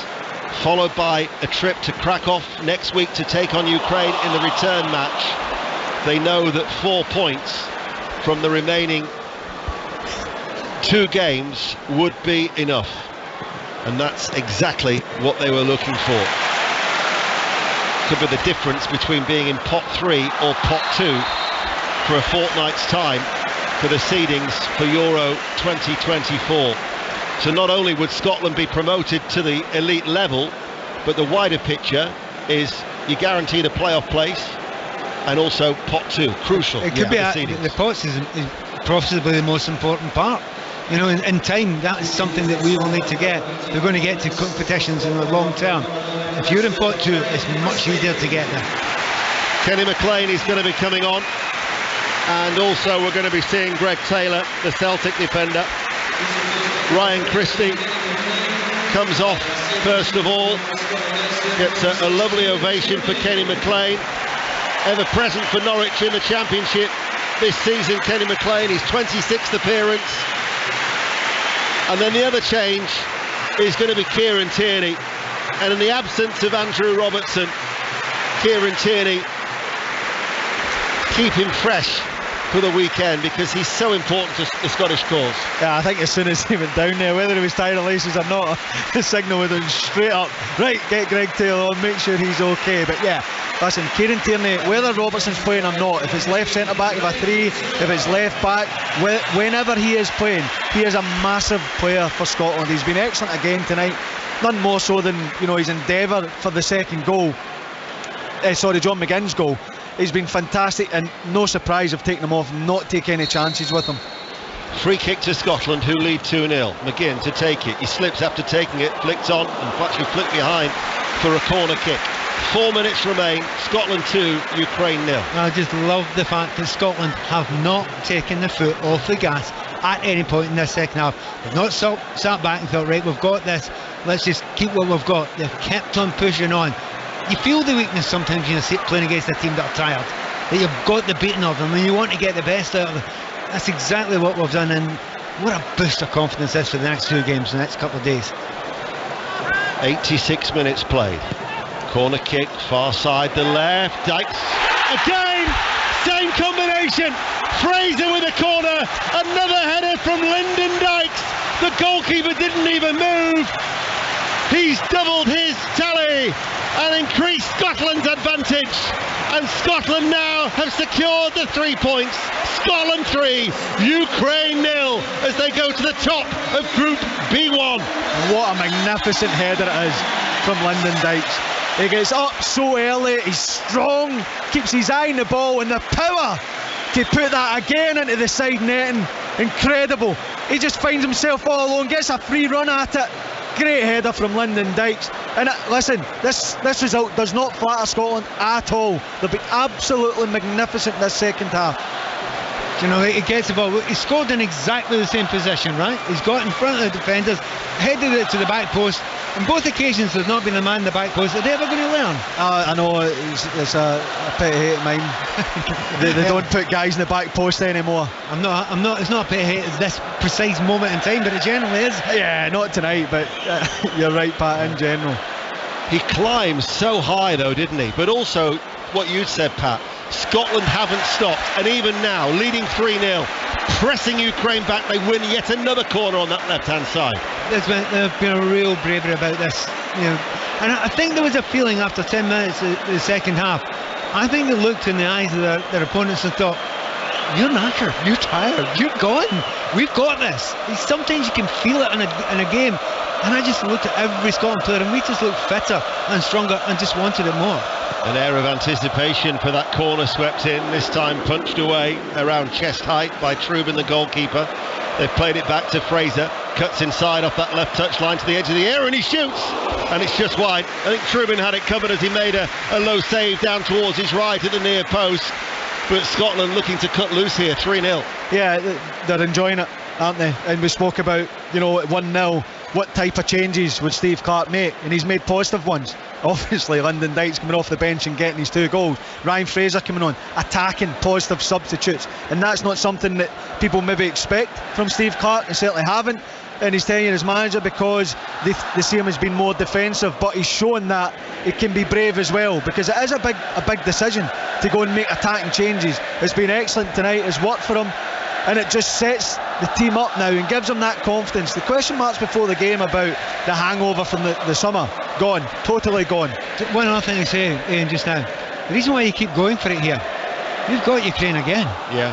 followed by a trip to Krakow next week to take on Ukraine in the return match. They know that 4 points from the remaining 2 games would be enough, and that's exactly what they were looking for. Could be the difference between being in pot 3 or pot 2 for a fortnight's time for the seedings for Euro 2024. So not only would Scotland be promoted to the elite level, but the wider picture is you're guaranteed a playoff place, and also pot 2, crucial. It could be the pots is possibly the most important part. You know, in time, that is something that we will need to get. We're going to get to competitions in the long term. If you're in pot 2, it's much easier to get there. Kenny McLean is going to be coming on, and also we're going to be seeing Greg Taylor, the Celtic defender. Ryan Christie comes off first of all, gets a lovely ovation for Kenny McLean. Ever present for Norwich in the Championship this season, Kenny McLean, his 26th appearance. And then the other change is going to be Kieran Tierney. And in the absence of Andrew Robertson, Kieran Tierney, keep him fresh for the weekend, because he's so important to the Scottish cause. Yeah, I think as soon as he went down there, whether he was tired of laces or not, the signal would have been straight up, right, get Greg Taylor on, make sure he's okay. But yeah, listen, Kieran Tierney, whether Robertson's playing or not, if it's left centre-back of a 3, if it's left-back, whenever he is playing, he is a massive player for Scotland. He's been excellent again tonight, none more so than, you know, his endeavour for the second goal. John McGinn's goal. He's been fantastic, and no surprise of taking him off, not take any chances with him. Free kick to Scotland, who lead 2-0. McGinn to take it. He slips after taking it, flicked on, and actually flicked behind for a corner kick. 4 minutes remain. Scotland 2, Ukraine 0. I just love the fact that Scotland have not taken the foot off the gas at any point in this second half. They've not sat back and thought, right, we've got this, let's just keep what we've got. They've kept on pushing on. You feel the weakness sometimes when you're playing against a team that are tired, that you've got the beating of them and you want to get the best out of them. That's exactly what we've done, and what a boost of confidence this for the next 2 games, the next couple of days. 86 minutes played. Corner kick, far side, the left. Dykes again, same combination. Fraser with a corner, another header from Lyndon Dykes. The goalkeeper didn't even move. He's doubled his tally and increased Scotland's advantage. And Scotland now have secured the 3 points. Scotland 3, Ukraine 0 as they go to the top of Group B1. What a magnificent header it is from Lyndon Dykes. He gets up so early, he's strong, keeps his eye on the ball, and the power to put that again into the side netting, incredible. He just finds himself all alone, gets a free run at it. Great header from Lyndon Dykes. And listen, this result does not flatter Scotland at all. They've been absolutely magnificent this second half. You know, he gets the ball. He scored in exactly the same position, right? He's got in front of the defenders, headed it to the back post. On both occasions, there's not been a man in the back post. Are they ever going to learn? I know, it's a pet hate of mine. they don't put guys in the back post anymore. I'm not. It's not a pet hate at this precise moment in time, but it generally is. Yeah, not tonight, but you're right, Pat. In general, he climbs so high, though, didn't he? But also, what you said, Pat. Scotland haven't stopped, and even now, leading 3-0, pressing Ukraine back, they win yet another corner on that left-hand side. There's been a real bravery about this, you know, and I think there was a feeling after 10 minutes of the second half. I think they looked in the eyes of their opponents and thought, "You're knackered, you're tired, you're gone. We've got this." Sometimes you can feel it in a game, and I just looked at every Scotland player, and we just looked fitter and stronger and just wanted it more. An air of anticipation for that corner swept in, this time punched away around chest height by Trubin, the goalkeeper. They've played it back to Fraser, cuts inside off that left touch line to the edge of the area, and he shoots, and it's just wide. I think Trubin had it covered as he made a low save down towards his right at the near post, but Scotland looking to cut loose here, 3-0. Yeah, they're enjoying it, aren't they? And we spoke about, you know, at 1-0, what type of changes would Steve Clarke make, and he's made positive ones. Obviously, Lyndon Dykes coming off the bench and getting his 2 goals. Ryan Fraser coming on, attacking, positive substitutes, and that's not something that people maybe expect from Steve Clarke, and certainly haven't in his tenure as manager, because they see him as being more defensive, but he's shown that he can be brave as well, because it is a big decision to go and make attacking changes. It's been excellent tonight, it's worked for him, and it just sets the team up now and gives them that confidence. The question marks before the game about the hangover from the summer, gone, totally gone. One other thing to say, Ian, just now, the reason why you keep going for it here, you've got Ukraine again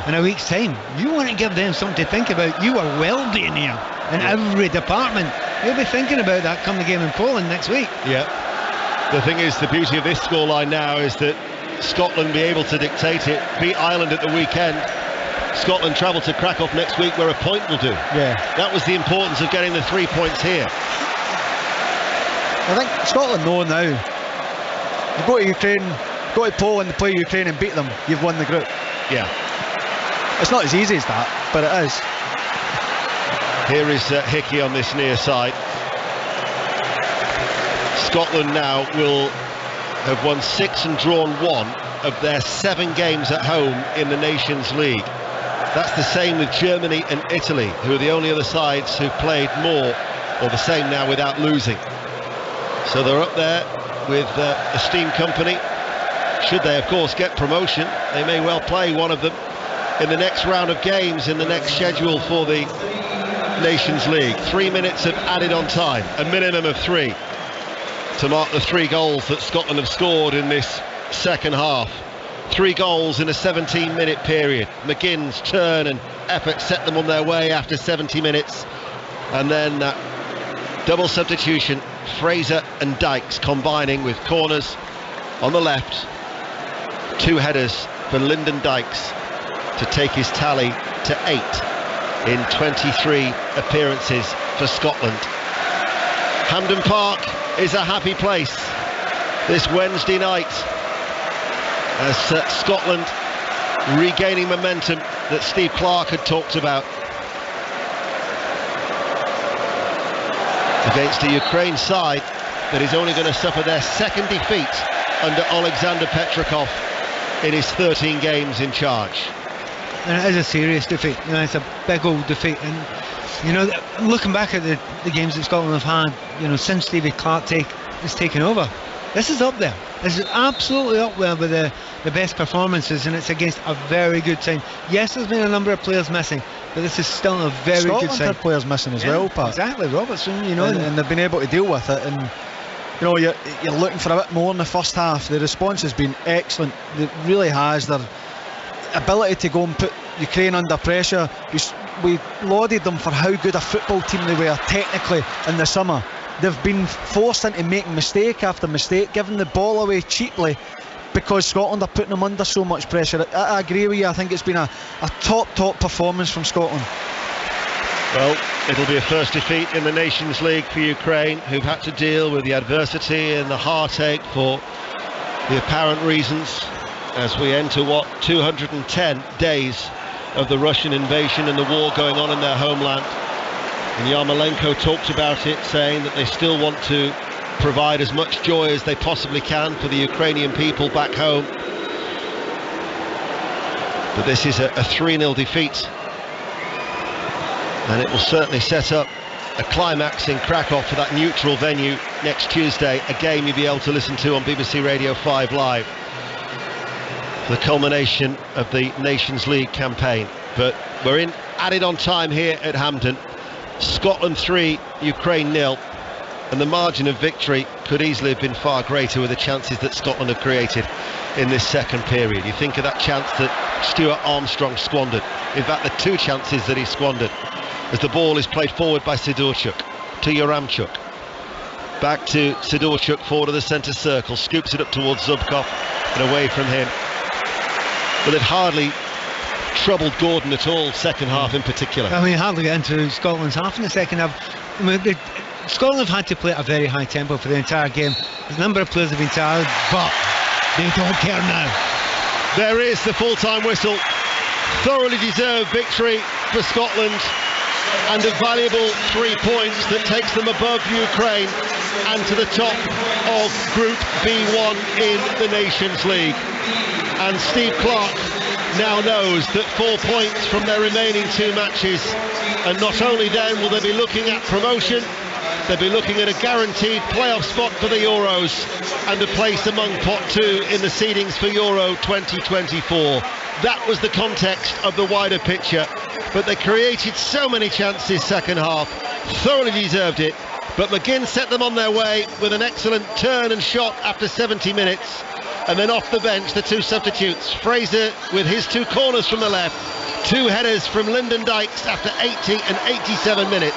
in a week's time. You want to give them something to think about. You are well-being here in every department. You'll be thinking about that come the game in Poland next week. Yeah. The thing is, the beauty of this scoreline now is that Scotland be able to dictate it, beat Ireland at the weekend. Scotland travel to Krakow next week, where a point will do. Yeah. That was the importance of getting the 3 points here. I think Scotland know now. You go to Ukraine, go to Poland to play Ukraine and beat them, you've won the group. Yeah. It's not as easy as that, but it is. Here is Hickey on this near side. Scotland now will have won 6 and drawn 1 of their 7 games at home in the Nations League. That's the same with Germany and Italy, who are the only other sides who've played more, or the same now, without losing. So they're up there with esteemed company. Should they, of course, get promotion, they may well play one of them in the next round of games in the next schedule for the Nations League. 3 minutes of added on time, a minimum of 3, to mark the 3 goals that Scotland have scored in this second half. 3 goals in a 17-minute period. McGinn's turn and effort set them on their way after 70 minutes. And then that double substitution, Fraser and Dykes combining with corners on the left. 2 headers for Lyndon Dykes to take his tally to 8 in 23 appearances for Scotland. Hampden Park is a happy place. this Wednesday night as Scotland regaining momentum that Steve Clarke had talked about against a Ukraine side that is only going to suffer their second defeat under Alexander Petrikov in his 13 games in charge. And it is a serious defeat. It's a big old defeat. And looking back at the games that Scotland have had, since Stevie Clarke has taken over, this is up there. This is absolutely up there with the best performances, and it's against a very good team. Yes, there's been a number of players missing, but this is still a very good Scotland side. had players missing as well, Pat. Exactly, Robertson, and they've been able to deal with it. And you're looking for a bit more in the first half. The response has been excellent. It really has. Their ability to go and put Ukraine under pressure. We lauded them for how good a football team they were technically in the summer. They've been forced into making mistake after mistake, giving the ball away cheaply because Scotland are putting them under so much pressure. I agree with you. I think it's been a top performance from Scotland. Well, it'll be a first defeat in the Nations League for Ukraine, who've had to deal with the adversity and the heartache for the apparent reasons as we enter 210 days of the Russian invasion and the war going on in their homeland. And Yarmolenko talked about it, saying that they still want to provide as much joy as they possibly can for the Ukrainian people back home. But this is a 3-0 defeat, and it will certainly set up a climax in Krakow for that neutral venue next Tuesday, a game you'll be able to listen to on BBC Radio 5 Live, the culmination of the Nations League campaign. But we're added on time here at Hampden. Scotland 3, Ukraine 0, and the margin of victory could easily have been far greater with the chances that Scotland have created in this second period. You think of that chance that Stuart Armstrong squandered, in fact the two chances that he squandered, as the ball is played forward by Sidorchuk to Yaramchuk, back to Sidorchuk forward of the centre circle, scoops it up towards Zubkov and away from him. But they've hardly troubled Gordon at all, second half in particular. Hardly get into Scotland's half in the second half. Scotland have had to play at a very high tempo for the entire game. A number of players have been tired, but they don't care now. There is the full-time whistle. Thoroughly deserved victory for Scotland, and a valuable 3 points that takes them above Ukraine and to the top of Group B1 in the Nations League. And Steve Clarke now knows that 4 points from their remaining 2 matches, and not only then will they be looking at promotion, they'll be looking at a guaranteed playoff spot for the Euros and a place among pot 2 in the seedings for Euro 2024. That was the context of the wider picture, but they created so many chances second half, thoroughly deserved it, but McGinn set them on their way with an excellent turn and shot after 70 minutes. And then off the bench, the 2 substitutes, Fraser with his 2 corners from the left, 2 headers from Lyndon Dykes after 80 and 87 minutes.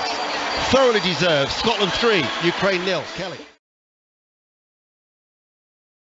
Thoroughly deserved. Scotland 3, Ukraine 0. Kelly.